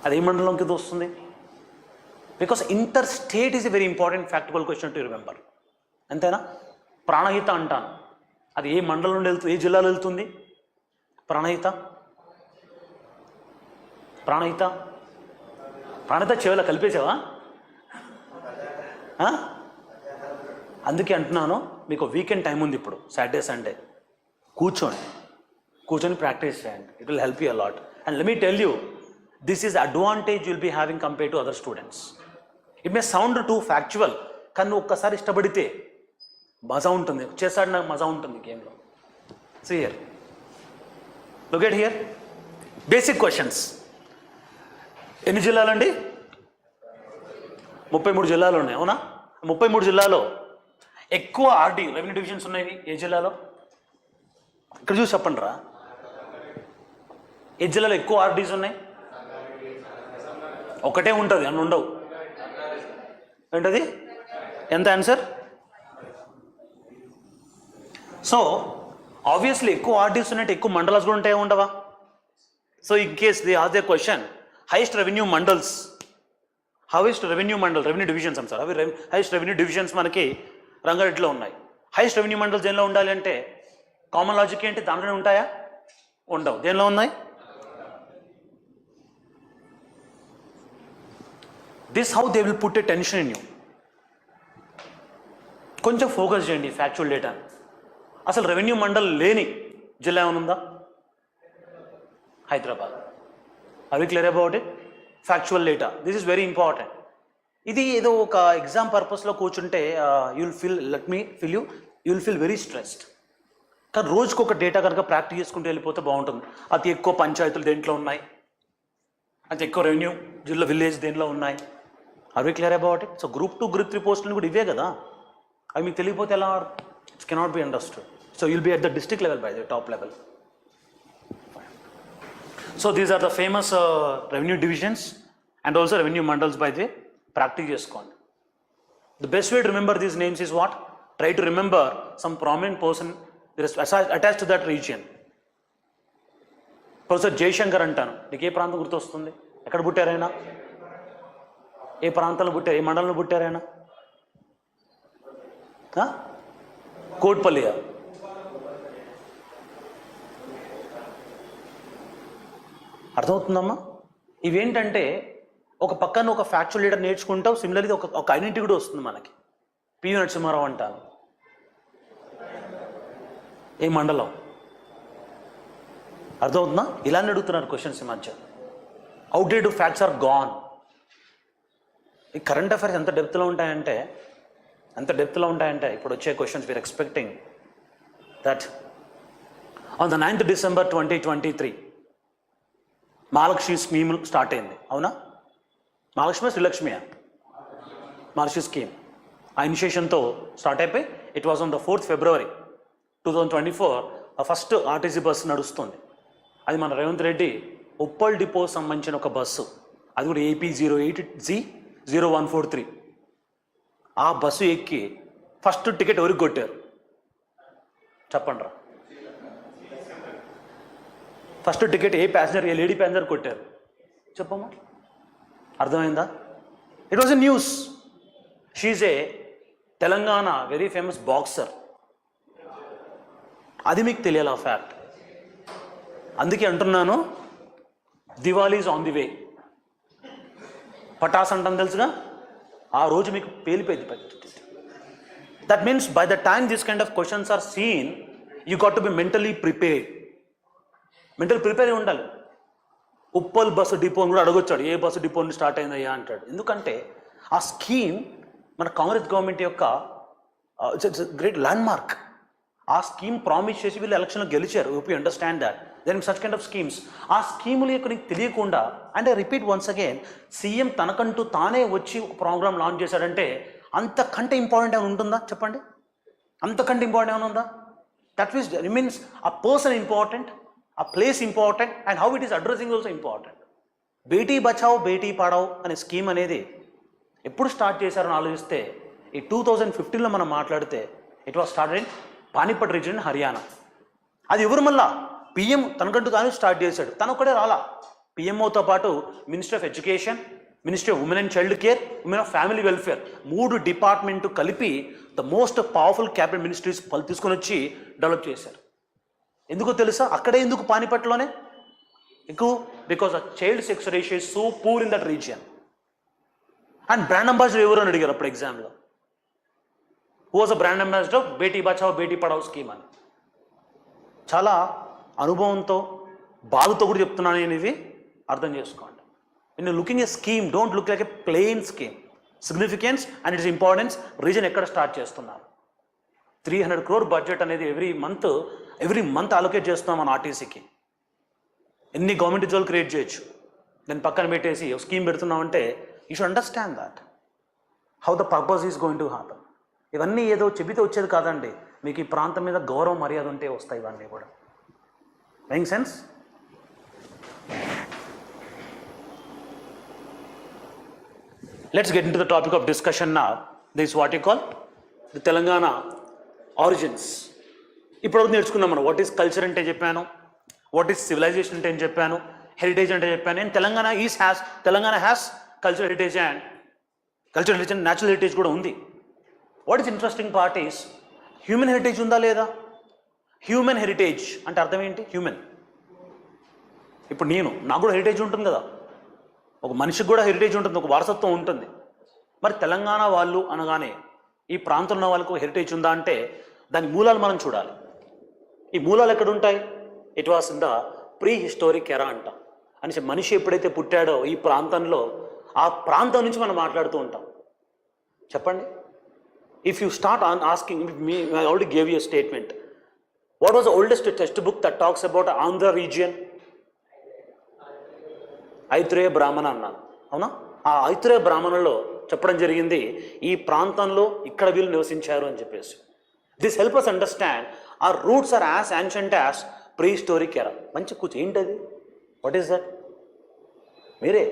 అది ఏ మండలం కింద వస్తుంది? Because interstate is a very important factual question to remember. అంతేనా? ప్రాణహిత అంటాను, అది ఏ మండలం నుండి వెళ్తుంది, ఏ జిల్లాలో వెళ్తుంది? ప్రాణహిత చెవిలో కలిపేసావా? అందుకే అంటున్నాను, మీకు వీకెండ్ టైం ఉంది ఇప్పుడు, సాటర్డే సండే. కూర్చొని ప్రాక్టీస్ చేయండి. It will help you a lot. And let me tell you, this is advantage you will be having compare to other students. It may sound too factual, కానీ ఒక్కసారి ఇష్టపడితే మజా ఉంటుంది, చేస్తాడు నాకు మజా ఉంటుంది గేమ్లో. So here look at here, basic questions. ఎన్ని జిల్లాలండి? 33 జిల్లాలు ఉన్నాయి, అవునా? 33 జిల్లాలో ఎక్కువ ఆర్డీ రెవెన్యూ డివిజన్స్ ఉన్నాయి ఏ జిల్లాలో? ఇక్కడ చూసి చెప్పండి రా, ఏ జిల్లాలో ఎక్కువ ఆర్డీస్ ఉన్నాయి? ఒకటే ఉంటుంది, అన్ని ఉండవు. ఏంటది? ఎంత ఆన్సర్? సో ఆబ్వియస్లీ ఎక్కువ ఆర్డీస్ ఉన్నట్టు ఎక్కువ మండలాస్ కూడా ఉంటాయా, ఉండవా? So in case they ask the question, highest revenue mandals, revenue divisions అంటారు. అవి హైయెస్ట్ రెవెన్యూ డివిజన్స్ మనకి రంగారెడ్డిలో ఉన్నాయి. హైయెస్ట్ రెవెన్యూ మండల్స్ దేనిలో ఉండాలి అంటే కామన్ లాజిక్ ఏంటి? దాంట్లోనే ఉంటాయా? ఉండవు. దేనిలో ఉన్నాయి? This how they will put a tension in you. కొంచెం ఫోకస్ చేయండి ఫ్యాక్చువల్ డేటా. అసలు రెవెన్యూ మండల్ లేని జిల్లా ఏమైనా ఉందా? Hyderabad. Are we clear about it? Factual data, this is very important. ఇది ఏదో ఒక ఎగ్జామ్ పర్పస్లో కూర్చుంటే you will feel very stressed. కానీ రోజుకు ఒక డేటా కనుక ప్రాక్టీస్ చేసుకుంటూ వెళ్ళిపోతే బాగుంటుంది. అతి ఎక్కువ పంచాయతీలు దేంట్లో ఉన్నాయి, అతి ఎక్కువ రెవెన్యూ జిల్లా విలేజ్ దేంట్లో ఉన్నాయి. Are we clear about it? So group 2 group 3 పోస్టులు కూడా ఇవే కదా. అవి మీకు తెలియకపోతే ఎలా? It's cannot be understood. So you'll be at the district level by the top level. So these are the famous revenue divisions and also revenue mandals by the practice చేసుకోండి. The best way to remember these names is what? Try to remember some prominent person attach to that region. Professor Jayashankar అంటాను, నీకు ఏ ప్రాంతం గుర్తొస్తుంది? ఎక్కడ పుట్టారైనా? ఏ ప్రాంతంలో పుట్టారు? ఏ మండలంలో పుట్టారైనా? కోట్పల్లియా? అర్థమవుతుందమ్మా? ఇవేంటంటే ఒక పక్కన ఒక ఫ్యాక్చువల్ లీడర్ నేర్చుకుంటాం, సిమిలర్గా ఒక ఐడెంటిటీ కూడా వస్తుంది మనకి. పివి నరసింహారావు అంటాను, ఏ మండలం? అర్థమవుతుందా? ఇలానే అడుగుతున్నారు క్వశ్చన్స్ ఈ మధ్య. Outdated facts are gone. ఈ కరెంట్ అఫైర్స్ ఎంత డెప్త్లో ఉంటాయంటే ఇప్పుడు వచ్చే questions we're expecting that on the 9th December 2023 Mahalakshmi scheme start అయింది. అవునా? మహాలక్ష్మి శ్రీలక్ష్మియా? మహాలక్ష్మి స్కీమ్ ఆ ఇనిషియేషన్తో స్టార్ట్ అయిపోయి it was on the 4th February 2024 first RTC bus నడుస్తుంది. అది మన రేవంత్ రెడ్డి ఉప్పల్ డిపో సంబంధించిన ఒక బస్సు, అది కూడా AP08Z0143. ఆ బస్సు ఎక్కి ఫస్ట్ టికెట్ ఎవరికి కొట్టారు చెప్పండి రా? ఫస్ట్ టికెట్ ఏ లేడీ ప్యాసింజర్ కొట్టారు చెప్పమ్మా? అర్థమైందా? It was a news. She a Telangana very famous boxer. అది మీకు తెలియాలి ఆ ఫ్యాక్ట్. అందుకే అంటున్నాను, Diwali is on the way. పటాస్ అంటాం తెలుసుగా, ఆ రోజు మీకు పేలిపోయింది. That means by the time this kind of questions are seen, you got to be mentally prepared. Mental prepare అయి ఉండాలి. ఉప్పల్ బస్సు డిపో అని కూడా అడగొచ్చాడు, ఏ బస్సు డిపో నుండి స్టార్ట్ అయిందయ్యా అంటాడు. ఎందుకంటే ఆ స్కీమ్ మన కాంగ్రెస్ గవర్నమెంట్ యొక్క గ్రేట్ ల్యాండ్ మార్క్. ఆ స్కీమ్ ప్రామిస్ చేసి వీళ్ళు ఎలక్షన్లో గెలిచారు. You understand that then such kind of schemes. ఆ స్కీములు యొక్క నీకు తెలియకుండా, and I repeat once again, CM తనకంటూ తానే వచ్చి ఒక ప్రోగ్రామ్ లాంచ్ చేశాడంటే అంతకంటే ఇంపార్టెంట్ ఏమైనా ఉంటుందా చెప్పండి? అంతకంటే ఇంపార్టెంట్ ఏమైనా ఉందా? దట్ మీన్స్ ఆ పర్సన్ ఇంపార్టెంట్, ఆ place important, and how it is addressing also important. Beti Bachao Beti Padhao అనే స్కీమ్ అనేది ఎప్పుడు స్టార్ట్ చేశారని ఆలోచిస్తే, ఈ 2015లో మనం మాట్లాడితే it was started in Panipat reason, Haryana. అది ఎవరు మళ్ళా పిఎం తనకంటూ తాను స్టార్ట్ చేశాడు. తను ఒక్కడే రాలా, పిఎంఓతో పాటు minister of education, ministry of women and child care, women of family welfare, 3 department కలిపి the most powerful cabinet ministries తీసుకొని వచ్చి డెవలప్ చేశారు. ఎందుకో తెలుసా? అక్కడే ఎందుకు పానిపట్లోనే ఎక్కువ? బికాస్ ఆ child sex ratio is so poor in that region. And brand ambassador ఎవరు అని అడిగారు అప్పుడు ఎగ్జామ్లో. Who was a brand ambassador of Beti Bachao Beti Padhao scheme అని. చాలా అనుభవంతో, బాధతో కూడా చెప్తున్నాను నేను, ఇవి అర్థం చేసుకోండి. In looking A scheme, don't look like A plain scheme. Significance and its importance, reason ఎక్కడ స్టార్ట్ చేస్తున్నారు. 300 crore బడ్జెట్ అనేది ఎవ్రీ మంత్ అలొకేట్ చేస్తున్నాం మన ఆర్టీసీకి. ఎన్ని గవర్నమెంట్ ఉద్యోగాలు క్రియేట్ చేయొచ్చు. దాన్ని పక్కన పెట్టేసి స్కీమ్ పెడుతున్నామంటే you should understand that how the purpose is going to happen. ఇవన్నీ ఏదో చెబితే వచ్చేది కాదండి. మీకు ఈ ప్రాంతం మీద గౌరవం మర్యాద ఉంటే వస్తాయి ఇవన్నీ కూడా. Making sense? Let's get in to the topic of discussion నా. This what you call the Telangana origins. ఇప్పుడు నేర్చుకున్నాం మనం. వాట్ ఈస్ కల్చర్ అంటే చెప్పాను, వాట్ ఈస్ సివిలైజేషన్ అంటే ఏం చెప్పాను, హెరిటేజ్ అంటే చెప్పాను. And Telangana has cultural heritage and natural heritage కూడా ఉంది. What is interesting part is, human heritage ఉందా లేదా? హ్యూమన్ హెరిటేజ్ అంటే అర్థం ఏంటి? హ్యూమన్. ఇప్పుడు నాకు కూడా హెరిటేజ్ ఉంటుంది కదా, ఒక మనిషికి కూడా హెరిటేజ్ ఉంటుంది, ఒక వారసత్వం ఉంటుంది. మరి తెలంగాణ వాళ్ళు అనగానే ఈ ప్రాంతంలో ఉన్న వాళ్ళకు హెరిటేజ్ ఉందా అంటే దాని మూలాలు మనం చూడాలి. ఈ మూలాలు ఎక్కడ ఉంటాయి? It was in the pre historic ఎరా అంటాం. అని మనిషి ఎప్పుడైతే పుట్టాడో ఈ ప్రాంతంలో, ఆ ప్రాంతం నుంచి మనం మాట్లాడుతూ ఉంటాం. చెప్పండి. If you start asking me, I already gave you statement. What was the oldest text book that talks about Andhra region? Aitareya Brahmana అన్నాను, అవునా? ఆ ఐత్రేయ బ్రాహ్మణుల్లో చెప్పడం జరిగింది ఈ ప్రాంతంలో ఇక్కడ వీళ్ళు నివసించారు అని చెప్పేసి. This help us understand our roots are as ancient as prehistoric era. మంచి కూర్చో, ఏంటది? What is that? మీరే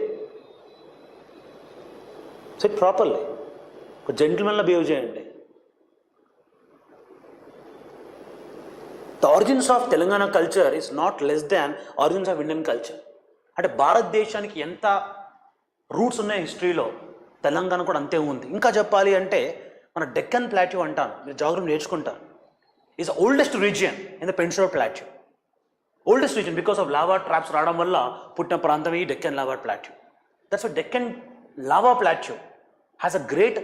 సిట్ ప్రాపర్లీ, ఒక జెంటిల్మెన్లా బిహేవ్ చేయండి. The origins of Telangana culture is not less than origins of Indian culture. అంటే భారతదేశానికి ఎంత రూట్స్ ఉన్నాయి హిస్టరీలో, తెలంగాణ కూడా అంతే ఉంది. ఇంకా చెప్పాలి అంటే మన డెక్కన్ ప్లాట్యూ అంటాను, మీరు జాగ్రఫీ నేర్చుకుంటారు, is the oldest region in the peninsular plateau. Oldest region because of lava traps రావడం వల్ల పుట్టిన ప్రాంతం ఈ Deccan lava plateau. That's why Deccan lava plateau has a great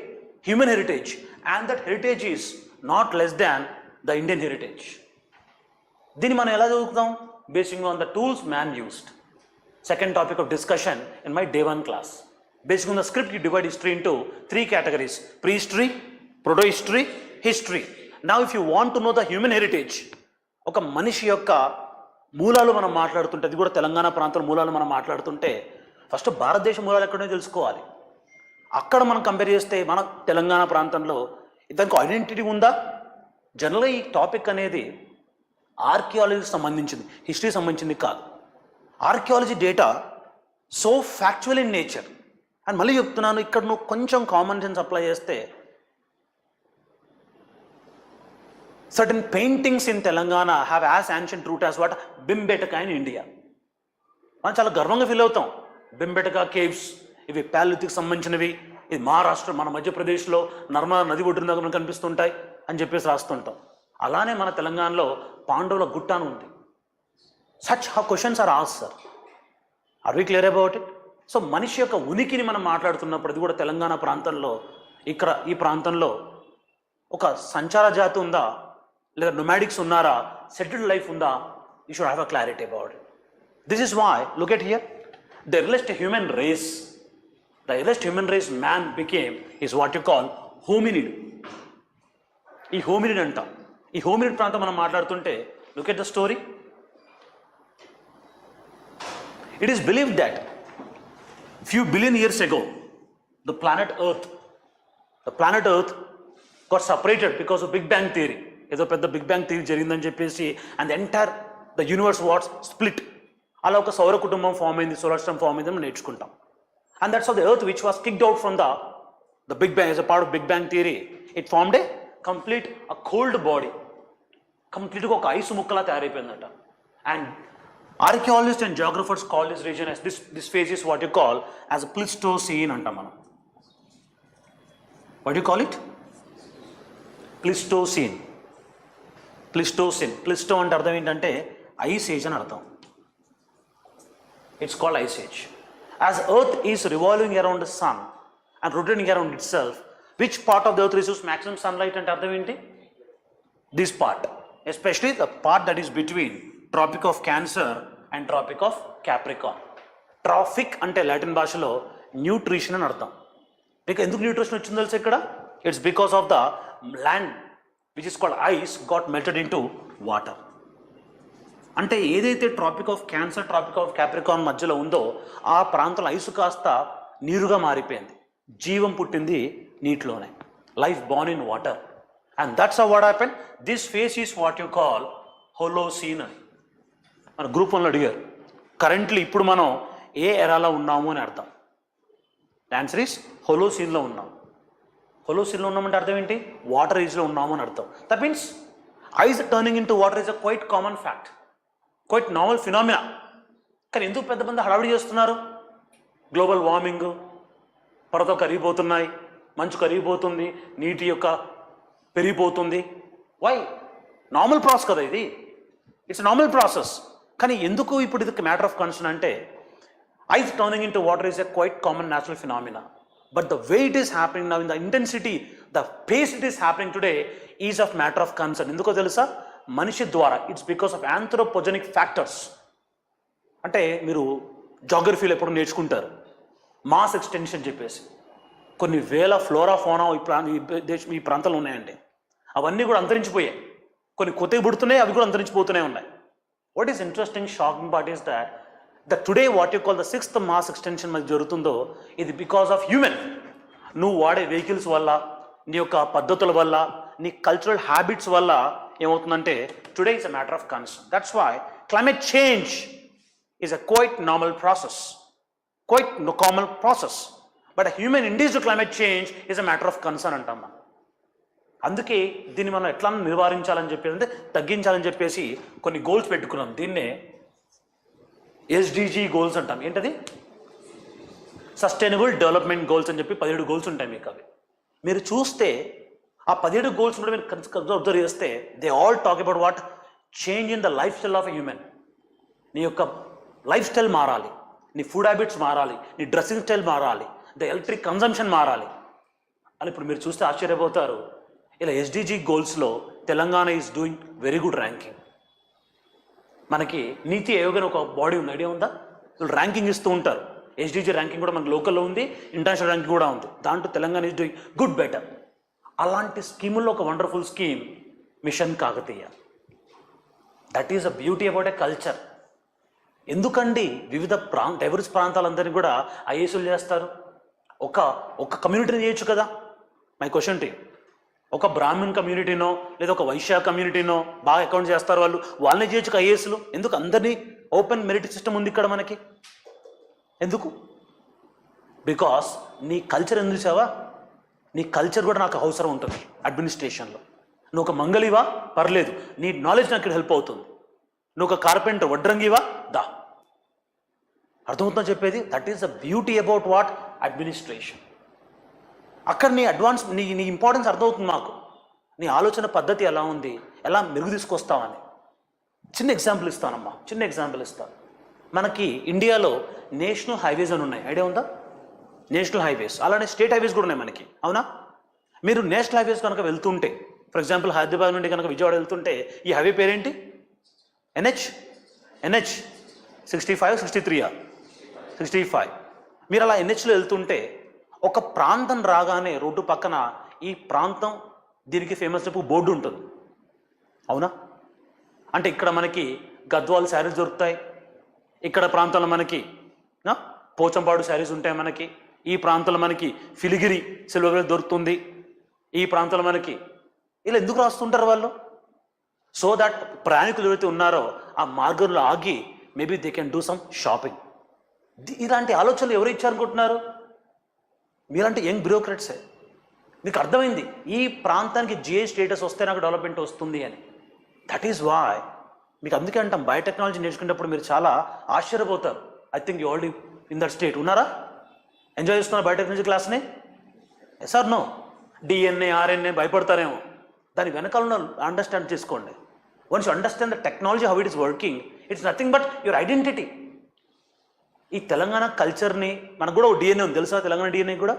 human heritage and that heritage is not less than the Indian heritage. దీన్ని మనం ఎలా చదువుతాం? Basing on the tools man used. Second topic of discussion in my day 1 class. Based on the script, you divide history into 3 categories: prehistory, protohistory, history. Now if you want to know the human heritage, ఒక మనిషి యొక్క మూలాలు మనం మాట్లాడుతుంటే, అది కూడా తెలంగాణ ప్రాంతాల మూలాలు మనం మాట్లాడుతుంటే ఫస్ట్ భారతదేశ మూలాలు ఎక్కడో తెలుసుకోవాలి. అక్కడ మనం కంపేర్ చేస్తే మన తెలంగాణ ప్రాంతంలో దానికి ఐడెంటిటీ ఉందా? జనరల్గా ఈ టాపిక్ అనేది ఆర్కియాలజీకి సంబంధించింది, హిస్టరీకి సంబంధించింది కాదు. Archaeology data so factual in nature. And మళ్ళీ చెప్తున్నాను, ఇక్కడ నువ్వు కొంచెం కామన్ సెన్స్ అప్లై చేస్తే certain paintings in Telangana have as ancient root as what Bhimbetka in India. మనం చాలా గర్వంగా ఫీల్ అవుతాం. బింబెటకా కేవ్స్ ఇవి ప్యాలిథిక్ సంబంధించినవి, ఇది మహారాష్ట్ర, మన మధ్యప్రదేశ్లో నర్మదా నది ఒడ్డున దగ్గర మనకు కనిపిస్తుంటాయి అని చెప్పేసి రాస్తుంటాం. అలానే మన తెలంగాణలో పాండవుల గుట్ట అని ఉంది. Such questions are asked, sir. Are we clear about it? So మనిషి యొక్క ఉనికిని మనం మాట్లాడుతున్నప్పుడు, అది కూడా తెలంగాణ ప్రాంతంలో, ఇక్కడ ఈ ప్రాంతంలో ఒక సంచార జాతి ఉందా, లేదా నొమాడిక్స్ ఉన్నారా, సెటిల్డ్ లైఫ్ ఉందా? You should have a clarity about it. This is why look at here, the earliest human race, the earliest human race man became is what you call hominid. ఈ hominid అంటాం. ఈ hominid ప్రాంతం మనం మాట్లాడుతుంటే look at the story. It is believed that few billion years ago, the planet Earth got separated because of Big Bang theory. ఏదో పెద్ద big bang theory జరిగిందని చెప్పేసి, and the universe what's split. అలా ఒక సౌర కుటుంబం ఫామ్ అయింది, solar system form అయింది మనం నేర్చుకుంటాం. And that's of the earth which was kicked out from the big bang. As a part of big bang theory, it formed a complete a cold body. కంప్లీట్గా ఒక ice ముక్కలా తయారైపోయిందట. And archaeologists and geographers call this region as this phase is what you call as a Pleistocene antam manam. What do you call it? Pleistocene. Pleisto అంటే అర్థం ఏంటంటే ice age అని అర్థం. It's called ice age. As Earth is revolving around the sun and rotating around itself, which part of the Earth receives maximum sunlight అంటే అర్థం ఏంటి? This part, especially the part that is between tropic of cancer and tropic of capricorn. Traffic అంటే Latin భాషలో nutrition అని అర్థం. మీకు ఎందుకు nutrition వచ్చిందో తెలుసు ఇక్కడ? It's because of the land which is called ice got melted into water. అంటే ఏదైతే tropic of cancer, tropic of capricorn మధ్యలో ఉందో ఆ ప్రాంతంలో ఐసు కాస్త నీరుగా మారిపోయింది. జీవం పుట్టింది నీటిలోనే. Life born in water. And that's what happen. This phase is what you call Holocene అని మన గ్రూప్ 1లో అడిగారు. కరెంట్లీ ఇప్పుడు మనం ఏ ఎరాలో ఉన్నాము అని అర్థం. ఆన్సర్ ఈస్ హోలోసీన్లో ఉన్నాం. హోలోసీన్లో ఉన్నామంటే అర్థం ఏంటి? వాటర్ ఏజ్లో ఉన్నాము అని అర్థం. That means ice turning in to water is a quite common fact, quite normal phenomena. కానీ ఎందుకు పెద్ద మంది హడావిడి చేస్తున్నారు? గ్లోబల్ వార్మింగ్, పర్వతాలు కరిగిపోతున్నాయి, మంచు కరిగిపోతుంది, నీటి యొక్క పెరిగిపోతుంది. వై? నార్మల్ ప్రాసెస్ కదా ఇది, ఇట్స్ నార్మల్ ప్రాసెస్. కానీ ఎందుకు ఇప్పుడు ఇది మ్యాటర్ ఆఫ్ కన్సర్న్ అంటే ice turning in to water is a quite common natural phenomena. But the way it is happening now, in the intensity, the face it is happening today is of matter of concern. ఎందుకో తెలుసా? మనిషి ద్వారా. It's because of anthropogenic factors. అంటే మీరు జాగ్రఫీలో ఎప్పుడు నేర్చుకుంటారు, mass extension చెప్పేసి కొన్ని వేల ఫ్లోరా ఫోనా ఈ ప్రాంతంలో ఉన్నాయండి. అవన్నీ కూడా అంతరించిపోయాయి. కొన్ని కొత్తవి పుడుతున్నాయి, అవి కూడా అంతరించిపోతూనే ఉన్నాయి. What is interesting shocking part is that today what you call the 6th mass extension మనకి జరుగుతుందో ఇది బికాస్ ఆఫ్ హ్యూమన్. నువ్వు వాడే వెహికల్స్ వల్ల, నీ యొక్క పద్ధతుల వల్ల, నీ కల్చరల్ హ్యాబిట్స్ వల్ల ఏమవుతుందంటే today is a matter of concern. That's why climate change is a quite normal process, quite common process. But human induced climate change is a matter of concern అంటాం మనం. అందుకే దీన్ని మనం ఎట్లా నివారించాలని చెప్పేసి, అంటే తగ్గించాలని చెప్పేసి కొన్ని గోల్స్ పెట్టుకున్నాం. దీన్నే SDG గోల్స్ అంటాం. ఏంటది? సస్టైనబుల్ డెవలప్మెంట్ గోల్స్ అని చెప్పి 17 గోల్స్ ఉంటాయి మీకు. అవి మీరు చూస్తే ఆ 17 గోల్స్ కూడా మీరు అబ్జర్వ్ చేస్తే they all talk about what? Change in the life style of a human. నీ యొక్క లైఫ్ స్టైల్ మారాలి, నీ ఫుడ్ హ్యాబిట్స్ మారాలి, నీ డ్రెస్సింగ్ స్టైల్ మారాలి, ద ఎలక్ట్రిక్ కన్జంప్షన్ మారాలి. అని ఇప్పుడు మీరు చూస్తే ఆశ్చర్యపోతారు. ఇలా SDG గోల్స్లో Telangana is doing very good ranking. మనకి నీతి ఆయోగ్ అని ఒక బాడీ ఉంది, ఐడియా ఉందా? వీళ్ళు ర్యాంకింగ్ ఇస్తూ ఉంటారు. SDG ర్యాంకింగ్ కూడా మనకి లోకల్లో ఉంది, ఇంటర్నేషనల్ ర్యాంకింగ్ కూడా ఉంది. దాంట్లో Telangana is doing good better. అలాంటి స్కీముల్లో ఒక wonderful scheme mission Kakatiya. That is a beauty about a culture. ఎందుకండి వివిధ డైవర్స్ ప్రాంతాలందరినీ కూడా IASలు చేస్తారు? ఒక కమ్యూనిటీని చేయొచ్చు కదా. మై క్వశ్చన్ టు యు, ఒక బ్రాహ్మణ్ కమ్యూనిటీనో లేదా ఒక వైశ్య కమ్యూనిటీనో బాగా అకౌంట్ చేస్తారు, వాళ్ళని చేయొచ్చు IASలు. ఎందుకు? అందరినీ ఓపెన్ మెరిట్ సిస్టమ్ ఉంది ఇక్కడ మనకి. ఎందుకు? బికాస్ నీ కల్చర్ ఎందుకు చూసావా? నీ కల్చర్ కూడా నాకు అవసరం ఉంటుంది అడ్మినిస్ట్రేషన్లో. నువ్వు ఒక మంగళివా? పర్లేదు, నీ నాలెడ్జ్ నాకు ఇక్కడ హెల్ప్ అవుతుంది. నువ్వు ఒక కార్పెంటర్, వడ్రంగివా? దా. అర్థమవుతుందని చెప్పేది? That is the beauty about what? Administration. అక్కడ నీ అడ్వాన్స్, నీ ఇంపార్టెన్స్ అర్థమవుతుంది మాకు. నీ ఆలోచన పద్ధతి ఎలా ఉంది, ఎలా మెరుగు తీసుకొస్తావని. చిన్న ఎగ్జాంపుల్ ఇస్తానమ్మా, చిన్న ఎగ్జాంపుల్ ఇస్తాను. మనకి ఇండియాలో నేషనల్ హైవేస్ అని ఉన్నాయి, ఐడియా ఉందా? నేషనల్ హైవేస్, అలానే స్టేట్ హైవేస్ కూడా ఉన్నాయి మనకి, అవునా? మీరు నేషనల్ హైవేస్ కనుక వెళ్తుంటే, ఫర్ ఎగ్జాంపుల్ హైదరాబాద్ నుండి కనుక విజయవాడ వెళ్తుంటే ఈ హైవే పేరేంటి? NH 65, 63, 65. మీరు అలా NHలో వెళ్తుంటే ఒక ప్రాంతం రాగానే రోడ్డు పక్కన ఈ ప్రాంతం దీనికి ఫేమస్ చెప్పు బోర్డు ఉంటుంది, అవునా? అంటే ఇక్కడ మనకి గద్వాల్ శారీస్ దొరుకుతాయి, ఇక్కడ ప్రాంతంలో మనకి పోచంపాడు శారీస్ ఉంటాయి, మనకి ఈ ప్రాంతంలో మనకి ఫిలిగిరి సిల్వర్ దొరుకుతుంది, ఈ ప్రాంతంలో మనకి. ఇలా ఎందుకు రాస్తుంటారు వాళ్ళు? సో దట్ ప్రయాణికులు ఎవరైతే ఉన్నారో ఆ మార్గంలో ఆగి maybe they can do some shopping. ఇలాంటి ఆలోచనలు ఎవరు ఇచ్చారనుకుంటున్నారు? మీరంటే యంగ్ బ్యూరోక్రాట్సే. మీకు అర్థమైంది ఈ ప్రాంతానికి GI స్టేటస్ వస్తే నాకు డెవలప్మెంట్ వస్తుంది అని. దట్ ఈస్ వై మీకు అందుకే అంటాం, బయోటెక్నాలజీ నేర్చుకునేటప్పుడు మీరు చాలా ఆశ్చర్యపోతారు. I think you already in that state ఉన్నారా? ఎంజాయ్ చేస్తున్నారు బయోటెక్నాలజీ క్లాస్ని? Yes or no? DNA, RNA భయపడతారేమో. దాని వెనకాల ఉన్న అండర్స్టాండ్ చేసుకోండి. Once you understand the technology how it is working, it's nothing but your identity. ఈ తెలంగాణ కల్చర్ని, మనకు కూడా DNA ఉంది తెలుసా? తెలంగాణ DNA కూడా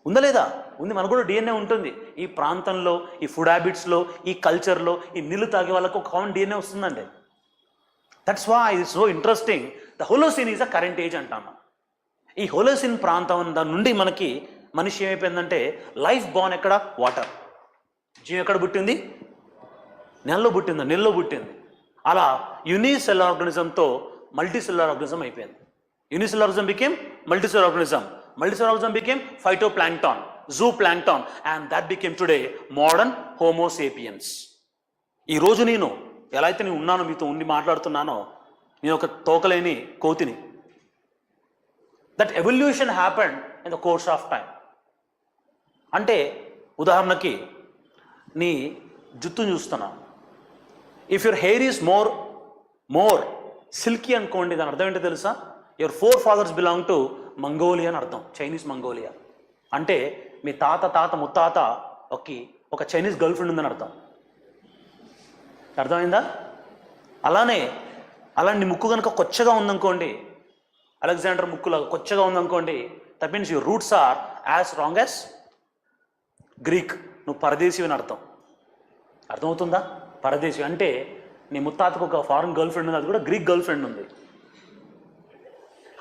ఉందా లేదా? ఉంది, మనకు కూడా DNA ఉంటుంది. ఈ ప్రాంతంలో, ఈ ఫుడ్ హ్యాబిట్స్లో, ఈ కల్చర్లో, ఈ నీళ్ళు తాగే వాళ్ళకు ఒక కామన్ DNA వస్తుందండి. That's why it is so interesting. The Holocene is a current age అంటాము. ఈ హోలోసిన్ ప్రాంతం దాని నుండి మనకి మనిషి ఏమైపోయిందంటే లైఫ్ బాన్ ఎక్కడ? వాటర్. జీవం ఎక్కడ పుట్టింది? నెలలో పుట్టింది, నీళ్ళలో పుట్టింది. అలా యూనిసెల్యులర్ ఆర్గానిజంతో మల్టీసెల్యులర్ ఆర్గానిజం అయిపోయింది. Unicellular organism became multicellular organism. Multicellular organism became phytoplankton, zooplankton, and that became today modern Homo sapiens. ఈ రోజు నేను ఎలా అయితే నేను ఉన్నానో, మీతో ఉండి మాట్లాడుతున్నానో, నేను ఒక తోకలేని కోతిని. That evolution happened in the course of time. అంటే ఉదాహరణకి నీ జుట్టును చూస్తున్నా, if your hair is more silky అనుకోండి, దాని అర్థం ఏంటో తెలుసా? Your forefathers belong to Mongolia అని అర్థం, చైనీస్ మంగోలియా. అంటే మీ తాత ముత్తాత ఒక చైనీస్ గర్ల్ ఫ్రెండ్ ఉందని అర్థం. అర్థమైందా? అలానే అలాంటి ముక్కు కనుక కొచ్చగా ఉందనుకోండి, అలెగ్జాండర్ ముక్కులాగా కొచ్చగా ఉందనుకోండి, that means your roots are as wrong as Greek. నువ్వు పరదేశీ అని అర్థం. అర్థమవుతుందా? పరదేశీ అంటే నీ ముత్తాతకు ఒక ఫారెన్ గర్ల్ ఫ్రెండ్ ఉంది, అది కూడా గ్రీక్ గర్ల్ ఫ్రెండ్ ఉంది.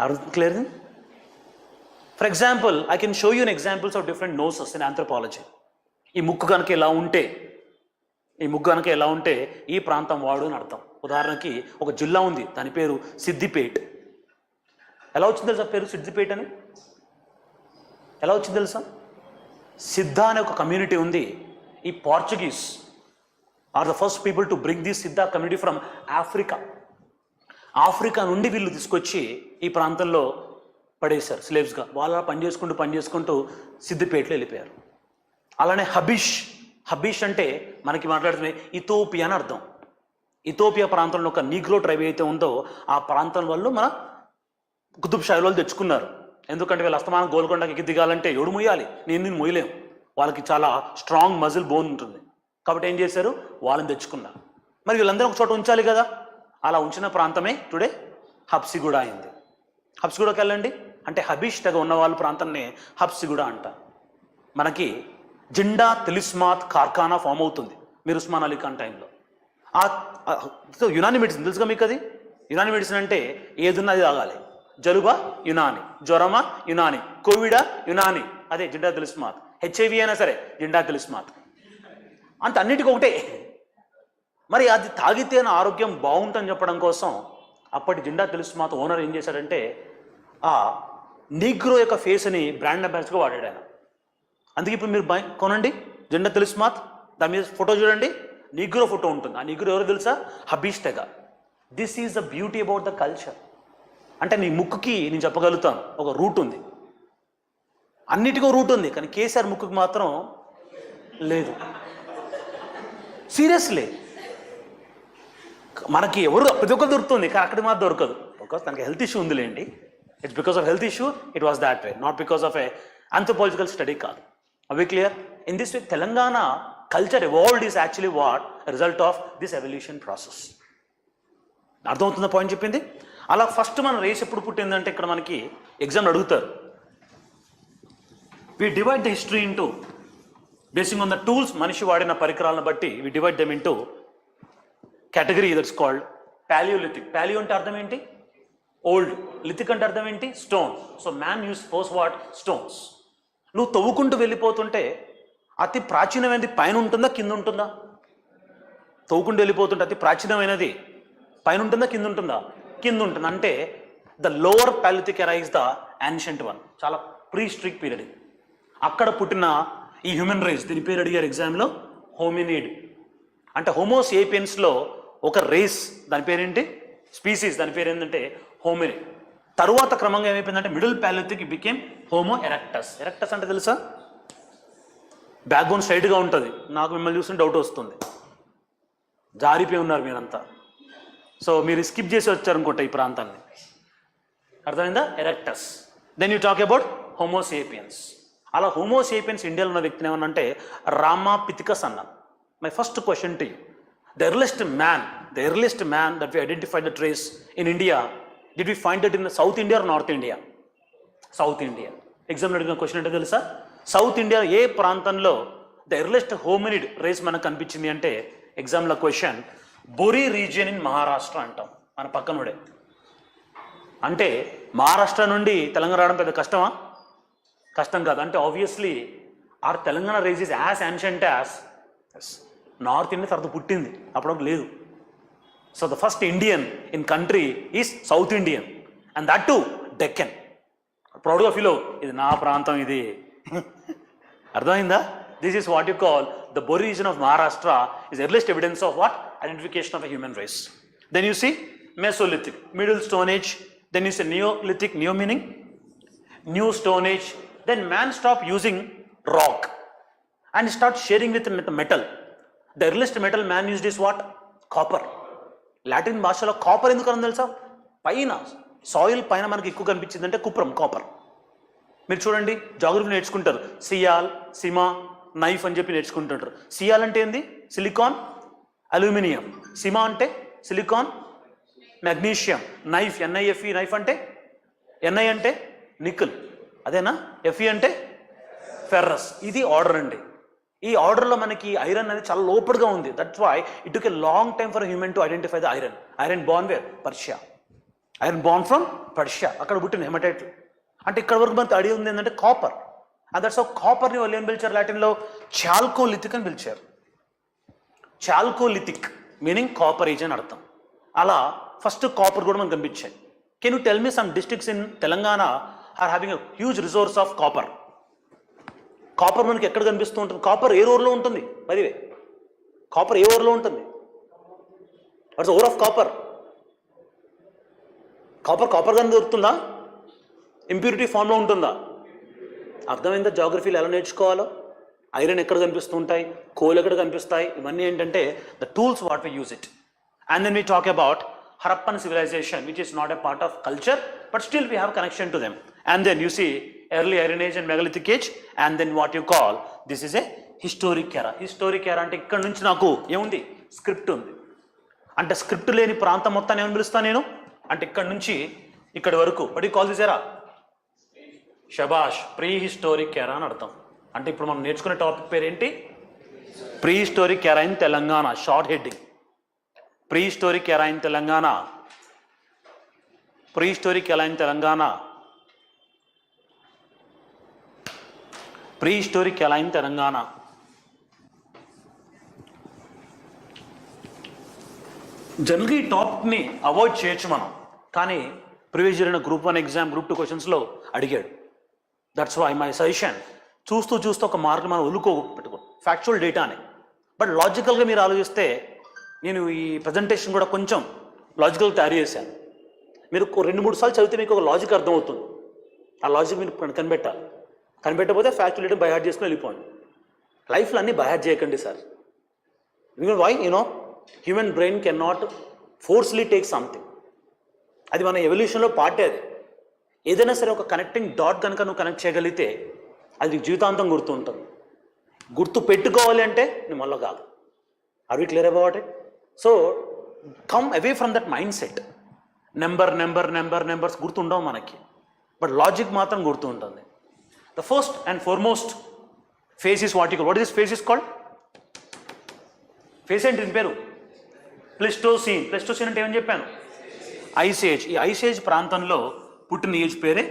అర్థం clear? For example, I can show you an examples of different noses in anthropology. ఈ ముక్కు కనుక ఇలా ఉంటే ఈ ముగ్గు కనుక ఎలా ఉంటే ఈ ప్రాంతం వాడు అని అర్థం. ఉదాహరణకి ఒక జిల్లా ఉంది, దాని పేరు సిద్దిపేట్. ఎలా వచ్చింది తెలుసా పేరు సిద్దిపేట్ అని? ఎలా వచ్చింది తెలుసా? సిద్ధ అనే ఒక కమ్యూనిటీ ఉంది. ఈ Portuguese are the first people to bring this Siddha community from Africa. Africa నుండి వీళ్ళు తీసుకొచ్చి ఈ ప్రాంతంలో పడేశారు స్లేవ్స్గా. వాళ్ళ పనిచేసుకుంటూ సిద్దిపేటలో వెళ్ళిపోయారు. అలానే హబీష్ అంటే మనకి మాట్లాడుతున్న ఇథోపియా అని అర్థం. ఇథోపియా ప్రాంతంలో ఒక నీగ్రో ట్రైబ్ అయితే ఉందో ఆ ప్రాంతం వాళ్ళు మన కుతుబ్ షాహీ వాళ్ళు తెచ్చుకున్నారు. ఎందుకంటే వీళ్ళు అస్తమానం గోల్కొండకి ఎక్కి దిగాలంటే ఎవడు మొయ్యాలి, నేను మొయ్యలేం, వాళ్ళకి చాలా స్ట్రాంగ్ మజిల్ బోన్ ఉంటుంది. కాబట్టి ఏం చేశారు, వాళ్ళని తెచ్చుకున్నారు. మరి వీళ్ళందరూ ఒక చోట ఉంచాలి కదా, అలా ఉంచిన ప్రాంతమే టుడే హబ్సిగూడ అయింది. హబ్సిగూడకి వెళ్ళండి అంటే హబీష్ తెగ ఉన్న వాళ్ళ ప్రాంతాన్ని హబ్సిగూడ అంటారు. మనకి జిండా తిలిస్మాత్ కార్ఖానా ఫామ్ అవుతుంది మీరు ఉస్మాన్ అలీ ఖాన్ టైంలో. యునాని మెడిసిన్ తెలుసుగా మీకు? అది యునాని మెడిసిన్ అంటే ఏదున్నా అది తాగాలి. జలుబా యునాని, జ్వరమా యునాని, కోవిడా యునాని, అదే జిండా తిలిస్మాత్. హెచ్ఐవి అయినా సరే జిండా తిలిస్మాత్, అంత అన్నిటికీ ఒకటే. మరి అది తాగితే నా ఆరోగ్యం బాగుంటుందని చెప్పడం కోసం అప్పటి జిండా తిలిస్మాత్ ఓనర్ ఏం చేశాడంటే ఆ నీగ్రో యొక్క ఫేస్ని బ్రాండ్ అంబాసిడర్గా వాడాడు ఆయన. అందుకే ఇప్పుడు మీరు కొనండి జిండా తిలిస్మాత్, దాని మీద ఫోటో చూడండి, నీగ్రో ఫోటో ఉంటుంది. ఆ నీగ్రో ఎవరో తెలుసా? హబీష్ తెగ. This is the beauty about the culture. అంటే నీ ముక్కుకి నేను చెప్పగలుగుతాను ఒక రూట్ ఉంది, అన్నిటికీ రూట్ ఉంది, కానీ కేసీఆర్ ముక్కుకి మాత్రం లేదు. సీరియస్లీ మనకి ఎవరు ప్రతి ఒక్కరు దొరుకుతుంది, కానీ అక్కడికి మాత్రం దొరకదు. బికాస్ తనకి హెల్త్ ఇష్యూ ఉందిలేండి. It's because of health issue it was that way, not because of a anthropological study కాదు. అవి clear? In this way Telangana culture evolved is actually what result of this evolution process. అర్థమవుతున్న point చెప్పింది? అలా first మన race ఎప్పుడు పుట్టిందంటే ఇక్కడ మనకి exam అడుగుతారు. We divide the history into basing on the tools, మనిషి వాడిన పరికరాలను బట్టి we divide them into category that's called paleolithic. Paleo అంటే అర్థం ఏంటి? ఓల్డ్. లిథిక్ అంటే అర్థం ఏంటి? Stone. So man use first what? Stones. నువ్వు తవ్వుకుంటూ వెళ్ళిపోతుంటే అతి ప్రాచీనమైనది పైన ఉంటుందా కింద ఉంటుందా? తవ్వుకుంటూ వెళ్ళిపోతుంటే అతి ప్రాచీనమైనది పైన ఉంటుందా కింద ఉంటుందా? కింద ఉంటుంది. అంటే ద లోవర్ పాలిథిక్ ఎరా ఇస్ ద యాన్షియంట్ వన్, చాలా ప్రీహిస్టరిక్ పీరియడ్. అక్కడ పుట్టిన ఈ హ్యూమన్ రేస్, దీని పేరు అడిగారు ఎగ్జామ్లో హోమినిడ్. అంటే హోమోసేపియన్స్లో ఒక రేస్, దాని పేరేంటి? స్పీసీస్, దాని పేరు ఏంటంటే హోమినిడ్. తరువాత క్రమంగా ఏమైపోయిందంటే middle paleolithic became homo erectus. Erectus అంటే తెలుసా? బ్యాక్ బోన్ స్ట్రైట్గా ఉంటుంది. నాకు మిమ్మల్ని చూసిన డౌట్ వస్తుంది, జారిపోయి ఉన్నారు మీరంతా. సో మీరు స్కిప్ చేసి వచ్చారనుకుంటా ఈ ప్రాంతాన్ని. అర్థమైందా? Erectus. Then you talk about homo sapiens. అలా హోమోసేపియన్స్ ఇండియాలో ఉన్న వ్యక్తిని ఏమన్నంటే రామాపిథికస్ అన్నా. My first question to you, the earliest man that we identified the trace in India, did we find it in South India or North India? South India. ఎగ్జామ్లో అడిగిన question అంటే తెలుసా? సౌత్ ఇండియా ఏ ప్రాంతంలో the earliest hominid race మనకు కనిపించింది అంటే ఎగ్జామ్లో question బొరీ region in Maharashtra అంటాం, మన పక్కనుడే. అంటే మహారాష్ట్ర నుండి తెలంగాణ రావడం పెద్ద కష్టమా? కష్టం కాదు. అంటే obviously our Telangana race is as ancient as north India తర్వాత పుట్టింది, అప్పుడు లేదు. So the first Indian in country is south Indian, and that to Deccan. ప్రౌడ్గా ఫీల్ అవు, ఇది నా ప్రాంతం ఇది. అర్థమైందా? This is what you call the Bori region of Maharashtra is earliest evidence of what? Identification of a human race. Then you see mesolithic, middle stone age. Then you see neolithic, neo meaning new stone age. Then man stop using rock and start sharing with metal. The earliest metal man used is what? Copper. Latin భాషలో copper ఎందుకు అని తెలుసా? పైన soil పైన మనకి ఎక్కువ కనిపించింది అంటే కుప్రం, కాపర్. మీరు చూడండి జాగ్రఫీ నేర్చుకుంటారు, సియాల్, సిమా, నైఫ్ అని చెప్పి నేర్చుకుంటుంటారు. సియాల్ అంటే ఏంది? Silicon, aluminium. సిమా అంటే silicon, magnesium. Nife, N I F E nife అంటే, ఎన్ఐ అంటే నికెల్, అదేనా? ఎఫ్ఈ అంటే ఫెర్రస్. ఇది ఆర్డర్ అండి. ఈ ఆర్డర్లో మనకి ఐరన్ అనేది చాలా లోపడుగా ఉంది. That's why it took a long time for human to identify the iron. Iron born where? Persia. Iron born from Persia, అక్కడ పుట్టిన హెమటైట్. అంటే ఇక్కడ వరకు మనకి ఐడియా ఉంది ఏంటంటే కాపర్. అండ్ దట్స్ హౌ కాపర్ని వాళ్ళు ఏం పిలిచారు లాటిన్లో? చాల్కోలిథిక్ అని పిలిచారు. చాల్కోలిథిక్ మీనింగ్ కాపర్ ఏజ్ అని అర్థం. అలా ఫస్ట్ కాపర్ కూడా మనకు కనిపించాయి. Can you tell me some districts in Telangana are having a huge resource of copper? Copper మనకి ఎక్కడ కనిపిస్తూ ఉంటుంది? కాపర్ ఏ ఊర్లో ఉంటుంది? మరివే కాపర్ ఏ ఊర్లో ఉంటుంది? What's over of copper? Copper కానీ దొరుకుతుందా? ఇంప్యూరిటీ ఫామ్లో ఉంటుందా? అర్థమైందా జాగ్రఫీలు ఎలా నేర్చుకోవాలో? ఐరన్ ఎక్కడ కనిపిస్తూ ఉంటాయి, కోల్ ఎక్కడ కనిపిస్తాయి, ఇవన్నీ ఏంటంటే the tools what we use it. And then we talk about Harappan civilization which is not a part of culture but still we have connection to them. And then you see early iron age and megalithic age. And then what you call this is a historic era. Historic era అంటే ఇక్కడ నుంచి నాకు ఏముంది? Script ఉంది. అంటే script లేని ప్రాంతం మొత్తాన్ని ఏమని పిలుస్తాను నేను? అంటే ఇక్కడ నుంచి ఇక్కడి వరకు what you call this era? షబాష్, pre historic ఎరా అని అర్థం. అంటే ఇప్పుడు మనం నేర్చుకునే టాపిక్ పేరు ఏంటి? ప్రీ హిస్టోరిక్ ఎరా in Telangana. Short heading, pre historic ఎరా ఇన్ తెలంగాణ. ప్రీ హిస్టోరిక్ ఎరా ఇన్ తెలంగాణ. ప్రీ హిస్టోరిక్ ఎరా ఇన్ తెలంగాణ. జనరల్గా ఈ టాపిక్ని అవాయిడ్ చేయొచ్చు మనం, కానీ ప్రీవియస్ జరిగిన గ్రూప్ 1 ఎగ్జామ్, గ్రూప్ 2 క్వశ్చన్స్లో అడిగాడు. దట్స్ వై మై సజెషన్, చూస్తూ ఒక మార్క్ మనం పెట్టుకో ఫ్యాక్చువల్ డేటాని. బట్ లాజికల్గా మీరు ఆలోచిస్తే, నేను ఈ ప్రజెంటేషన్ కూడా కొంచెం లాజికల్ తయారు చేశాను. మీరు 2-3 సార్లు చదివితే మీకు ఒక లాజిక్ అర్థమవుతుంది. ఆ లాజిక్ మీరు కనిపెట్టాలి. కనిపెట్టకపోతే ఫ్యాక్చువల్ డేటా బై హార్ట్ చేసుకుని వెళ్ళిపోండి. లైఫ్లో అన్నీ బై హార్ట్ చేయకండి sir. Why human brain can not forcibly take something. అది మన ఎవల్యూషన్లో పార్టే. అది ఏదైనా సరే ఒక కనెక్టింగ్ డాట్ కనుక నువ్వు కనెక్ట్ చేయగలిగితే అది జీవితాంతం గుర్తు ఉంటుంది. గుర్తు పెట్టుకోవాలి అంటే నువ్వు మళ్ళీ కాదు. Are we clear about it? So come away from that mind set. Numbers గుర్తుండవు మనకి, బట్ లాజిక్ మాత్రం గుర్తు ఉంటుంది. The first and foremost phase is what is this phase is called? Phase ఏంటి దీని పేరు? ప్లెస్టోసీన్. ప్లెస్టోసీన్ అంటే ఏమని చెప్పాను? Ice age. ఈ ఐస్ ఏజ్ ప్రాంతంలో పుట్టిన ఏజ్ పేరే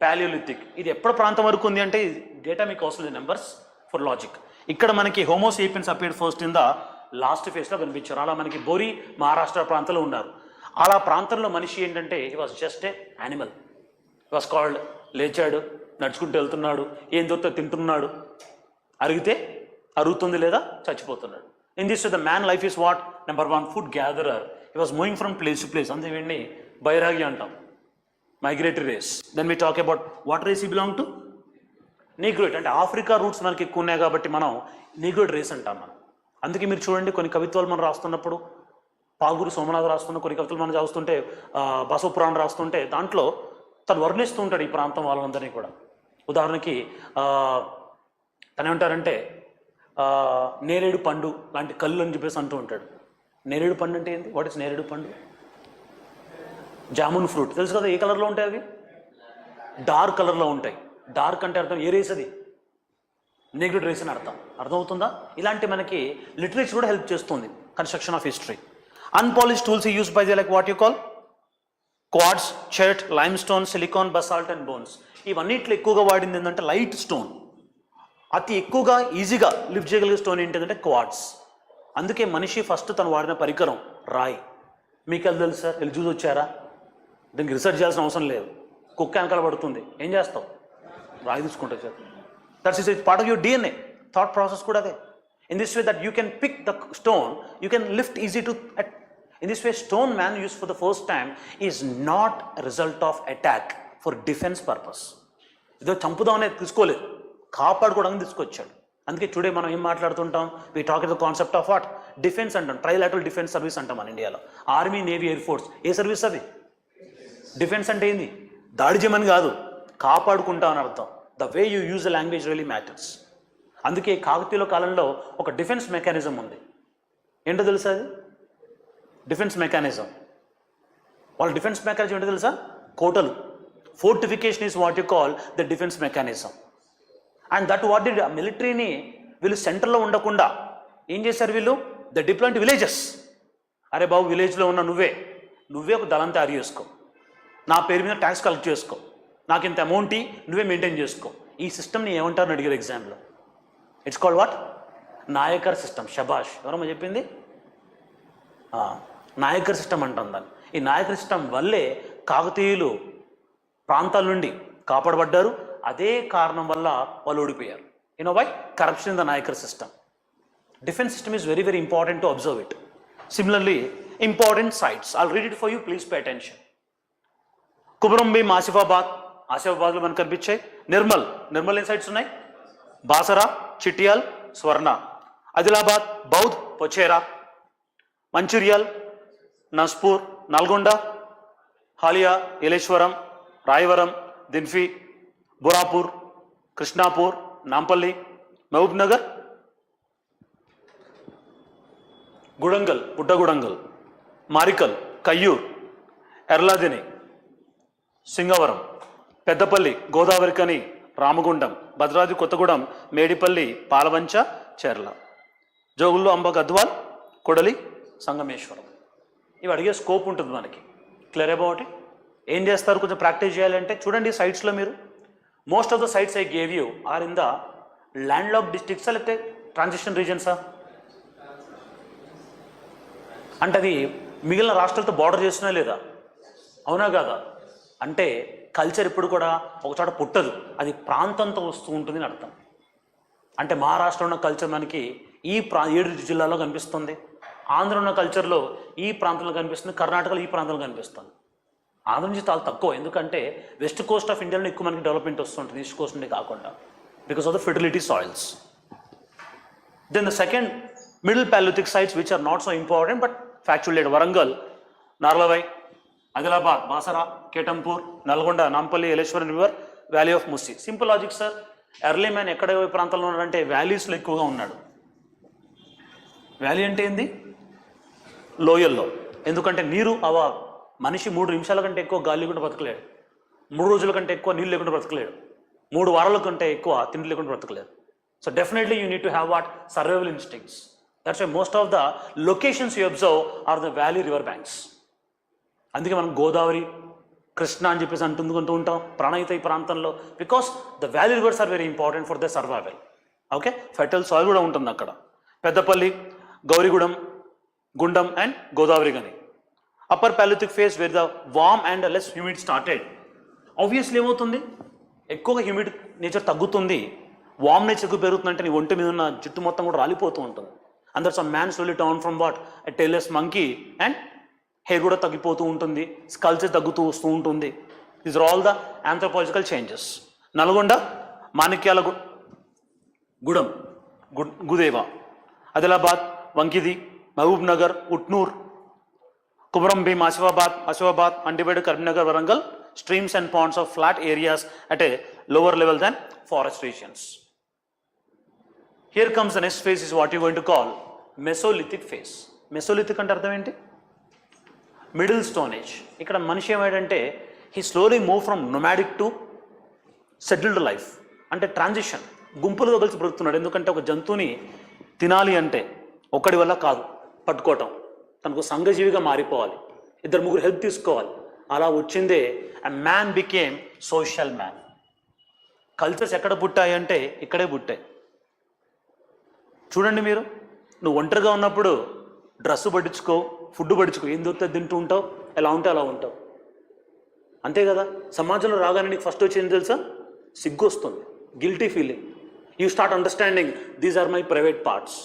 పాలియోలిథిక్. ఇది ఎప్పుడు ప్రాంతం వరకు ఉంది అంటే డేటా మీకు అవసరం లేదు, నెంబర్స్ ఫర్ లాజిక్. ఇక్కడ మనకి Homo sapiens appeared first in the last ఫేజ్లో కనిపించారు. అలా మనకి బోరి మహారాష్ట్ర ప్రాంతంలో ఉన్నారు. అలా ప్రాంతంలో మనిషి ఏంటంటే he was just a animal. He was called. లేచాడు, నడుచుకుంటూ వెళ్తున్నాడు, ఏం దొరికితే తింటున్నాడు, అరిగితే అరుగుతుంది లేదా చచ్చిపోతున్నాడు. In this the man life is what? Number 1 food gatherer. He was moving from place to place. అంతే వీడిని బైరాగి అంటాం, migratory race. Then we talk about what race he belong to? Negroid. అంటే ఆఫ్రికా రూట్స్ మనకి ఎక్కువ ఉన్నాయి కాబట్టి మనం నీగ్రోయిడ్ రేస్ అంటాం మనం. అందుకే మీరు చూడండి, కొన్ని కవిత్వాలు మనం రాస్తున్నప్పుడు, పాగురు సోమనాథ్ రాస్తున్న కొన్ని కవితలు మనం చదువుతుంటే, బసవపురాణం రాస్తుంటే దాంట్లో తను వర్ణిస్తూ ఉంటాడు ఈ ప్రాంతం వాళ్ళందరినీ కూడా. ఉదాహరణకి తను ఏమంటారంటే నేరేడు పండు లాంటి కళ్ళు అని చెప్పేసి అంటూ ఉంటాడు. నేరేడు పండు అంటే ఏంటి? వాట్ ఇస్ నేరేడు పండు? జామున్ ఫ్రూట్ తెలుసు కదా. ఏ కలర్లో ఉంటాయి అవి? డార్క్ కలర్లో ఉంటాయి. డార్క్ అంటే అర్థం ఏ రేస్? అది నెగ్రిడ్ రేస్ అని అర్థం. అర్థమవుతుందా? ఇలాంటి మనకి లిటరేచర్ కూడా హెల్ప్ చేస్తుంది construction of history. Unpolished tools used by the like what you call quartz, chert, lime stone, silicon, basalt and bones. ఇవన్నిట్లో ఎక్కువగా వాడింది ఏంటంటే లైట్ స్టోన్. అతి ఎక్కువగా ఈజీగా లిఫ్ట్ చేయగలిగే స్టోన్ ఏంటంటే క్వార్ట్స్. అందుకే మనిషి ఫస్ట్ తను వాడిన పరికరం రాయి. మీకు వెళ్ళి తెలుసు సార్, వెళ్ళి చూసి వచ్చారా? దీనికి రీసెర్చ్ చేయాల్సిన అవసరం లేదు. కుక్క వెనకాల పడుతుంది, ఏం చేస్తావు? రాయి తీసుకుంటావు sir. That's is part of your DNA. Thought process కూడా అదే. In this way that you can pick the stone, you can lift easy to. In this way stone man use for the first time is not result of attack, for defence purpose. ఇదో చంపుదాం అనేది తీసుకోలేదు, కాపాడుకోవడానికి తీసుకొచ్చాడు. అందుకే today మనం ఏం మాట్లాడుతుంటాం? We talk the concept of what? Defence అంటాం. ట్రైలాటరల్ డిఫెన్స్ సర్వీస్ అంటాం మన ఇండియాలో. Army, navy, air force. ఏ సర్వీస్ అవి? డిఫెన్స్ అంటే ఏంది? దాడి చేయమని కాదు, కాపాడుకుంటాం అని అర్థం. The way you use the language really matters. అందుకే కాకతీయుల కాలంలో ఒక డిఫెన్స్ మెకానిజం ఉంది. ఏంటో తెలుసా అది? Defence mechanism. వాళ్ళ డిఫెన్స్ మెకానిజం ఏంటో తెలుసా? కోటలు. Fortification is what you call the defence mechanism. And that what the మిలిటరీని వీళ్ళు సెంటర్లో ఉండకుండా ఏం చేశారు వీళ్ళు? The deployment villages. అరే బాబు, విలేజ్లో ఉన్న నువ్వే ఒక దళం తయారు చేసుకో, నా పేరు మీద ట్యాక్స్ కలెక్ట్ చేసుకో, నాకు ఇంత అమౌంట్ నువ్వే మెయింటైన్ చేసుకో. ఈ సిస్టమ్ని ఏమంటారని అడిగారు ఎగ్జామ్లో. It's called what? Nayakar system. షబాష్, ఎవరమ్మా చెప్పింది? నాయకర్ సిస్టమ్ అంటాం దాన్ని. ఈ నాయకర్ సిస్టమ్ వల్లే కాకతీయులు ప్రాంతాల నుండి కాపాడబడ్డారు. అదే కారణం వల్ల వాళ్ళు ఓడిపోయారు. Why? Corruption in the Nayakar system. Defense system is very, very important to observe it. Similarly, important sites. I'll read it for you. Please pay attention. Kubrambim, Asifabad lo man kanpichai. Nirmal sites unnai. Basara, Chityal, Swarna. Adilabad, Baud, Pochera. Mancherial, Naspur, Nalgonda, Halia, Yeleshwaram, Raivaram, Dinfi, Borapur, Krishnapur, Nampalli, Mahbubnagar, Gudangal, Puttagudangal, Marikal, Kayyur, Erladini, Singavaram, Peddapalli, Godavarikhani, Ramagundam, Bhadradri Kothagudem, Medipalli, Palvancha, Cherla, జోగుల్లో అంబ, గద్వాల్, కొడలి, సంగమేశ్వరం. ఇవి అడిగే scope ఉంటుంది మనకి. Clear about it. ఏం చేస్తారు? కొంచెం practice చేయాలంటే చూడండి సైట్స్లో మీరు. Most of the sites I gave you are in the land lock డిస్ట్రిక్ట్సా లేకపోతే ట్రాన్సిషన్ రీజన్సా? అంటే అది మిగిలిన రాష్ట్రాలతో బార్డర్ చేస్తున్నా లేదా? అవునా కాదా? అంటే కల్చర్ ఇప్పుడు కూడా ఒకచోట పుట్టదు, అది ప్రాంతంతో వస్తూ ఉంటుంది అని అర్థం. అంటే మహారాష్ట్రలో ఉన్న కల్చర్ మనకి ఈ 7 జిల్లాల్లో కనిపిస్తుంది. ఆంధ్ర ఉన్న కల్చర్లో ఈ ప్రాంతంలో కనిపిస్తుంది. కర్ణాటకలో ఈ ప్రాంతంలో కనిపిస్తుంది. ఆంధ్ర నుంచి చాలా తక్కువ, ఎందుకంటే వెస్ట్ కోస్ట్ ఆఫ్ ఇండియాలో ఎక్కువ మనకి డెవలప్మెంట్ వస్తుంటుంది, ఈస్ట్ కోస్ట్ నుండి కాకుండా, because of the fertility soils. Then the second middle paleolithic sites which are not so important but factual date: Warangal, Narlavai, Adilabad, Basara, Ketampur, Nalgonda, Nampalli, Yeleshwaram river, valley of Musi. Simple logic sir. Early man ఎక్కడ ప్రాంతంలో ఉన్నాడంటే వ్యాలీస్లో ఎక్కువగా ఉన్నాడు. వ్యాలీ అంటే ఏంది? లోయల్లో. ఎందుకంటే నీరు మనిషి 3 నిమిషాల కంటే ఎక్కువ గాలి లేకుండా బ్రతకలేడు, 3 రోజుల కంటే ఎక్కువ నీళ్ళు లేకుండా బ్రతకలేడు, 3 వారాల కంటే ఎక్కువ తిండి లేకుండా బ్రతకలేడు. So definitely you need to have what? Survival instincts. That's why most of the locations you observe are the valley river banks. అందుకే మనం గోదావరి, కృష్ణ అని చెప్పేసి అంటూ ఉంటాం ప్రాణహిత ఈ ప్రాంతంలో, because the valley rivers are very important for the survival. Okay, fertile soil కూడా ఉంటుంది అక్కడ. Peddapalli, Gaurigudem, Gundam and Godavarikhani. Upper paleolithic phase where the warm and less humid started. Obviously ఏమవుతుంది? ఎక్కువగా హ్యూమిడ్ నేచర్ తగ్గుతుంది, వార్మ్ నేచర్ ఎక్కువ పెరుగుతుందంటే నీ ఒంటి మీద ఉన్న జుట్టు మొత్తం కూడా రాలిపోతూ ఉంటుంది. And there's some man slowly turn from what? A tailless monkey, and hair కూడా తగ్గిపోతూ ఉంటుంది, స్కల్చర్ తగ్గుతూ వస్తూ ఉంటుంది. These are all the anthropological changes. Nalgonda, Manikyala Gudem, గుదేవ, Adilabad, వంకిది, Mahabub Nagar, Utnoor, Kumaram Bheem, Asifabad, అండిపేట, Karimnagar, Warangal, streams and ponds of flat areas at a lower level than forest regions. Here comes the next phase is what you're going to call Mesolithic phase. Mesolithic అంటే అర్థం ఏంటి? Middle stone age. ఇక్కడ మనిషి ఏమైందంటే he slowly move from nomadic to settled life. అంటే transition, గుంపులుగా కలిసి బ్రతుకుతున్నాడు. ఎందుకంటే ఒక జంతువుని తినాలి అంటే ఒక్కడి వల్ల కాదు పట్టుకోవటం, తనకు సంఘజీవిగా మారిపోవాలి, 2-3 హెల్ప్ తీసుకోవాలి. అలా వచ్చిందే a man became social man. Cultures ఎక్కడ పుట్టాయి అంటే ఇక్కడే పుట్టాయి. చూడండి మీరు, నువ్వు ఒంటరిగా ఉన్నప్పుడు డ్రెస్సు పట్టించుకో, ఫుడ్ పట్టించుకో, ఏం దొరికితే తింటూ ఉంటావు, ఎలా ఉంటే అలా ఉంటావు, అంతే కదా. సమాజంలో రాగానే నీకు ఫస్ట్ వచ్చేది తెలుసా? సిగ్గు వస్తుంది, guilty feeling. You start understanding these are my private parts,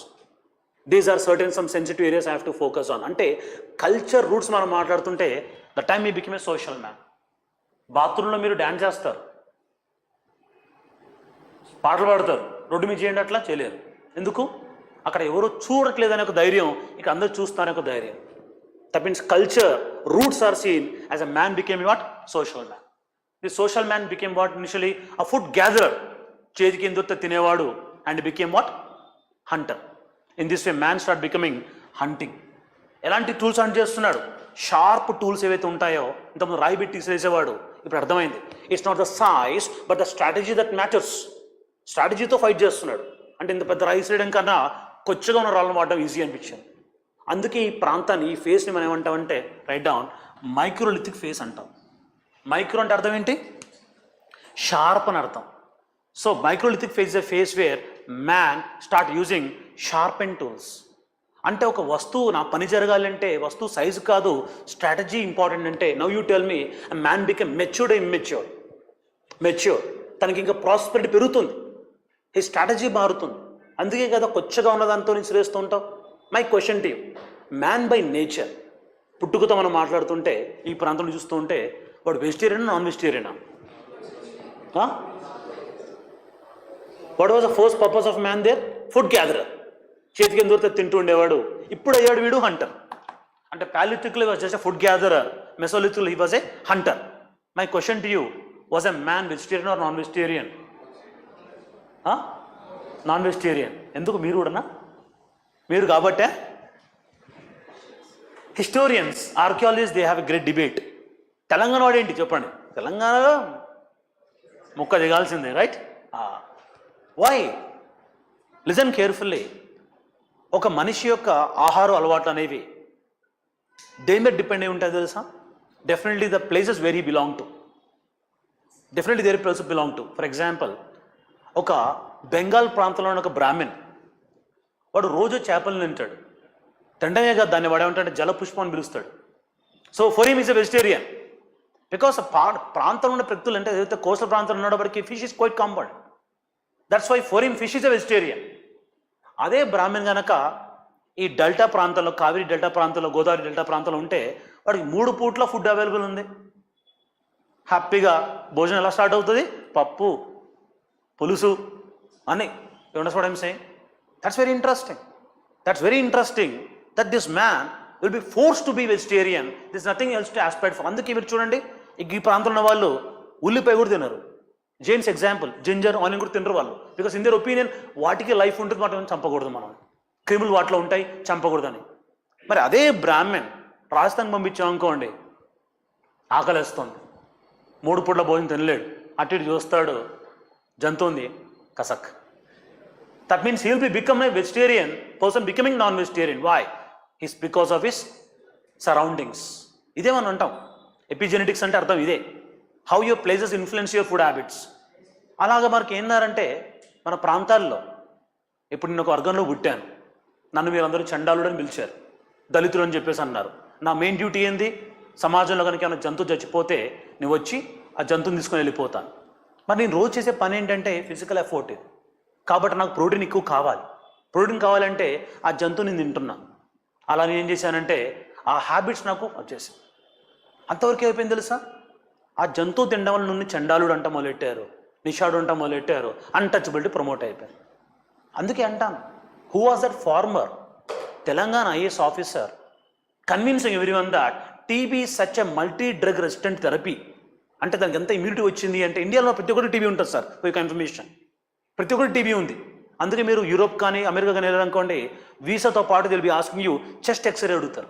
these are certain some sensitive areas I have to focus on. అంటే కల్చర్ రూట్స్ మనం మాట్లాడుతుంటే the time you become a social man. బాత్రూంలో మీరు dance చేస్తారు, పాటలు పాడతారు, road మీద చేయండి, అట్లా చేయలేరు. ఎందుకు? అక్కడ ఎవరో చూడట్లేదనే ఒక ధైర్యం, ఇక అందరూ చూస్తారనే ఒక ధైర్యం. That means culture roots are seen as a man became what? Social man. The social man became what? Initially a food gatherer, చేతికి ఎందుకు తినేవాడు, and became what? Hunter. In this way man start becoming hunting. ఎలాంటి tools hunt చేస్తున్నాడు? Sharp tools ఏవైతే ఉంటాయో, ఇంతకుముందు రాయి పెట్టి తీసేసేవాడు, ఇప్పుడు అర్థమైంది it's not the size but the strategy that matters. స్ట్రాటజీతో ఫైట్ చేస్తున్నాడు. అంటే ఇంత పెద్ద రాయి వేయడం కన్నా కొచ్చగా ఉన్న రాళ్ళను వాడడం ఈజీ అనిపించింది. అందుకే ఈ ప్రాంతాన్ని, ఈ ఫేస్ని మనం ఏమంటామంటే, రైట్ డౌన్, మైక్రోలిథిక్ ఫేస్ అంటాం. మైక్రో అంటే అర్థం ఏంటి? షార్ప్ అని అర్థం. So microlithic face is a face wear man start using sharp and tools. అంటే ఒక వస్తువు నా పని జరగాలంటే వస్తువు సైజు కాదు, స్ట్రాటజీ ఇంపార్టెంట్. అంటే now you tell me man become matured immatured. Mature, తనకి ఇంకా ప్రాస్పెరిటీ పెరుగుతుంది, ఈ స్ట్రాటజీ మారుతుంది. అందుకే కదా కొచ్చగా ఉన్న దాంతో నుంచి శ్రేస్తూ ఉంటాం. My question to you, man by nature పుట్టుకతో మనం మాట్లాడుతుంటే ఈ ప్రాంతంలో చూస్తూ ఉంటే వాడు వెజిటేరియనా నాన్ వెజిటేరియనా? What was the first purpose of man there? Food gatherer. చేతికి ఎందుకు తింటూ ఉండేవాడు. ఇప్పుడు అయ్యాడు వీడు హంటర్. అంటే పాలిథిక్లో వాజ్ జస్ట్ ఫుడ్ గ్యాదరర్, మెసోలిథిక్లో he was a hunter. My question to you, was a man vegetarian or non vegetarian? Non vegetarian. ఎందుకు? మీరు కూడానా? మీరు కాబట్టే. Historians, archaeologist, they have a great debate. Telangana వాడు ఏంటి చెప్పండి? తెలంగాణలో మొక్క దిగాల్సిందే, రైట్? వై? Listen carefully. ఒక మనిషి యొక్క ఆహార అలవాట్లు అనేవి దేని మీద డిపెండ్ అయి ఉంటాయి తెలుసా? Definitely the places very belong to. Definitely there places belong to. For example, ఒక బెంగాల్ ప్రాంతంలో ఒక బ్రాహ్మణ్, వాడు రోజు చేపలు తింటాడు. తిండమే కాదు, దాన్ని వాడు ఏమంటాడు, జలపుష్పం అని పిలుస్తాడు. So for him is a vegetarian. Because ప్రాంతంలో ఉన్న వ్యక్తులు అంటే ఏదైతే కోస్టల్ ప్రాంతంలో ఉన్నాడో వాడికి fish is quite compound. That's why for him fish is a vegetarian. అదే బ్రాహ్మణ్ కనుక ఈ డెల్టా ప్రాంతంలో, కావేరీ డెల్టా ప్రాంతంలో, గోదావరి డెల్టా ప్రాంతంలో ఉంటే వాడికి 3 పూట్ల ఫుడ్ అవైలబుల్ ఉంది. హ్యాపీగా భోజనం ఎలా స్టార్ట్ అవుతుంది? పప్పు, పులుసు అని. You understand what I am saying? That's very interesting. That's very interesting that this man will be forced to be vegetarian. This nothing else to aspect for. అందుకే మీరు చూడండి, ఈ ప్రాంతంలో ఉన్న వాళ్ళు ఉల్లిపాయ కూడా తినరు. జైన్స్ ఎగ్జాంపుల్, జింజర్, ఆనియన్ కూడా తినరు వాళ్ళు. బికాస్ ఇన్ దర్ ఒపీనియన్ వాటికి లైఫ్ ఉంటుంది, వాటిని చంపకూడదు, మనం క్రిములు వాటిలో ఉంటాయి, చంపకూడదని. మరి అదే బ్రాహ్మణ్ రాజస్థాన్ పంపించాం అనుకోండి, ఆకలిస్తుంది, 3 పూట్ల భోజనం తినలేడు, అటు ఇటు చూస్తాడు, జంతువుంది, కసక్. That means he will be become a vegetarian person becoming non vegetarian. Why? His because of his surroundings. ఇదే మనం అంటాం ఎపిజెనెటిక్స్ అంటే అర్థం ఇదే. How your places influence your food habits. అలాగా మనకి ఏందారంటే మన ప్రాంతాల్లో, ఇప్పుడు నేను ఒక వర్గంలో పుట్టాను, నన్ను మీరందరూ చండాలుడు అని పిలిచారు, దళితులు అని చెప్పేసి అన్నారు. నా మెయిన్ డ్యూటీ ఏంది? సమాజంలో కనుక ఏమైనా జంతువు చచ్చిపోతే నేను వచ్చి ఆ జంతువుని తీసుకొని వెళ్ళిపోతాను. మరి నేను రోజు చేసే పని ఏంటంటే ఫిజికల్ ఎఫర్ట్ ఇది. కాబట్టి నాకు ప్రోటీన్ ఎక్కువ కావాలి. ప్రోటీన్ కావాలంటే ఆ జంతువుని నేను తింటున్నా. అలా నేను ఏం చేశానంటే ఆ హ్యాబిట్స్ నాకు వచ్చేసాయి. అంతవరకు అయిపోయింది తెలుసా? ఆ జంతువు తినడం వల్ల నుండి చండాలుడు అంట మొదలెట్టారు, నిషాడు అంట మొదలెట్టారు, అన్టచబిలిటీ ప్రమోట్ అయిపోయారు. అందుకే అంటాను, who was that farmer? Telangana IAS officer convincing everyone that TB is such a multi drug resistant therapy. అంటే దానికి ఎంత ఇమ్యూనిటీ వచ్చింది అంటే, ఇండియాలో ప్రతి ఒక్కటి టీబీ ఉంటుంది సార్, ఒక ఇన్ఫర్మేషన్, ప్రతి ఒక్కటి టీబీ ఉంది. అందుకే మీరు యూరోప్ కానీ అమెరికా కానీ వెళ్ళాలనుకోండి, వీసాతో పాటు they'll be asking you chest X-ray అడుగుతారు.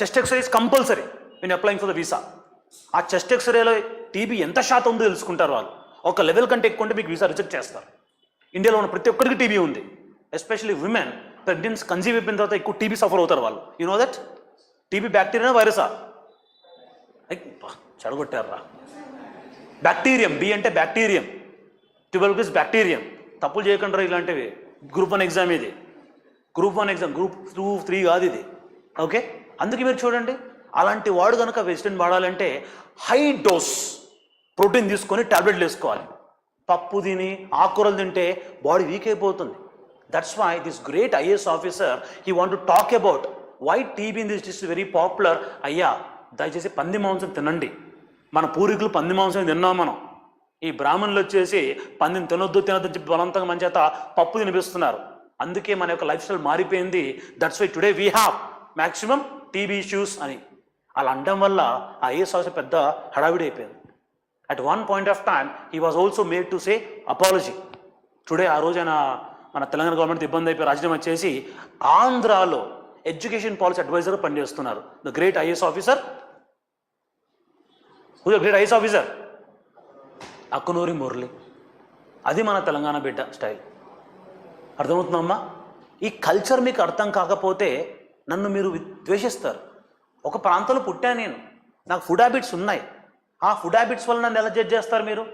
Chest X-ray is compulsory when applying for the visa. ఆ చెస్ట్ ఎక్స్రేలో టీబీ ఎంత శాతం ఉందో తెలుసుకుంటారు వాళ్ళు. ఒక లెవెల్ కంటే ఎక్కువ ఉంటే మీకు వీసా రిజెక్ట్ చేస్తారు. ఇండియాలో ఉన్న ప్రతి ఒక్కరికి టీబీ ఉంది. ఎస్పెషల్లీ విమెన్ ప్రెగ్నెన్సీ కన్సీవ్ అయిపోయిన తర్వాత ఎక్కువ టీబీ సఫర్ అవుతారు వాళ్ళు. You know that? TB bacteria వైరసా? చెడగొట్టారా? బ్యాక్టీరియం. బి అంటే బ్యాక్టీరియం, ట్యూబర్క్యులోసిస్ బ్యాక్టీరియం. తప్పులు చేయకుండా ఇలాంటివి. గ్రూప్ 1 ఎగ్జామ్ ఇది, గ్రూప్ 1 ఎగ్జామ్, గ్రూప్ 2, 3 కాదు ఇది. ఓకే, అందుకే మీరు చూడండి, అలాంటి వాడు కనుక వెజిటేరియన్ వాడాలంటే హై డోస్ ప్రోటీన్ తీసుకొని టాబ్లెట్లు వేసుకోవాలి. పప్పు తిని ఆకుకూరలు తింటే బాడీ వీక్ అయిపోతుంది. That's why this great IAS officer he want to talk about why TB in this district very popular. అయ్యా దయచేసి పంది మాంసం తినండి. మన పూర్వీకులు పంది మాంసం తిన్నాం మనం. ఈ బ్రాహ్మణులు వచ్చేసి పందిని తినొద్దు అని చెప్పి బలవంతంగా మన చేత పప్పు తినిపిస్తున్నారు. అందుకే మన యొక్క లైఫ్ స్టైల్ మారిపోయింది. That's why today we have maximum TB issues అని. అలా అనడం వల్ల ఆ ఐఏఎస్ ఆఫీసర్ పెద్ద హడావిడి అయిపోయింది. At one point of time he was also made to say apology. Today ఆ రోజు ఆయన మన తెలంగాణ గవర్నమెంట్ ఇబ్బంది అయిపోయి రాజీనామా చేసి ఆంధ్రాలో ఎడ్యుకేషన్ పాలసీ అడ్వైజర్గా పనిచేస్తున్నారు. The great IAS officer, who the great IAS officer? Akunuri Murali. అది మన తెలంగాణ బిడ్డ స్టైల్. అర్థమవుతుందమ్మా? ఈ కల్చర్ మీకు అర్థం కాకపోతే నన్ను మీరు ద్వేషిస్తారు. ఒక ప్రాంతంలో పుట్టాను నేను, నాకు ఫుడ్ హ్యాబిట్స్ ఉన్నాయి. ఆ ఫుడ్ హ్యాబిట్స్ వల్ల నన్ను ఎలా జడ్జ్ చేస్తారు మీరు?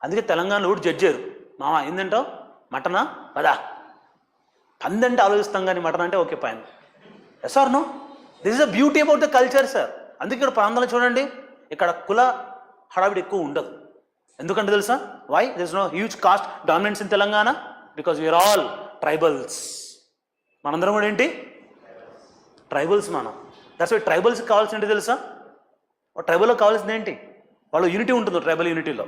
అందుకే తెలంగాణలో కూడా జడ్జ్ చేయరు. మామ ఏంటంటావు? మటనా పదా, పంది అంటే ఆలోచిస్తాం కానీ మటన్ అంటే ఓకే పైన. Yes or no? This is the beauty about the culture sir. అందుకే ఇక్కడ ప్రాంతంలో చూడండి, ఇక్కడ కుల హడావిడి ఎక్కువ ఉండదు. ఎందుకంటే తెలుసా? Why there is no huge caste dominance in Telangana? Because we are all tribals. మనందరం కూడా ఏంటి? ట్రైబల్స్ మనం. దట్స్ వై ట్రైబల్స్కి కావాల్సింది తెలుసా? ట్రైబల్లో కావాల్సింది ఏంటి? వాళ్ళు యూనిటీ ఉంటుంది. ట్రైబల్ యూనిటీలో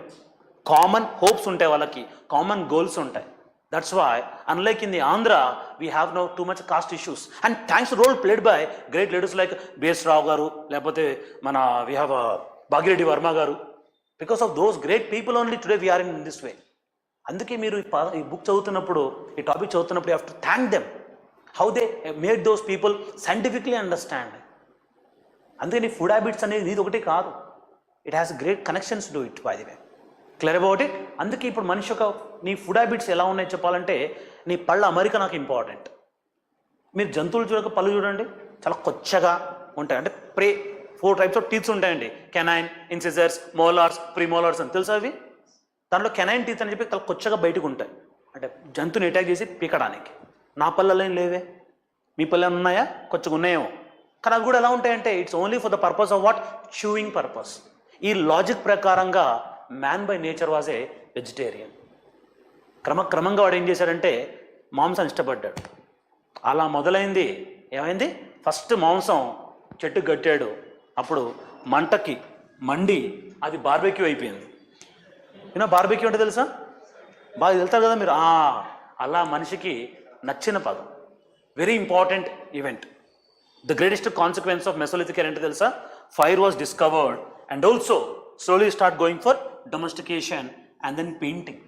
కామన్ హోప్స్ ఉంటాయి, వాళ్ళకి కామన్ గోల్స్ ఉంటాయి. That's why unlike in the Andhra we have no too much caste issues. And thanks role played by great leaders like B S Rao garu, లేకపోతే మన we have Bhagya Reddy Varma garu. Because of those great people only today we are in this way. అందుకే మీరు ఈ book చదువుతున్నప్పుడు, ఈ topic చదువుతున్నప్పుడు you have to thank them, how they made those people scientifically understand. అందుకే నీ ఫుడ్ హ్యాబిట్స్ అనేది నీది ఒకటి కాదు, it has great connections to it by the way. Clear about it? అందుకే ఇప్పుడు మనిషి యొక్క నీ ఫుడ్ హ్యాబిట్స్ ఎలా ఉన్నాయో చెప్పాలంటే, నీ పళ్ళ అమరిక నాకు ఇంపార్టెంట్. మీరు జంతువులు చూడక పళ్ళు చూడండి, చాలా కొచ్చగా ఉంటాయి. అంటే 4 types ఆఫ్ టీత్స్ ఉంటాయండి. కెనైన్, ఇన్సిజర్స్, మోలార్స్, ప్రీమోలార్స్ అని తెలుసా అవి? దాంట్లో కెనైన్ టీత్ అని చెప్పి చాలా కొచ్చగా బయటకు ఉంటాయి, అంటే జంతువుని అటాక్ చేసి పీకడానికి. నా పళ్ళలో ఏం లేవే, మీ పళ్ళలో ఉన్నాయా? కొచ్చగా ఉన్నాయేమో, కానీ అవి కూడా ఎలా ఉంటాయంటే it's only for the purpose of what? Chewing purpose. ఈ లాజిక్ ప్రకారంగా man by nature was a vegetarian. క్రమంగా వాడు ఏం చేశాడంటే మాంసాన్ని ఇష్టపడ్డాడు. అలా మొదలైంది. ఏమైంది? ఫస్ట్ మాంసం చెట్టు కట్టాడు, అప్పుడు మంటకి మండి అది బార్బెక్యూ అయిపోయింది. బార్బెక్యూ అంటే తెలుసా? బాగా వెళ్తారు కదా మీరు. అలా మనిషికి నచ్చిన పదం, very important event. The greatest consequence of mesolithic ఏంటంటే తెలుసా? Fire was discovered and also slowly start going for domestication and then painting.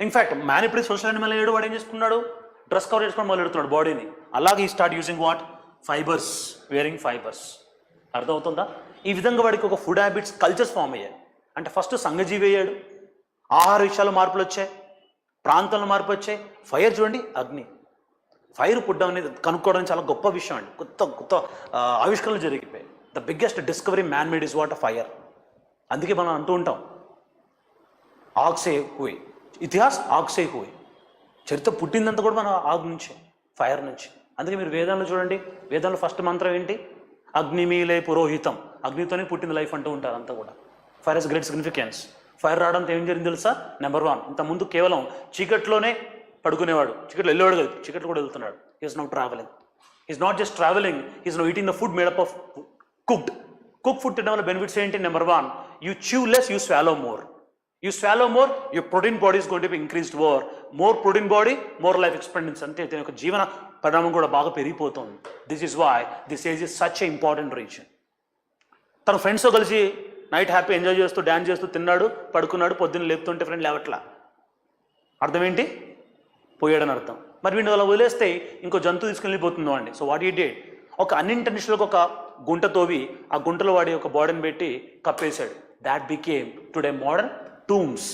In fact man ఇప్పుడు సోషల్ అనిమల్ అయ్యాడు. వాడు ఏం చేసుకున్నాడు? డ్రెస్ కవర్ చేసుకొని మొదలు పెడుతున్నాడు బాడీని. అలాగే ఈ start using what? Fibres, wearing fibres. అర్థమవుతుందా? ఈ విధంగా వాడికి ఒక ఫుడ్ హ్యాబిట్స్, కల్చర్స్ ఫామ్ అయ్యాయి. అంటే ఫస్ట్ సంఘజీవి అయ్యాడు, ఆహార విషయాలు మార్పులు వచ్చాయి, ప్రాంతంలో మార్పు వచ్చాయి. ఫైర్ చూడండి, అగ్ని, ఫైర్ పుట్టడం అనేది కనుక్కోవడం చాలా గొప్ప విషయం అండి. కొత్త ఆవిష్కరణలు జరిగిపోయాయి. The biggest discovery man made is what? Fire. అందుకే మనం అంటూ ఉంటాం ఆగ్ సే హుయ్, ఇతిహాస్ ఆగ్ సే హుయ్. చరిత్ర పుట్టిందంతా కూడా మన ఆగ్ నుంచి, ఫైర్ నుంచి. అందుకే మీరు వేదాల్లో చూడండి, వేదాల్లో ఫస్ట్ మంత్రం ఏంటి? అగ్నిమీలే పురోహితం. అగ్నితోనే పుట్టింది లైఫ్ అంటూ ఉంటారు అంతా కూడా. Fire has great significance. Fire రావడంతో ఏం జరిగింది తెలుసా? నెంబర్ 1, ఇంతకుముందు కేవలం చీకట్లోనే పడుకునేవాడు, చీకట్లో వెళ్ళేవాడు కాదు, చీకట్లో కూడా వెళ్తున్నాడు. Is now travelling. Is not just travelling, is now eating the food made up of cooked. Cook food తినడం వల్ల బెనిఫిట్స్ ఏంటి? Number 1, you chew less, you swallow more. You swallow more, your protein body is going to be increased more protein body, more life expectancy. అంతే దీని యొక్క జీవన పరిణామం కూడా బాగా పెరిగిపోతుంది. This is why this age is such a important reason. తన ఫ్రెండ్స్తో కలిసి నైట్ హ్యాపీ ఎంజాయ్ చేస్తూ డ్యాన్స్ చేస్తూ తిన్నాడు, పడుకున్నాడు, పొద్దున్న లేపుతుంటే ఫ్రెండ్ లేవట్లా. అర్థం ఏంటి? పోయాడని అర్థం. మరి వీడిని అలా వదిలేస్తే ఇంకో జంతువు తీసుకెళ్ళిపోతుందో అండి. So what you did? ఒక అన్ఇంటెన్షనల్గా ఒక గుంట తోవి ఆ గుంటలో వాడి ఒక బాడీని పెట్టి కప్పేశాడు. That became today modern tombs.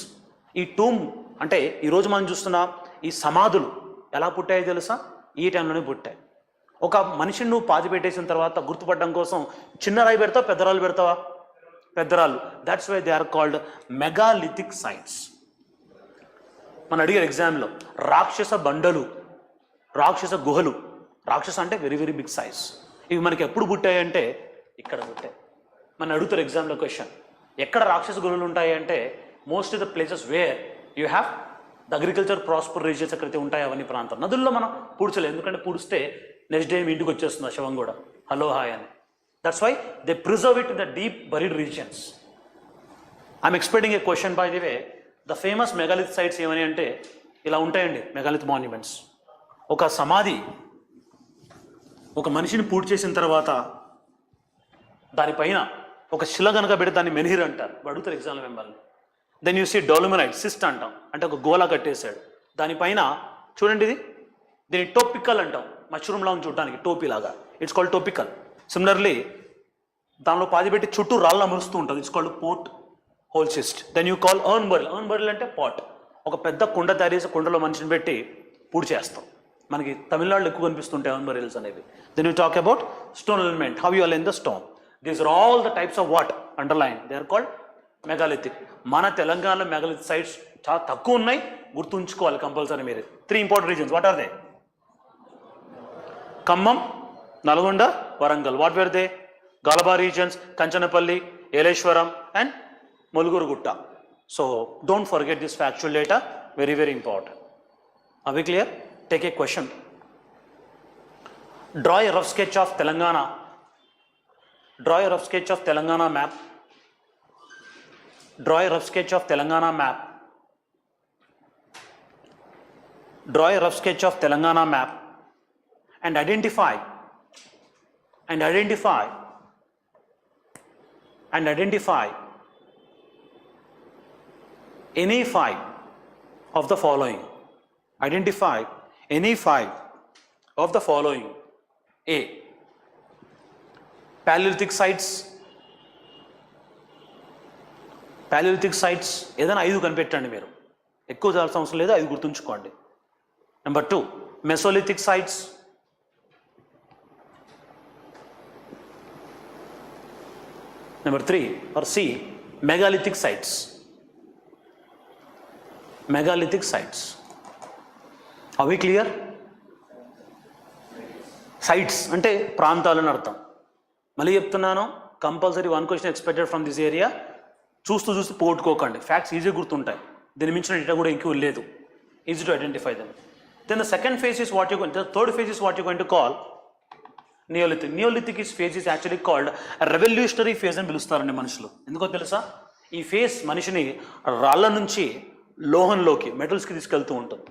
ఈ టూమ్ అంటే ఈరోజు మనం చూస్తున్న ఈ సమాధులు ఎలా పుట్టాయో తెలుసా? ఈ టైంలోనే పుట్టాయి. ఒక మనిషిని నువ్వు పాతి పెట్టేసిన తర్వాత గుర్తుపడడం కోసం చిన్న రాయి పెడతావా, పెద్ద రాళ్ళు పెడతావా? పెద్ద రాళ్ళు. That's why they are called megalithic sites. మనం అడిగారు ఎగ్జామ్లో రాక్షస బండలు, రాక్షస గుహలు. రాక్షస అంటే వెరీ వెరీ బిగ్ సైజ్. ఇవి మనకి ఎప్పుడు పుట్టాయంటే ఇక్కడ పుట్టాయి. మన అడుగుతారు ఎగ్జామ్లో క్వశ్చన్, ఎక్కడ రాక్షస గుహలు ఉంటాయి అంటే most of the places where you have the agriculture prosper regions ఎక్కడైతే ఉంటాయి అవన్నీ ప్రాంతం. నదుల్లో మనం పూడ్చలేదు, ఎందుకంటే పూడిస్తే నెక్స్ట్ డే ఇంటికి వచ్చేస్తుంది ఆ శవం కూడా హలో హాయ్ అని. That's why they preserve it in the deep buried regions. I'm expecting a question by the way. The famous megalith sites ఏమని అంటే ఇలా ఉంటాయండి మెగాలిత్ మాన్యుమెంట్స్. ఒక సమాధి ఒక మనిషిని పూర్తి చేసిన తర్వాత దానిపైన ఒక శిల కనుక పెడితే దాన్ని మెనిహిర్ అంటారు. అడుగుతారు ఎగ్జామ్లో మెంబర్లు. దెన్ యూ సీ డోలుమినైట్ సిస్ట్ అంటాం, అంటే ఒక గోలా కట్టేశాడు. దానిపైన చూడండి దీన్ని టోపికల్ అంటాం, మష్రూమ్ లాగా చూడడానికి టోపీలాగా. It's called topical. సిమిలర్లీ దానిలో పాది పెట్టి చుట్టూ రాళ్ళు అమరుస్తూ ఉంటుంది. It's called port hole cist. Then you call urn burial. Urn burial అంటే పాట్. ఒక పెద్ద కుండ తయారు చేసి కుండలో మనిషిని పెట్టి పూడి చేస్తాం. మనకి తమిళనాడులో ఎక్కువ కనిపిస్తుంటాయి అర్న్ బరిల్స్ అనేవి. Then you talk about stone element, how you align the stone. These are all the types of what underline, they are called megalithic. మన తెలంగాణలో మెగాలిథిక్ సైట్స్ చాలా తక్కువ ఉన్నాయి, గుర్తుంచుకోవాలి కంపల్సరీ మీరు. 3 important reasons. What are they? Khammam, Nalgonda, Warangal. What where they? గాలబా regions, Kanchanapalli, Eleswaram and Mulugurugutta. So don't forget this factual data, very very important. Are we clear? Take a question. Draw a rough sketch of Telangana. Draw a rough sketch of Telangana map. Draw a rough sketch of Telangana map. Draw a rough sketch of Telangana map and identify any 5 of the following. Identify any 5 of the following. A. Paleolithic sites. ఏదైనా 5 కనిపెట్టండి మీరు. ఎక్కువ చాలాల్సిన అవసరం లేదు, 5 గుర్తుంచుకోండి. Number 2, mesolithic sites. Number 3 or C, megalithic sites. Are we clear? Sites అంటే ప్రాంతాలని అర్థం. మళ్ళీ చెప్తున్నాను, compulsory 1 question expected from this area. చూస్తూ పోగొట్టుకోకండి, ఫ్యాక్ట్స్ ఈజీ గుర్తుంటాయి. దీని మించిన డేటా కూడా ఇంకూ లేదు. Easy to identify them. Then the second phase is what you third phase is what you going to call neolithic. Neolithic phase is actually called revolutionary phase అని పిలుస్తారండి మనుషులు. ఎందుకో తెలుసా? ఈ ఫేజ్ మనిషిని రాళ్ళ నుంచి లోహంలోకి, మెటల్స్కి తీసుకెళ్తూ ఉంటుంది.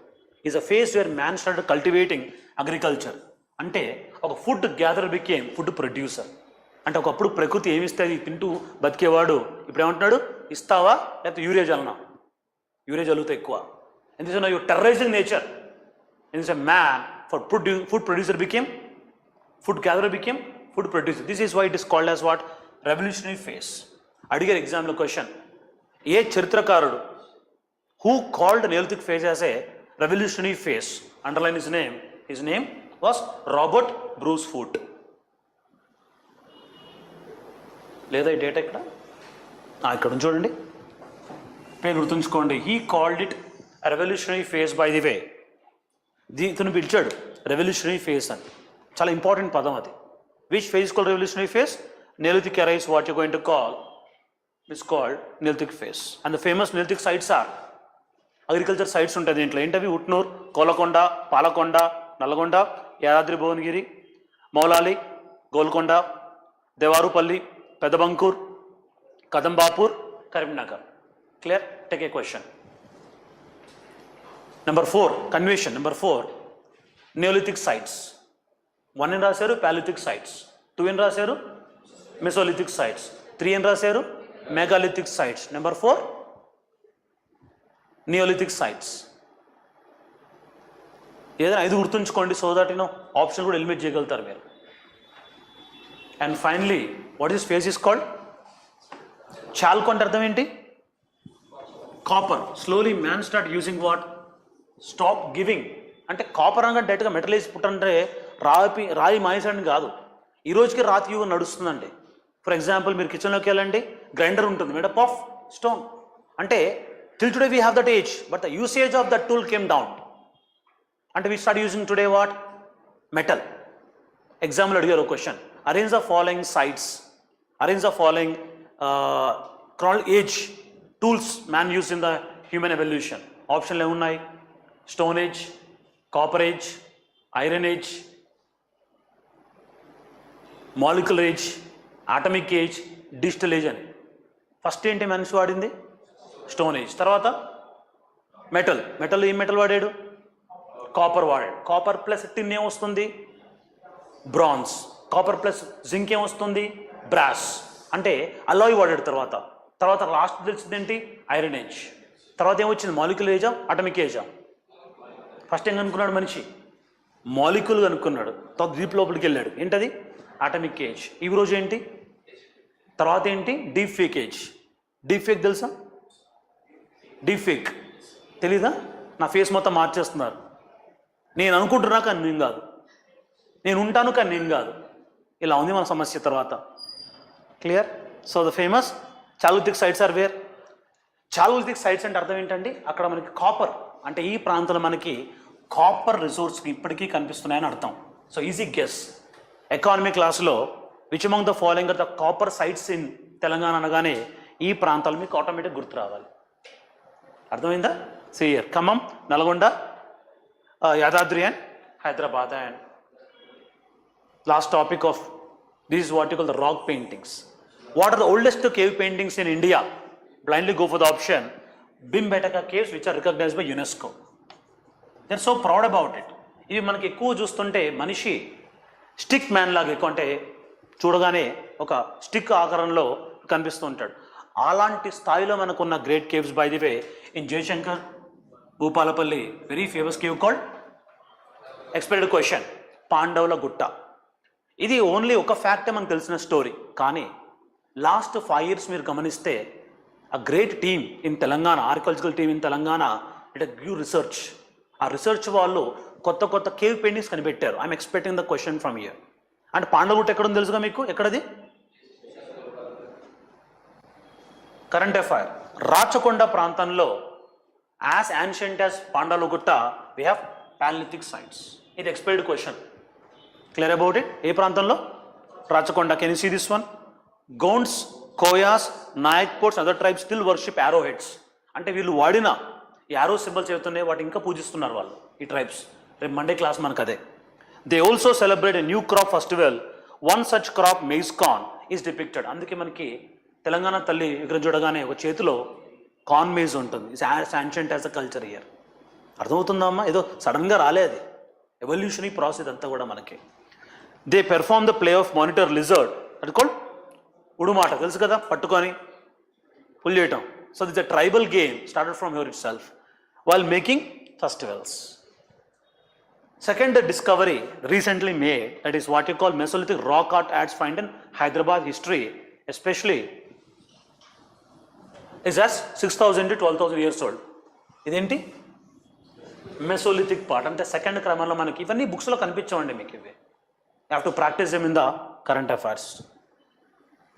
Is a phase where man started cultivating agriculture. అంటే ఒక food gather became food producer. అంటే ఒకప్పుడు ప్రకృతి ఏమిస్తే అది తింటూ బతికేవాడు. ఇప్పుడు ఏమంటున్నాడు? ఇస్తావా లేకపోతే యూరియా చల్లనా? యూరియా చల్లుతా ఎక్కువ. ఎందుకంటే యూ టెర్రరైజింగ్ నేచర్. ఎందుకంటే man food producer became food gather became food producer. This is why it is called as what? Revolutionary phase. అడిగారు ఎగ్జామ్లో క్వశ్చన్, ఏ చరిత్రకారుడు who called Neolithic phase as a revolutionary phase? Underline his name. His name was Robert Bruce Foote. లేదా ఈ data ఇక్కడ చూడండి, పేరు గుర్తుంచుకోండి. He called it revolutionary phase. By the వే, ఇతను పిలిచాడు రెవల్యూషనరీ ఫేజ్ అని. చాలా ఇంపార్టెంట్ పదం అది. Which phase called revolutionary phase? Neolithic era is what you're going to call. It's called Neolithic phase. And the famous Neolithic sites are agriculture sites ఉంటాయి దీంట్లో. ఏంటవి? Utnoor, Kolakonda, Palakonda, Nalgonda, Yadadri Bhuvanagiri, Moulali, Golconda, Devarupalli, Pedabankur, Kadambapur, Karimnagar. Clear? Take a question. Number 4, convention. Number 4, Neolithic sites. 1 అని రాశారు ప్యాలిథిక్ sites, 2 అని రాశారు Mesolithic sites, 3 అని రాశారు megalithic sites. Number 4, Neolithic sites. ఏదైనా 5 గుర్తుంచుకోండి, సో దట్ ఆప్షన్ కూడా ఎలిమినేట్ చేయగలుగుతారు మీరు. And finally, what is phase is called? Chalco అంటే అర్థం ఏంటి? Copper. Slowly man start using what? Stop giving. అంటే కాపర్ అనగా డైరెక్ట్గా మెటల్ వేసి పుట్టంటే రాయి మాయసాడని కాదు. ఈ రోజుకి రాతి యుగం నడుస్తుందండి. ఫర్ ఎగ్జాంపుల్, మీరు కిచెన్లోకి వెళ్ళండి, గ్రైండర్ ఉంటుంది మేడప్ ఆఫ్ స్టోన్. అంటే till today we have that age, but the usage of that tool came down. And we start using today what? Metal. Example అడిగారు question. Arrange the following sites. Arrange the following chronological age tools man used in the human evolution. ఆప్షన్లు ఏమున్నాయి? Stone age, copper age, iron age, molecular age, atomic age, digital age అని. First ఏంటి మనిషి వాడింది? Stone age. తర్వాత metal ఏం metal వాడాడు? Copper వాడాడు. కాపర్ ప్లస్ టిన్ ఏమొస్తుంది? బ్రాన్స్. కాపర్ ప్లస్ జింక్ ఏమొస్తుంది? బ్రాస్. అంటే అలాయ్ వాడాడు. తర్వాత లాస్ట్ తెలిసింది ఏంటి? Iron age. తర్వాత ఏమొచ్చింది? మాలిక్యులర్ ఏజా, అటమిక్ ఏజా? ఫస్ట్ ఏం కనుక్కున్నాడు మనిషి? మాలిక్యూల్ కనుక్కున్నాడు. తర్వాత డీప్ లోపలికి వెళ్ళాడు. ఏంటది? Atomic age. ఈ రోజు ఏంటి? తర్వాత ఏంటి? Deep fake age. Deep fake తెలుసా? డీప్ ఫేక్ తెలీదా? నా ఫేస్ మొత్తం మార్చేస్తున్నారు. నేను అనుకుంటున్నా కానీ నేను కాదు, నేను ఉంటాను కానీ నేను కాదు. ఇలా ఉంది మన సమస్య. తర్వాత clear? So the famous chalcolithic sites are where? Chalcolithic sites అంటే అర్థం ఏంటండి? అక్కడ మనకి కాపర్, అంటే ఈ ప్రాంతంలో మనకి కాపర్ రిసోర్స్ ఇప్పటికీ కనిపిస్తున్నాయని అర్థం. So easy guess. ఎకానమీ క్లాస్లో which among the following are the copper sites in Telangana అనగానే ఈ ప్రాంతాలు మీకు ఆటోమేటిక్ గుర్తు రావాలి. అర్థమైందా? Clear Khammam, Nalgonda, Yadadri and Hyderabad. And last topic of this is what you call the rock paintings. What are the oldest cave paintings in India? Blindly go for the option Bhimbetka caves, which are recognized by UNESCO. They are so proud about it. ఇవి మనకి ఎక్కువ చూస్తుంటే మనిషి stick man లాగా ఎక్కువ, అంటే చూడగానే ఒక స్టిక్ ఆకారంలో కనిపిస్తూ ఉంటాడు. అలాంటి స్థాయిలో మనకున్న great caves by the way in Jayashankar, Bhupalpally, very famous cave called, expected question, పాండవుల గుట్ట. ఇది ఓన్లీ ఒక ఫ్యాక్టే మనకు తెలిసిన స్టోరీ. కానీ లాస్ట్ 5 years మీరు గమనిస్తే a great team in Telangana, archaeological team in Telangana, did a new research. ఆ రీసెర్చ్ వాళ్ళు కొత్త కొత్త కేవ్ పెయింటింగ్స్ కనిపెట్టారు. I'm expecting the question from here. అంటే పాండవగుట్ట ఎక్కడ ఉంది తెలుసుగా మీకు? ఎక్కడది? Current affair. రాచకొండ ప్రాంతంలో as ancient as Pandavagutta we have paleolithic sites. ఇది expected question. Clear about it? ఏ ప్రాంతంలో? Rachakonda. Can you see this one? Gonds, Koyas, Naikpods, other tribes still worship arrow heads. అంటే వీళ్ళు వాడిన ఈ యారో సింబల్స్ అవుతున్నాయి, వాటి ఇంకా పూజిస్తున్నారు వాళ్ళు, ఈ ట్రైబ్స్. రేపు మండే క్లాస్ మనకు అదే. They also celebrate a new crop festival. One such crop maize corn is depicted. అందుకే మనకి తెలంగాణ తల్లి విగ్రహం చూడగానే ఒక చేతిలో కార్న్ మేజ్ ఉంటుంది. It's ancient as agriculture year. అర్థమవుతుందమ్మా? ఏదో సడన్గా రాలేదు, ఎవల్యూషనరీ ప్రాసెస్ అంతా కూడా మనకి. They perform the play of monitor lizard, అది కాల్డ్ ఉడుమాట. తెలుసు కదా, పట్టుకొని పుల్ చేయటం. So this a tribal game started from here itself while making festivals. Second discovery recently made, that is what you call Mesolithic rock art adds find in Hyderabad history, especially is as 6,000 to 12,000 years old. ఇదేంటి? Mesolithic part. అంటే second క్రమంలో మనకి ఇవన్నీ బుక్స్లో కనిపించవండి మీకు. ఇవి you have to practise them in the current affairs.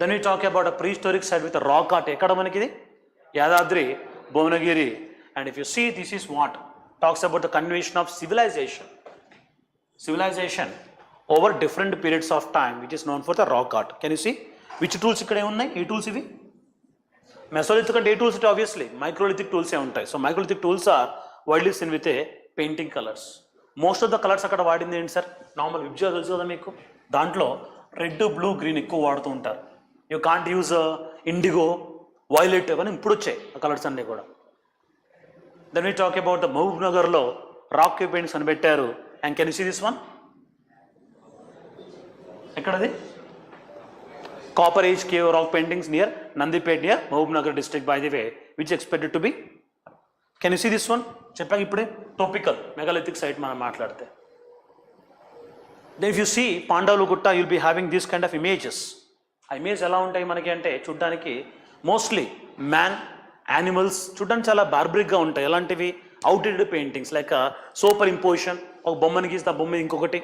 Then we talk about a prehistoric site with rock art. ఎక్కడ మనకి ఇది? Yadadri, Bhuvanagiri. And if you see, this is what talks about the continuation of civilization over different periods of time, which is known for the rock art. Can you see which tools ikkade unnai? Ee tools ivi Mesolithic ante tools it obviously microlithic tools e untai. So microlithic tools are widely seen with a painting colors. Most of the colors akkada vaadindi enti sir? Normal visual telusu kada meeku, dantlo red, blue, green ekku vadutu untaru. You can't use indigo, violet avani ippudu vachai ఆ colours అన్నీ కూడా. Then we talk about the Mahbub Nagar lo rock cave paintings కనిపెట్టారు. And can you see this one? ఎక్కడది? Copper age cave rock paintings near Nandipet, near Mahbub Nagar district by the way, which expected to be. Can you see this one? చెప్పాక ఇప్పుడే topical megalithic site మనం మాట్లాడితే. Then if you see Pandavagutta, you'll be having this kind of images. ఆ image ఎలా ఉంటాయి మనకి అంటే చూడడానికి మోస్ట్లీ మ్యాన్, యానిమల్స్ చూడడానికి చాలా బార్బరిక్గా ఉంటాయి. ఎలాంటివి? Outdated paintings like superimposition. ఒక బొమ్మని గీస్తే ఆ బొమ్మ ఇంకొకటి.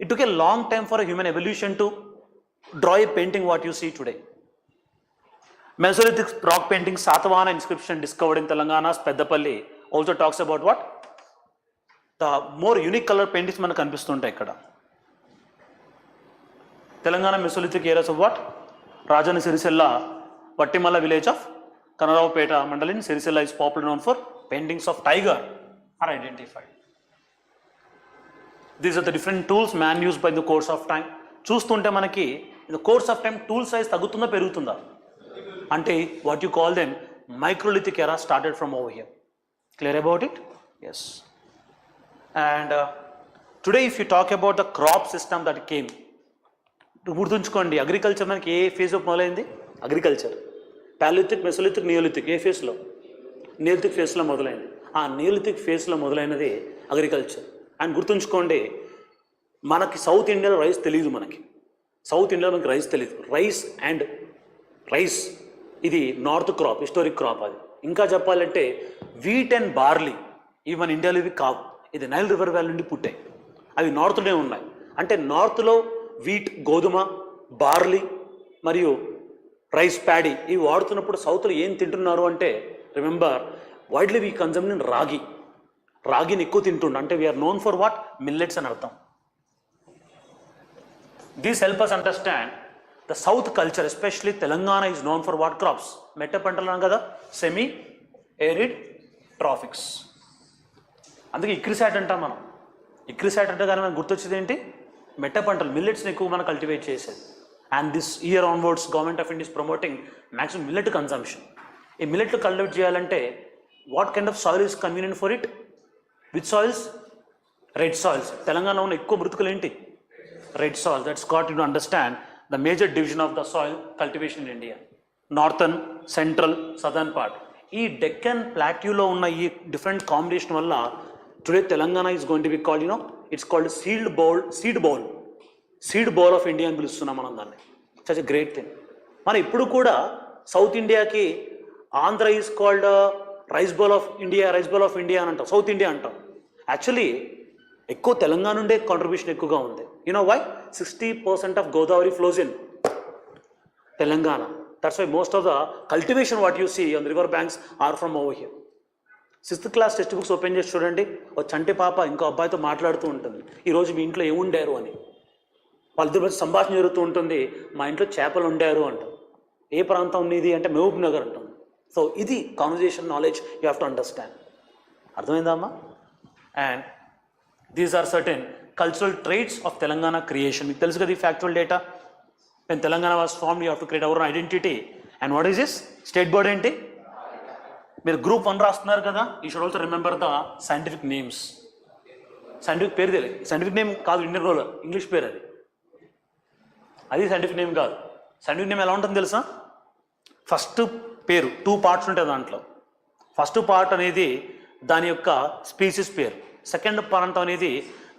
It took a long time for human evolution to draw a painting what you see today. Mesolithic rock painting Satavahana inscription discovered in Telangana's Peddapalli also talks about what the more unique colour paintings మనకు కనిపిస్తుంటాయి ఇక్కడ. Telangana Mesolithic areas of what? Rajanna Sircilla, Vattimalla village of Konaraopet mandal in Siricilla is popular known for paintings of tiger are identified. These are the different tools man used by the course of time. చూస్తుంటే మనకి in the course of time tool size తగ్గుతుందా పెరుగుతుందా? అంటే what you call them microlithic era started from over here. Clear about it? Yes. And today if you talk about the crop system that came, గుర్తుంచుకోండి agriculture మనకి ఏ phase మొదలైంది? Agriculture paleolithic, Mesolithic, Neolithic. ఏ ఫేస్లో? Neolithic ఫేస్లో మొదలైంది. ఆ neolithic ఫేస్లో మొదలైనది అగ్రికల్చర్. అండ్ గుర్తుంచుకోండి మనకి సౌత్ ఇండియాలో రైస్ తెలియదు. మనకి సౌత్ ఇండియాలో మనకి రైస్ తెలియదు. రైస్ ఇది నార్త్ క్రాప్, హిస్టారిక్ క్రాప్. అది ఇంకా చెప్పాలంటే వీట్ అండ్ బార్లీ ఇవి మన ఇండియాలో ఇవి కావు. ఇది నైల్ రివర్ వ్యాలీ నుండి పుట్టాయి. అవి నార్త్లోనే ఉన్నాయి. అంటే నార్త్లో వీట్, గోధుమ, బార్లీ మరియు రైస్, ప్యాడీ ఇవి వాడుతున్నప్పుడు సౌత్లో ఏం తింటున్నారు అంటే remember widely we consume in రాగిని ఎక్కువ తింటుండే, అంటే we are known for what, millets అని అర్థం. These help us understand the south culture, especially Telangana is known for what crops, మెట్ట పంటలు అన్నాం కదా, సెమీ ఏరిడ్ ట్రాఫిక్స్. అందుకే ఇక్రిసాట్ అంటాం మనం. ఇక్రిసాట్ అంటే కానీ మనకు గుర్తొచ్చేది ఏంటి, మెట్ట పంటలు, మిల్లెట్స్ని ఎక్కువ మనం కల్టివేట్ చేసేది. And this year onwards government of India is promoting maximum millet consumption. ఈ మిల్లెట్లు కల్టివేట్ చేయాలంటే what kind of soil is convenient for it, which soils, red soils. తెలంగాణలో ఉన్న ఎక్కువ మృతుకులు ఏంటి, red soil. That's got to understand the major division of the soil cultivation in India, northern, central, southern part. ఈ డెక్కన్ ప్లాట్యూలో ఉన్న ఈ different combination వల్ల today Telangana is going to be called, it's called seed bowl of India అని పిలుస్తున్నాం మనం దాన్ని. Such a great thing. మనం ఇప్పుడు కూడా సౌత్ ఇండియాకి Andhra is called rice bowl of India అని అంటాం, సౌత్ ఇండియా అంటాం. యాక్చువల్లీ ఎక్కువ తెలంగాణ నుండే కాంట్రిబ్యూషన్ ఎక్కువగా ఉంది. Why 60% of Godavari flows in Telangana. That's why most of the cultivation what you see on the river banks are from over here. 6th class textbooks open చేసి చూడండి, ఒక చంటి పాప ఇంకో అబ్బాయితో మాట్లాడుతూ ఉంటుంది, ఈరోజు మీ ఇంట్లో ఏముండారు అని. వాళ్ళిద్దరి మధ్య సంభాషణ జరుగుతూ ఉంటుంది, మా ఇంట్లో చేపలు వండారు అంటాం. ఏ ప్రాంతం ఉన్నది అంటే మహబూబ్ నగర్ అంటాం. సో ఇది conversation knowledge you have to understand. అర్థమైందా అమ్మా? And these are certain cultural traits of Telangana creation. మీకు తెలుసు కదా ఈ factual data. When Telangana was formed you have to create our identity. And what is this state board ఏంటి? మీరు group 1 రాస్తున్నారు కదా, you should also remember the scientific names. Scientific పేరు తెలియదు, సైంటిఫిక్ నేమ్ కాదు, ఇండియన్ రూలర్, ఇంగ్లీష్ పేరు అది scientific name కాదు. సైంటిఫిక్ నేమ్ ఎలా ఉంటుంది తెలుసా? ఫస్ట్ పేరు 2 పార్ట్స్ ఉంటాయి దాంట్లో. ఫస్ట్ పార్ట్ అనేది దాని యొక్క స్పీసీస్ పేరు, సెకండ్ ప్రాంతం అనేది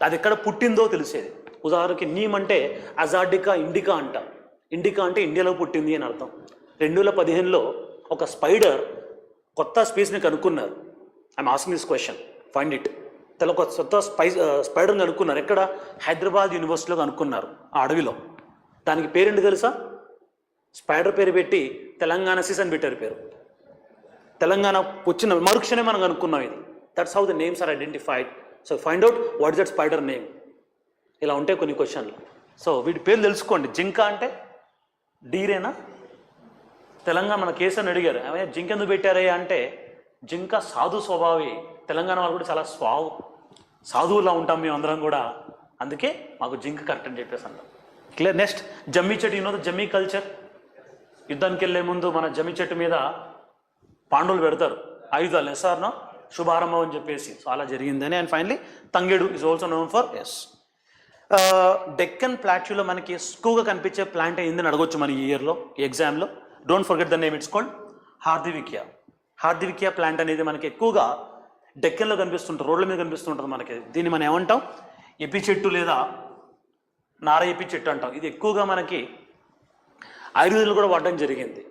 అది ఎక్కడ పుట్టిందో తెలిసేది. ఉదాహరణకి నీమ్ అంటే అజార్డికా ఇండికా అంట. ఇండికా అంటే ఇండియాలో పుట్టింది అని అర్థం. 2015లో ఒక స్పైడర్ కొత్త స్పీస్ని కనుక్కున్నారు. I'm asking this question, find it. ఒక కొత్త స్పైడర్ని కనుక్కున్నారు. ఎక్కడ? హైదరాబాద్ యూనివర్సిటీలో కనుక్కున్నారు, ఆ అడవిలో. దానికి పేరేంటి తెలుసా? స్పైడర్ పేరు పెట్టి తెలంగాణ సిస్ అని పెట్టారు పేరు. తెలంగాణ వచ్చిన మరుక్షణే మనం కనుక్కున్నాం ఇది. That's how the names are identified. So find out what is that spider name. ఇలా ఉంటాయి కొన్ని క్వశ్చన్లు. సో వీటి పేర్లు తెలుసుకోండి. జింక అంటే డీరేనా? తెలంగాణ మన కేసు అని అడిగారు, జింక ఎందుకు పెట్టారయ్యా అంటే జింక సాధు స్వభావి. తెలంగాణ వాళ్ళు కూడా చాలా సాధువులా ఉంటాం మేము అందరం కూడా, అందుకే మాకు జింక కరెక్ట్ అని చెప్పేసి అన్నాం. క్లియర్? నెక్స్ట్ జమ్మి చెట్టు. జమ్మి కల్చర్. యుద్ధానికి వెళ్ళే ముందు మన జమ్మి చెట్టు మీద పాండవులు పెడతారు ఆయుధాలు, ఎస్ఆర్నో శుభారంభం అని చెప్పేసి. సో అలా జరిగిందని. And finally tangedu is also known for S. Deccan ప్లాట్యూలో మనకి ఎక్కువగా కనిపించే ప్లాంట్ ఏందని అడగొచ్చు మన ఈ ఇయర్లో, ఈ ఎగ్జామ్లో. Don't forget the name, it's called Hardwickia. Hardwickia plant అనేది మనకి ఎక్కువగా డెక్కన్లో కనిపిస్తుంటుంది, రోడ్ల మీద కనిపిస్తుంటుంది మనకి. దీన్ని మనం ఏమంటాం? ఎపి చెట్టు లేదా నార ఎపి చెట్టు అంటాం. ఇది ఎక్కువగా మనకి ఆయుర్వేదంలో కూడా వాడడం జరిగింది.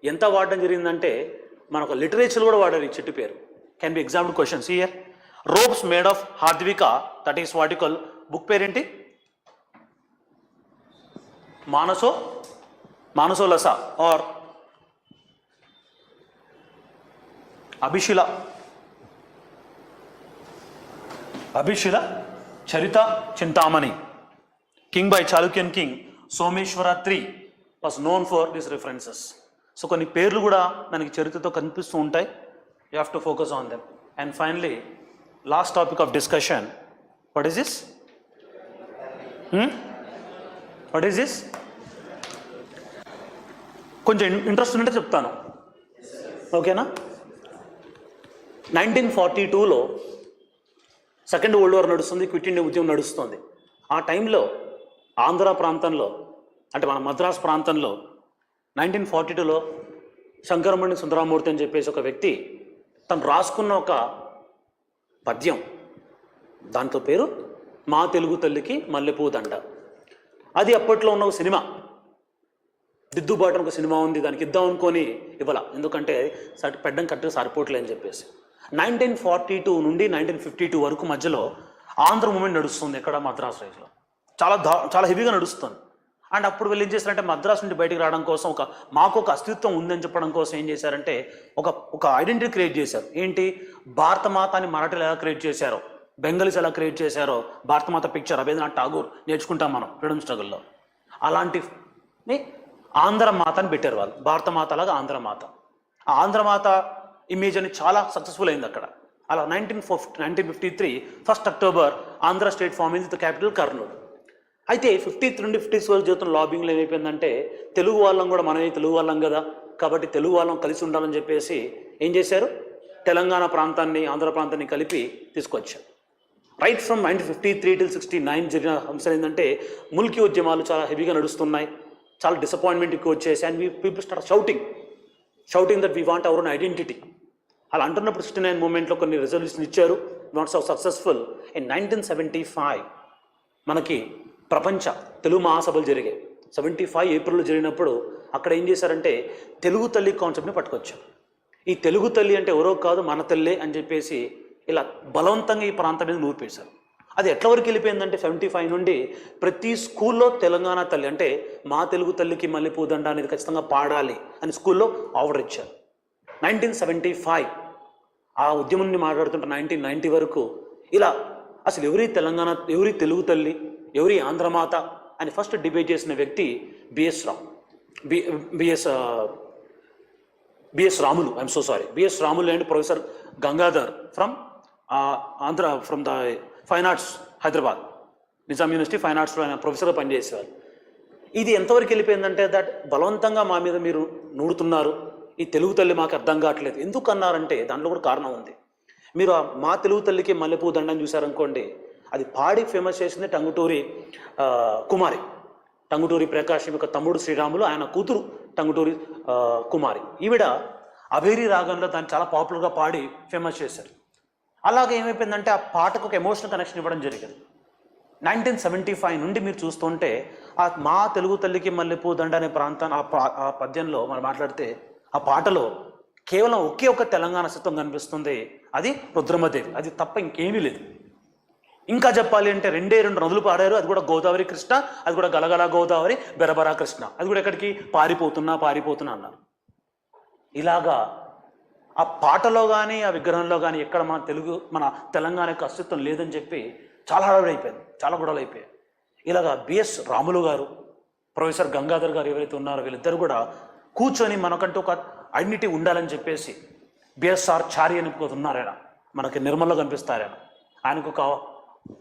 ఎంత వాడడం జరిగిందంటే మనకు లిటరేచర్ కూడా వాడారు ఈ చెట్టు పేరు. Can be examined questions here. Ropes made of Hardwickia, that is what you call. Book పేరేంటి? Manasollasa or Abhishila Charita Chintamani. King by Chalukyan king Someshwara III was known for this references. So కొన్ని పేర్లు కూడా మనకి చరిత్రతో కనిపిస్తూ ఉంటాయి. You have to focus on them. And finally last topic of discussion, what is this? What is this? కొంచెం interest ఉంటే చెప్తాను, ఓకేనా? 1942లో సెకండ్ వరల్డ్ వార్ నడుస్తుంది, క్విట్ ఇండియా ఉద్యమం నడుస్తుంది. ఆ టైంలో ఆంధ్ర ప్రాంతంలో, అంటే మన మద్రాస్ ప్రాంతంలో 1942లో శంకరమణి సుందరమూర్తి అని చెప్పేసి ఒక వ్యక్తి తను రాసుకున్న ఒక పద్యం, దాంతో పేరు మా తెలుగు తల్లికి మల్లెపూ దండ. అది అప్పట్లో ఉన్న ఒక సినిమా, దిద్దుబాటు ఒక సినిమా ఉంది, దానికి ఇద్దాం అనుకొని ఇవ్వాల, ఎందుకంటే పెట్టడం కరెక్ట్గా సరిపోవట్లే అని చెప్పేసి. 1942 నుండి 1952 వరకు మధ్యలో ఆంధ్ర మూమెంట్ నడుస్తుంది ఎక్కడ? మద్రాస్ రైజ్లో చాలా హెవీగా నడుస్తుంది. అండ్ అప్పుడు వీళ్ళు ఏం చేశారంటే మద్రాసు నుండి బయటికి రావడం కోసం మాకు ఒక అస్తిత్వం ఉందని చెప్పడం కోసం ఏం చేశారంటే ఒక ఐడెంటిటీ క్రియేట్ చేశారు. ఏంటి, భారతమాత అని మరాఠీలు ఎలా క్రియేట్ చేశారో, బెంగాలీస్ ఎలా క్రియేట్ చేశారో, భారతమాత పిక్చర్ రవీంద్రనాథ్ ఠాగూర్ నేర్చుకుంటాం మనం ఫ్రీడమ్ స్ట్రగుల్లో. అలాంటిని ఆంధ్రమాత అని పెట్టారు వాళ్ళు, భారతమాత లాగా ఆంధ్రమాత. ఆ ఆంధ్రమాత ఇమేజ్ అని చాలా సక్సెస్ఫుల్ అయింది అక్కడ. అలా 1953 1st October Andhra state form in the capital Kurnool. అయితే 53 నుండి 56 వరకు జీవితం లాబింగ్లో ఏమైపోయిందంటే తెలుగు వాళ్ళం కూడా మనమే తెలుగు వాళ్ళం కదా, కాబట్టి తెలుగు వాళ్ళం కలిసి ఉండాలని చెప్పేసి ఏం చేశారు, తెలంగాణ ప్రాంతాన్ని ఆంధ్ర ప్రాంతాన్ని కలిపి తీసుకొచ్చారు. రైట్ ఫ్రమ్ 1953 till 69 జరిగిన అంశం ఏంటంటే ముల్కీ ఉద్యమాలు చాలా హెవీగా నడుస్తున్నాయి, చాలా డిసప్పాయింట్మెంట్ ఎక్కువ వచ్చేసి, and people start shouting that we want our own identity. అలా అంటున్నప్పుడు 69 మూమెంట్లో కొన్ని రెజల్యూషన్ ఇచ్చారు, నాట్ సో సక్సెస్ఫుల్. ఇన్ 1975 మనకి ప్రపంచ తెలుగు మహాసభలు జరిగాయి. 75 ఏప్రిల్లో జరిగినప్పుడు అక్కడ ఏం చేశారంటే తెలుగు తల్లి కాన్సెప్ట్ని పట్టుకొచ్చారు. ఈ తెలుగు తల్లి అంటే ఎవరో కాదు మన తల్లే అని చెప్పేసి ఇలా బలవంతంగా ఈ ప్రాంతం మీద నూర్పేశారు. అది ఎట్ల వరకు వెళ్ళిపోయిందంటే 75 నుండి ప్రతి స్కూల్లో తెలంగాణ తల్లి అంటే మా తెలుగు తల్లికి మల్లెపూదండ అనేది ఖచ్చితంగా పాడాలి అని స్కూల్లో ఆర్డర్ ఇచ్చారు. 1975 ఆ ఉద్యమం నుండి మాట్లాడుతుంటే 1990 వరకు ఇలా అసలు ఎవరి తెలంగాణ, ఎవరి తెలుగు తల్లి, ఎవరి ఆంధ్రమాత అని ఫస్ట్ డిబేట్ చేసిన వ్యక్తి B S Ramulu. I'm so sorry, B S Ramulu and professor Gangadhar from from the fine arts Hyderabad, Nizam university fine ఆర్ట్స్లో ఆయన ప్రొఫెసర్గా పనిచేసేవారు. ఇది ఎంతవరకు వెళ్ళిపోయిందంటే దట్ బలవంతంగా మా మీద మీరు నూడుతున్నారు, ఈ తెలుగు తల్లి మాకు అర్థం కావట్లేదు. ఎందుకు అన్నారంటే దాంట్లో కూడా కారణం ఉంది. మీరు మా తెలుగు తల్లికి మల్లెపూ దండని చూసారనుకోండి, అది పాడి ఫేమస్ చేసింది టంగుటూరి కుమారి. టంగుటూరి ప్రకాశం యొక్క తమ్ముడు శ్రీరాములు, ఆయన కూతురు టంగుటూరి కుమారి. ఈవిడ అభేరి రాగంలో దాన్ని చాలా పాపులర్గా పాడి ఫేమస్ చేశారు. అలాగే ఏమైపోయిందంటే ఆ పాటకు ఒక ఎమోషనల్ కనెక్షన్ ఇవ్వడం జరిగింది. 1975 నుండి మీరు చూస్తుంటే ఆ మా తెలుగు తల్లికి మల్లెపూ దండ అనే ప్రాంతాన్ని ఆ పద్యంలో మనం మాట్లాడితే ఆ పాటలో కేవలం ఒకే ఒక తెలంగాణ అస్తిత్వం కనిపిస్తుంది, అది రుద్రమదేవి. అది తప్ప ఇంకేమీ లేదు. ఇంకా చెప్పాలి అంటే 2 నదులు పాడారు, అది కూడా గోదావరి కృష్ణ, అది కూడా గలగల గోదావరి బెరబరా కృష్ణ, అది కూడా ఎక్కడికి పారిపోతున్నా అన్నారు. ఇలాగా ఆ పాటలో కానీ ఆ విగ్రహంలో కానీ ఎక్కడ మన తెలంగాణ యొక్క అస్తిత్వం లేదని చెప్పి చాలా హడావిడి అయిపోయింది, చాలా గొడవలు అయిపోయాయి. ఇలాగా బిఎస్ రాములు గారు, ప్రొఫెసర్ గంగాధర్ గారు ఎవరైతే ఉన్నారో వీళ్ళిద్దరు కూడా కూర్చొని మనకంటూ ఒక ఐడెంటిటీ ఉండాలని చెప్పేసి బిఎస్ఆర్ చారి అని ఉన్నారు, ఆయన మనకి నిర్మల్లో కనిపిస్తారు. ఆయనకు ఒక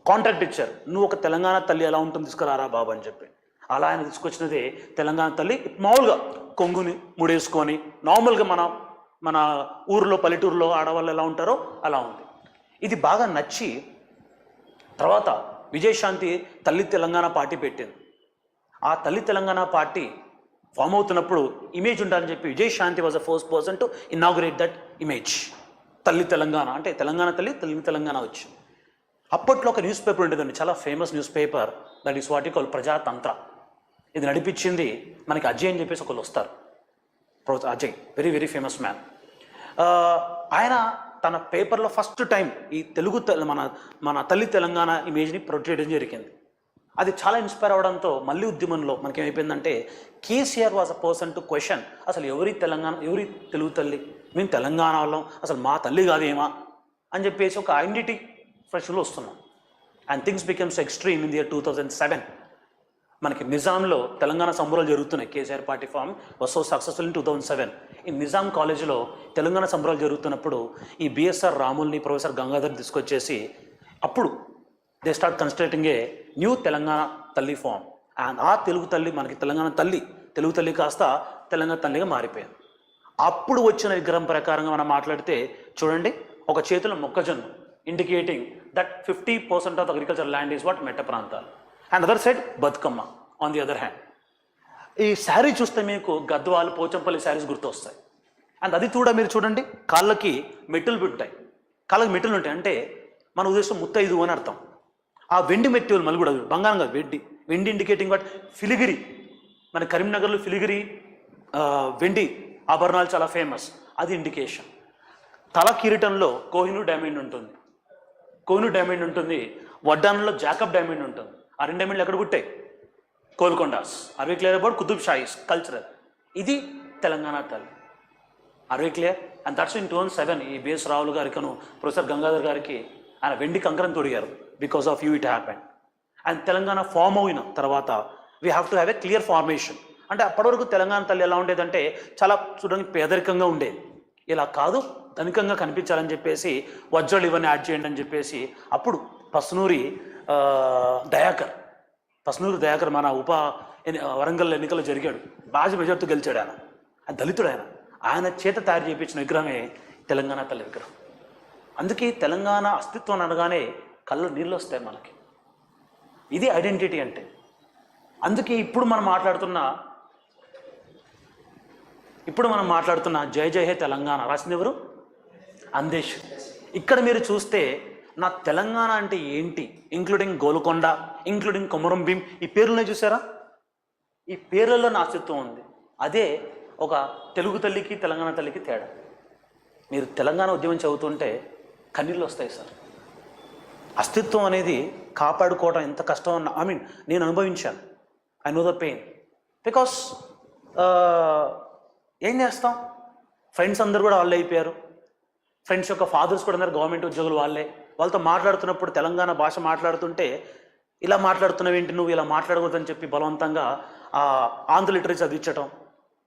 కాంట్రాక్ట్ ఇచ్చారు, నువ్వు ఒక తెలంగాణ తల్లి ఎలా ఉంటుంది తీసుకురారా బాబు అని చెప్పి. అలా ఆయన తీసుకొచ్చినదే తెలంగాణ తల్లి. మామూలుగా కొంగుని ముడేసుకొని నార్మల్గా మన ఊరిలో పల్లెటూరులో ఆడవాళ్ళు ఎలా ఉంటారో అలా ఉంది. ఇది బాగా నచ్చి తర్వాత విజయశాంతి తల్లి తెలంగాణ పార్టీ పెట్టింది. ఆ తల్లి తెలంగాణ పార్టీ ఫామ్ అవుతున్నప్పుడు ఇమేజ్ ఉండాలని చెప్పి Vijayashanti was the first person to inaugurate that image. తల్లి తెలంగాణ అంటే తెలంగాణ తల్లి, తెలుగు తెలంగాణ వచ్చి. అప్పట్లో ఒక న్యూస్ పేపర్ ఉండేదండి, చాలా famous news paper, that is what you call Prajatantra. ఇది నడిపించింది మనకి అజయ్ అని చెప్పేసి ఒకళ్ళు వస్తారు, Ajay, very very famous man. ఆయన తన పేపర్లో ఫస్ట్ టైం ఈ మన తల్లి తెలంగాణ ఇమేజ్ని ప్రొజెక్ట్ చేయడం జరిగింది. అది చాలా ఇన్స్పైర్ అవ్వడంతో మళ్ళీ ఉద్యమంలో మనకి ఏమైపోయిందంటే KCR was a person to question, అసలు ఎవరి తెలుగు తల్లి, మేము తెలంగాణ వాళ్ళం, అసలు మా తల్లి కాదేమా అని చెప్పేసి ఒక ఐడెంటిటీ ఫ్రెష్లో వస్తున్నాం. And things becomes extreme in the year 2007. మనకి నిజాంలో తెలంగాణ సంబరాలు జరుగుతున్నాయి. KCR party form was so successful in 2007. ఈ నిజాం కాలేజీలో తెలంగాణ సంబరాలు జరుగుతున్నప్పుడు ఈ బిఎస్ఆర్ రాముల్ని, ప్రొఫెసర్ గంగాధర్ తీసుకొచ్చేసి అప్పుడు they start constructing a new Telangana తల్లి ఫామ్. అండ్ ఆ తెలుగు తల్లి మనకి తెలంగాణ తల్లి, తెలుగు తల్లి కాస్త తెలంగాణ తల్లిగా మారిపోయింది. అప్పుడు వచ్చిన విగ్రహం ప్రకారంగా మనం మాట్లాడితే చూడండి, ఒక చేతిలో మొక్కజొన్న, indicating that 50% of agriculture land is what మెట్ట ప్రాంతాలు. And other side Bathukamma on the other hand. ఈ శారీ చూస్తే మీకు గద్వాలు, పోచంపల్లి శారీస్ గుర్తొస్తాయి. అండ్ అది కూడా మీరు చూడండి, కాళ్ళకి మెట్టులు ఉంటాయి, కాళ్ళకి మెట్టులు ఉంటాయి అంటే మన ఉద్దేశం ముత్తైదు అని అర్థం. ఆ వెండి మెట్టులు మళ్ళీ కూడా బంగారం కాదు, వెండి ఇండికేటింగ్ వాట్ ఫిలిగిరి. మన కరీంనగర్లో ఫిలిగిరి వెండి ఆభరణాలు చాలా ఫేమస్, అది ఇండికేషన్. తల కిరీటంలో కోహినూర్ డైమండ్ ఉంటుంది, వడ్డానంలో జాకబ్ డైమండ్ ఉంటుంది. ఆ 2 డైమండ్లు ఎక్కడ పుట్టాయి? Golcondas. Are we clear about Qutb Shahis cultural? ఇది తెలంగాణ తల్లి. Are we clear? And that's in 2007 ఈ బిఎస్ రావులు గారికి ప్రొఫెసర్ గంగాధర్ గారికి ఆయన వెండి కంకరం తొడిగారు. Because of you it happen. And Telangana form అయిన తర్వాత we have to have a clear formation. అంటే అప్పటి వరకు తెలంగాణ తల్లి ఎలా ఉండేదంటే చాలా చూడడానికి పేదరికంగా ఉండేది. ఇలా కాదు, ధనికంగా కనిపించాలని చెప్పేసి వజ్రాలు ఇవన్నీ యాడ్ చేయండి అని చెప్పేసి అప్పుడు పసునూరి దయాకర్ మన వరంగల్ ఎన్నికల్లో జరిగాడు. బాగా మెజార్టీతో గెలిచాడు ఆయన. దళితుడు ఆయన చేత తయారు చేయించిన విగ్రహమే తెలంగాణ తల్లి విగ్రహం. అందుకే తెలంగాణ అస్తిత్వం అనగానే కళ్ళు నీళ్ళు వస్తాయి మనకి. ఇది ఐడెంటిటీ అంటే. అందుకే ఇప్పుడు మనం మాట్లాడుతున్న జై జై హే తెలంగాణ రాసింది ఎవరు? అందేశ్. ఇక్కడ మీరు చూస్తే నా తెలంగాణ అంటే ఏంటి, ఇంక్లూడింగ్ గోల్కొండ, ఇంక్లూడింగ్ కొమరం భీం, ఈ పేర్లనే చూసారా? ఈ పేర్లలో నా అస్తిత్వం ఉంది. అదే ఒక తెలుగు తల్లికి తెలంగాణ తల్లికి తేడా. మీరు తెలంగాణ ఉద్యమం చదువుతుంటే కన్నీళ్ళు వస్తాయి సార్. అస్తిత్వం అనేది కాపాడుకోవడం ఎంత కష్టం అన్న నేను అనుభవించాను. I know the pain. Because ఏం చేస్తాం, ఫ్రెండ్స్ అందరూ కూడా వాళ్ళే అయిపోయారు. ఫ్రెండ్స్ యొక్క ఫాదర్స్ కూడా అందరు గవర్నమెంట్ ఉద్యోగులు వాళ్ళే. వాళ్ళతో మాట్లాడుతున్నప్పుడు తెలంగాణ భాష మాట్లాడుతుంటే ఇలా మాట్లాడుతున్నావేంటి, నువ్వు ఇలా మాట్లాడకూడదని చెప్పి బలవంతంగా ఆంధ్ర లిటరేచర్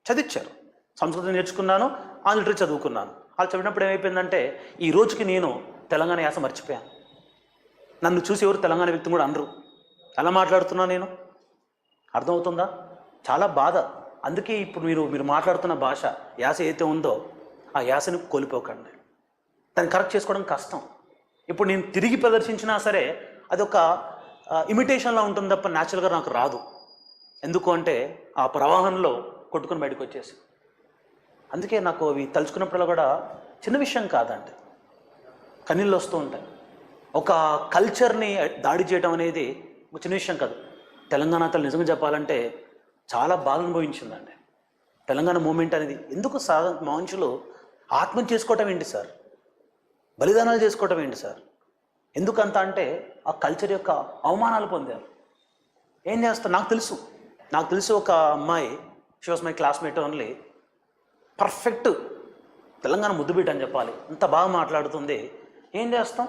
చదివించారు. సంస్కృతం నేర్చుకున్నాను, ఆంధ్ర లిటరేచర్ చదువుకున్నాను. వాళ్ళు చదివినప్పుడు ఏమైపోయిందంటే ఈ రోజుకి నేను తెలంగాణ యాస మర్చిపోయాను. నన్ను చూసి ఎవరు తెలంగాణ వ్యక్తి కూడా అనరు. ఎలా మాట్లాడుతున్నా నేను, అర్థమవుతుందా? చాలా బాధ. అందుకే ఇప్పుడు మీరు మాట్లాడుతున్న భాష యాస ఏదైతే ఉందో ఆ యాసని కోల్పోకండి. దాన్ని కరెక్ట్ చేసుకోవడం కష్టం. ఇప్పుడు నేను తిరిగి ప్రదర్శించినా సరే అదొక ఇమిటేషన్లా ఉంటుంది తప్ప న్యాచురల్గా నాకు రాదు. ఎందుకు అంటే ఆ ప్రవాహంలో కొట్టుకుని బయటకు వచ్చేసి. అందుకే నాకు అవి తలుచుకున్నప్పుడు కూడా చిన్న విషయం కాదండి, కన్నీళ్ళు వస్తూ ఉంటాయి. ఒక కల్చర్ని దాడి చేయడం అనేది ఒక చిన్న విషయం కాదు. తెలంగాణ తల్లి నిజంగా చెప్పాలంటే చాలా బాధ అనుభవించిందండి. తెలంగాణ మూమెంట్ అనేది ఎందుకు మనుషులు ఆత్మహత్య చేసుకోవటం ఏంటి సార్, బలిదానాలు చేసుకోవటం ఏంటి సార్, ఎందుకంత అంటే ఆ కల్చర్ యొక్క అవమానాలు పొందారు. ఏం చేస్తారు నాకు తెలుసు ఒక అమ్మాయి, she was my classmate only, perfect Telangana ముద్దుబిడ్డ అని చెప్పాలి, అంత బాగా మాట్లాడుతుంది. ఏం చేస్తాం,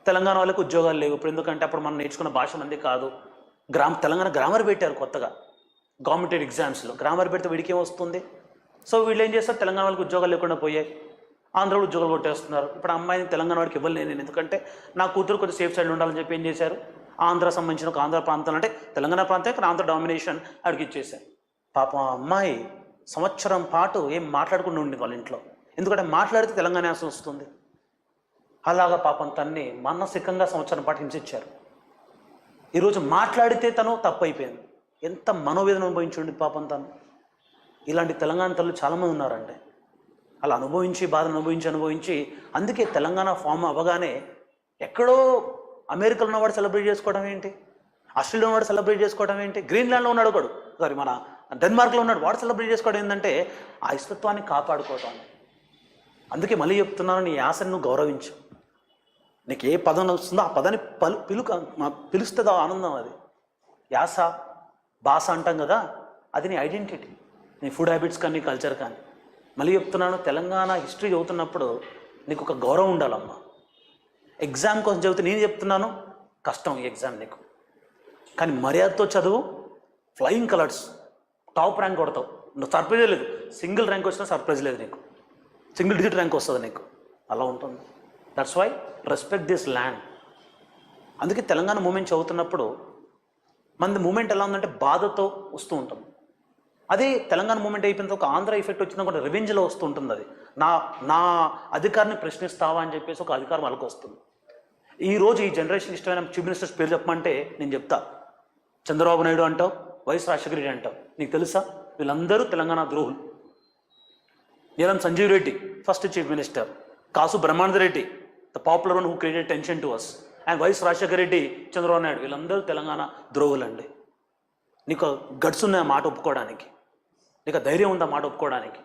తెలంగాణ వాళ్ళకి ఉద్యోగాలు లేవు ఇప్పుడు. ఎందుకంటే అప్పుడు మనం నేర్చుకున్న భాష మంది కాదు. తెలంగాణ గ్రామర్ పెట్టారు కొత్తగా గవర్నమెంట్ ఎగ్జామ్స్లో. గ్రామర్ పెడితే వీడికి ఏమొస్తుంది? సో వీళ్ళు ఏం చేస్తారు, తెలంగాణ వాళ్ళకి ఉద్యోగాలు లేకుండా పోయాయి, ఆంధ్ర ఉద్యోగాలు కొట్టేస్తున్నారు. ఇప్పుడు అమ్మాయిని తెలంగాణ వాడికి ఇవ్వలేను నేను, ఎందుకంటే నా కూతురు కొంచెం సేఫ్ సైడ్ ఉండాలని చెప్పి ఏం చేశారు, ఆంధ్ర సంబంధించిన ఒక ఆంధ్ర ప్రాంతం అంటే తెలంగాణ ప్రాంతం ఇక్కడ ఆంధ్ర డామినేషన్ అడిగి ఇచ్చేశారు. పాపం ఆ అమ్మాయి సంవత్సరం పాటు ఏం మాట్లాడకుండా ఉండి వాళ్ళ ఇంట్లో, ఎందుకంటే మాట్లాడితే తెలంగాణ యాస వస్తుంది. అలాగా పాపం తన్ని మానసికంగా సంవత్సరం పాటు హింసించారు. ఈరోజు మాట్లాడితే తను తప్పు అయిపోయింది. ఎంత మనోవేదన అనుభవించండి పాపం తను. ఇలాంటి తెలంగాణ తల్లు చాలామంది ఉన్నారండి. అలా అనుభవించి బాధను అనుభవించి అందుకే తెలంగాణ ఫామ్ అవ్వగానే ఎక్కడో అమెరికాలో ఉన్నవాడు సెలబ్రేట్ చేసుకోవడం ఏంటి, ఆస్ట్రేలియాలో ఉన్నవాడు సెలబ్రేట్ చేసుకోవడం ఏంటి, గ్రీన్లాండ్లో ఉన్నాడు ఒకడు, మన డెన్మార్క్లో ఉన్నాడు, వాడు సెలబ్రేట్ చేసుకోవడం ఏంటంటే ఆ అస్తిత్వాన్ని కాపాడుకోవటం. అందుకే మళ్ళీ చెప్తున్నాను, నీ యాసను నువ్వు గౌరవించు. నీకు ఏ పదం వస్తుందో ఆ పదాన్ని పిలుస్తుందో ఆనందం. అది యాస భాష అంటాం కదా, అది నీ ఐడెంటిటీ, నీ ఫుడ్ హ్యాబిట్స్ కానీ కల్చర్ కానీ. మళ్ళీ చెప్తున్నాను, తెలంగాణ హిస్టరీ చదువుతున్నప్పుడు నీకు ఒక గౌరవం ఉండాలమ్మా. ఎగ్జామ్ కోసం చదివితే నేను చెప్తున్నాను కష్టం ఈ ఎగ్జామ్ నీకు, కానీ మర్యాదతో చదువు, ఫ్లయింగ్ కలర్స్ టాప్ ర్యాంక్ కొడతావు. నువ్వు సర్ప్రైజ్ లేదు, సింగిల్ ర్యాంక్ వచ్చినా సర్ప్రైజ్ లేదు నీకు, సింగిల్ డిజిట్ ర్యాంక్ వస్తుంది నీకు. అలా ఉంటుంది. That's why respect this land. అందుకే తెలంగాణ మూమెంట్ చదువుతున్నప్పుడు మన మూమెంట్ ఎలా ఉందంటే బాధతో వస్తూ ఉంటాం. అదే తెలంగాణ మూమెంట్ అయిపోయిన ఒక ఆంధ్ర ఎఫెక్ట్ వచ్చినా కూడా రివెంజ్లో వస్తూ ఉంటుంది. అది నా అధికారాన్ని ప్రశ్నిస్తావా అని చెప్పేసి ఒక అధికారం వాళ్ళకి వస్తుంది. ఈరోజు ఈ జనరేషన్ ఇష్టమైన చీఫ్ మినిస్టర్స్ పేరు చెప్పమంటే నేను చెప్తా, చంద్రబాబు నాయుడు అంటావు, వైఎస్ రాజశేఖర రెడ్డి అంటావు. నీకు తెలుసా వీళ్ళందరూ తెలంగాణ ద్రోహులు. Neelam Sanjeev Reddy first chief minister, Kasu Brahmananda Reddy the popular one who created tension to us, and YS Rajasekhara Reddy, Chandrababu Naidu, వీళ్ళందరూ తెలంగాణ ద్రోహులండి. నీకు గట్స్ ఉన్న మాట ఒప్పుకోవడానికి, నీకు ధైర్యం ఉందా మాట ఒప్పుకోవడానికి.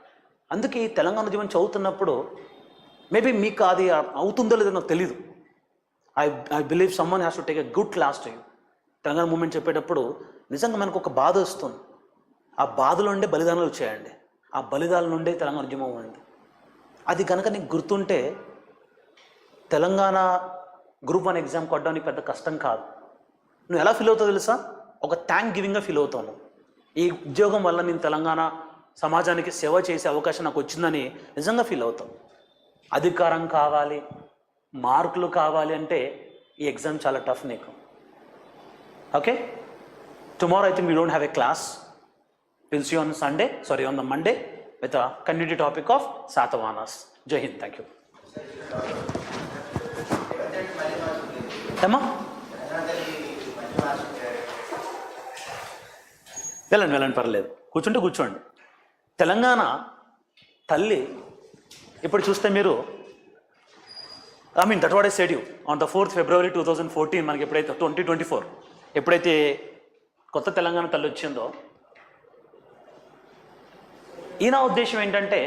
అందుకే ఈ తెలంగాణ ఉద్యమం చదువుతున్నప్పుడు మేబీ మీకు అది అవుతుందో లేదో నాకు తెలీదు. I believe someone has to take a good class to you. Telangana movement చెప్పేటప్పుడు నిజంగా మనకు ఒక బాధ వస్తుంది. ఆ బాధలో ఉండే బలిదానాలు వచ్చాయండి. ఆ బలిదానాల నుండే తెలంగాణ ఉద్యమం ఉంది. అది కనుక నీకు గుర్తుంటే తెలంగాణ గ్రూప్ 1 ఎగ్జామ్ కొట్టడానికి పెద్ద కష్టం కాదు. నువ్వు ఎలా ఫీల్ అవుతావు తెలుసా? ఒక థ్యాంక్ గివింగ్గా ఫీల్ అవుతావు. ఈ ఉద్యోగం వల్ల నేను తెలంగాణ సమాజానికి సేవ చేసే అవకాశం నాకు వచ్చిందని నిజంగా ఫీల్ అవుతావు. అధికారం కావాలి, మార్కులు కావాలి అంటే ఈ ఎగ్జామ్ చాలా టఫ్ నీకు. Okay, tomorrow I think we don't have a class. Will see on Sunday, sorry on the Monday with a continuity topic of Satavahanas. Jai Hind, thank you. ఏమా వెళ్ళండి పర్లేదు, కూర్చోండి. తెలంగాణ తల్లి ఇప్పుడు చూస్తే మీరు that what I said you on the 4th February 2014 మనకి ఎప్పుడైతే 2024 ఎప్పుడైతే కొత్త తెలంగాణ తల్లి వచ్చిందో, ఈయన ఉద్దేశం ఏంటంటే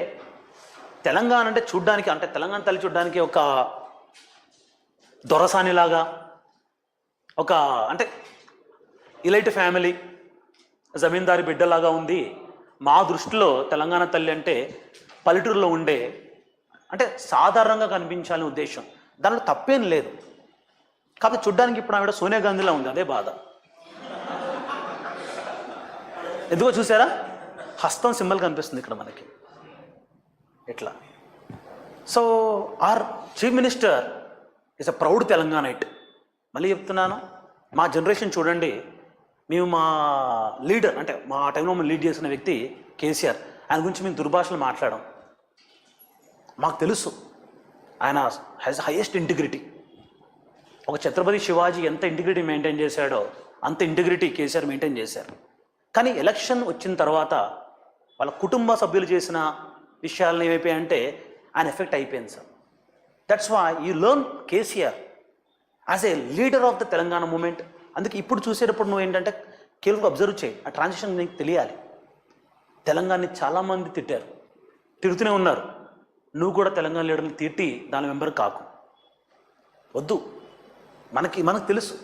తెలంగాణ అంటే చూడ్డానికి, అంటే తెలంగాణ తల్లి చూడ్డానికి ఒక దొరసానిలాగా, ఒక అంటే ఇలైట్ ఫ్యామిలీ జమీందారి బిడ్డలాగా ఉంది. మా దృష్టిలో తెలంగాణ తల్లి అంటే పల్లెటూరులో ఉండే అంటే సాధారణంగా కనిపించాలనే ఉద్దేశం. దానిలో తప్పేం లేదు. కాబట్టి చూడ్డానికి ఇప్పుడు ఆవిడ సోనియా గాంధీలా ఉంది, అదే బాధ. ఎందుకో చూసారా, హస్తం సింబల్ కనిపిస్తుంది ఇక్కడ మనకి ఇట్లా. So our chief minister is a proud Telanganite. మళ్ళీ చెప్తున్నాను, మా జనరేషన్ చూడండి, మేము మా లీడర్ అంటే మా టైంలో లీడ్ చేసిన వ్యక్తి కేసీఆర్, ఆయన గురించి మేము దుర్భాషలు మాట్లాడాం. మాకు తెలుసు ఆయన హ్యాస్ హైయెస్ట్ ఇంటిగ్రిటీ. ఒక ఛత్రపతి శివాజీ ఎంత ఇంటిగ్రిటీ మెయింటైన్ చేశాడో అంత ఇంటిగ్రిటీ కేసీఆర్ మెయింటైన్ చేశారు. కానీ ఎలక్షన్ వచ్చిన తర్వాత వాళ్ళ కుటుంబ సభ్యులు చేసిన విషయాలను ఏమైపోయాయంటే ఆయన ఎఫెక్ట్ అయిపోయింది sir. That's why you learn KCR as a leader of the Telangana movement. అందుకే ఇప్పుడు చూసేటప్పుడు నువ్వు ఏంటంటే కేవలం అబ్జర్వ్ చేయి, ఆ ట్రాన్సిషన్ నీకు తెలియాలి. తెలంగాణని చాలామంది తిట్టారు, తిరుగుతూనే ఉన్నారు. నువ్వు కూడా తెలంగాణ లీడర్ని తిట్టి దాని మెంబర్ కాకు, వద్దు. మనకు తెలుసు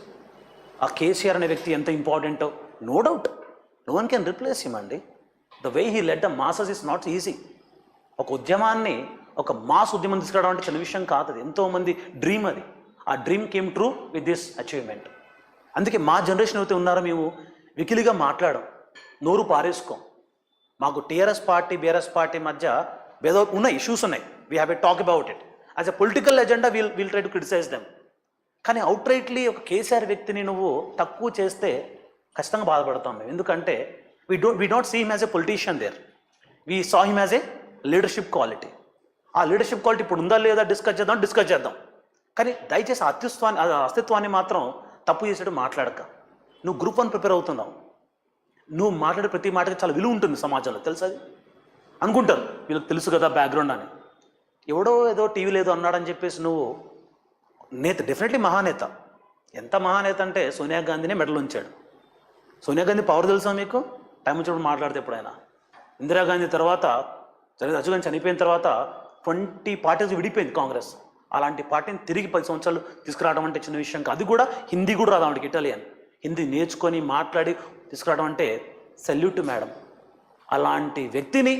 ఆ కేసీఆర్ అనే వ్యక్తి ఎంత ఇంపార్టెంటో. No doubt, no one can replace him అండి. The way he led the masses is not easy. ఒక ఉద్యమాన్ని, ఒక మాస్ ఉద్యమం తీసుకురావడం అంటే చిన్న విషయం కాదు. అది ఎంతోమంది డ్రీమ్. అది ఆ dream came true with this achievement. అందుకే మా జనరేషన్ అయితే ఉన్నారో మేము వికిలిగా మాట్లాడం, నోరు పారేసుకోం. మాకు టీఆర్ఎస్ పార్టీ బీఆర్ఎస్ పార్టీ మధ్య ఏదో ఉన్నాయి, ఇష్యూస్ ఉన్నాయి. We have a talk about it as a political agenda. Will try to criticize them. కానీ అవుట్ రైట్లీ ఒక కేసీఆర్ వ్యక్తిని నువ్వు తక్కువ చేస్తే ఖచ్చితంగా బాధపడతాం మేము. ఎందుకంటే we don't see him as a politician there, we saw him as a leadership quality. ఆ లీడర్షిప్ క్వాలిటీ ఇప్పుడు ఉందా లేదా డిస్కస్ చేద్దాం. కానీ దయచేసి అస్తిత్వాన్ని మాత్రం తప్పు చేసేట్టు మాట్లాడక. నువ్వు గ్రూప్ 1 ప్రిపేర్ అవుతున్నావు, నువ్వు మాట్లాడే ప్రతి మాటకి చాలా విలువ ఉంటుంది సమాజంలో, తెలుసు. అది అనుకుంటారు వీళ్ళకి తెలుసు కదా బ్యాక్గ్రౌండ్ అని. ఎవడో ఏదో టీవీలో ఏదో అన్నాడని చెప్పేసి నువ్వు నేత, డెఫినెట్లీ మహానేత. ఎంత మహానేత అంటే సోనియా గాంధీనే మెడల్ ఉంచాడు. సోనియా గాంధీ పవర్ తెలుసా మీకు? టైం వచ్చినప్పుడు మాట్లాడితే ఎప్పుడైనా. ఇందిరాగాంధీ తర్వాత, రాజీవ్ గాంధీ చనిపోయిన తర్వాత 20 పార్టీస్ విడిపోయింది కాంగ్రెస్. అలాంటి పార్టీని తిరిగి 10 సంవత్సరాలు తీసుకురావడం అంటే చిన్న విషయం కాదు. అది కూడా హిందీ కూడా రాదు ఆవిడకి, ఇటాలియన్. హిందీ నేర్చుకొని మాట్లాడి తీసుకురావడం అంటే సెల్యూట్ మేడం. అలాంటి వ్యక్తిని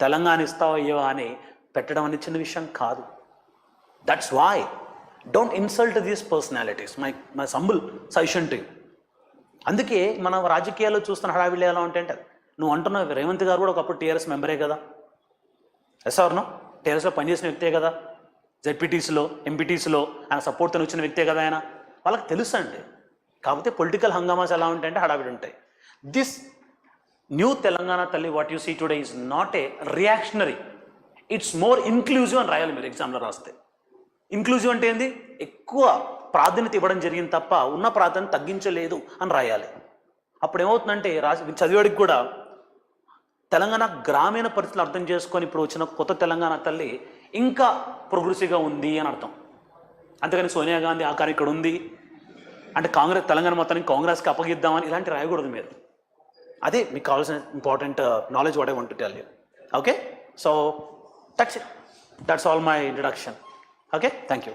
తెలంగాణ ఇస్తావయ్యో అని పెట్టడం అనేది చిన్న విషయం కాదు. That's why don't insult these personalities. My humble suggestion to you. అందుకే మన రాజకీయాల్లో చూస్తున్న హడావిడి ఎలా ఉంటాయంటే, నువ్వు అంటున్నావు రేవంత్ గారు కూడా ఒకప్పుడు టీఆర్ఎస్ మెంబరే కదా, ఎస్ఆర్నో టీఆర్ఎస్లో పనిచేసిన వ్యక్తే కదా, జెడ్పీటీసీలో ఎంపీటీసీలో ఆయన సపోర్ట్తో వచ్చిన వ్యక్తే కదా ఆయన. వాళ్ళకి తెలుసు అండి. కాకపోతే పొలిటికల్ హంగామాస్ ఎలా ఉంటాయంటే హడావిడి ఉంటాయి. దిస్ న్యూ తెలంగాణ తల్లి what you see today is not a reactionary, it's more inclusive అని రాయాలి మీరు ఎగ్జామ్లో రాస్తే. ఇన్క్లూజివ్ అంటే ఏంది? ఎక్కువ ప్రాధాన్యత ఇవ్వడం జరిగింది తప్ప ఉన్న ప్రాధాన్యత తగ్గించలేదు అని రాయాలి. అప్పుడు ఏమవుతుందంటే చదివాడికి కూడా తెలంగాణ గ్రామీణ పరిస్థితులు అర్థం చేసుకొని ఇప్పుడు వచ్చిన కొత్త తెలంగాణ తల్లి ఇంకా ప్రోగ్రెసివ్గా ఉంది అని అర్థం. అంతేగాని సోనియా గాంధీ ఆకారం ఇక్కడ ఉంది అంటే కాంగ్రెస్ తెలంగాణ మొత్తానికి కాంగ్రెస్కి అప్పగిద్దామని ఇలాంటి రాయకూడదు మీరు. అదే మీకు కావాల్సిన important knowledge what I want to tell you. Okay, so that's all my introduction. Okay, thank you.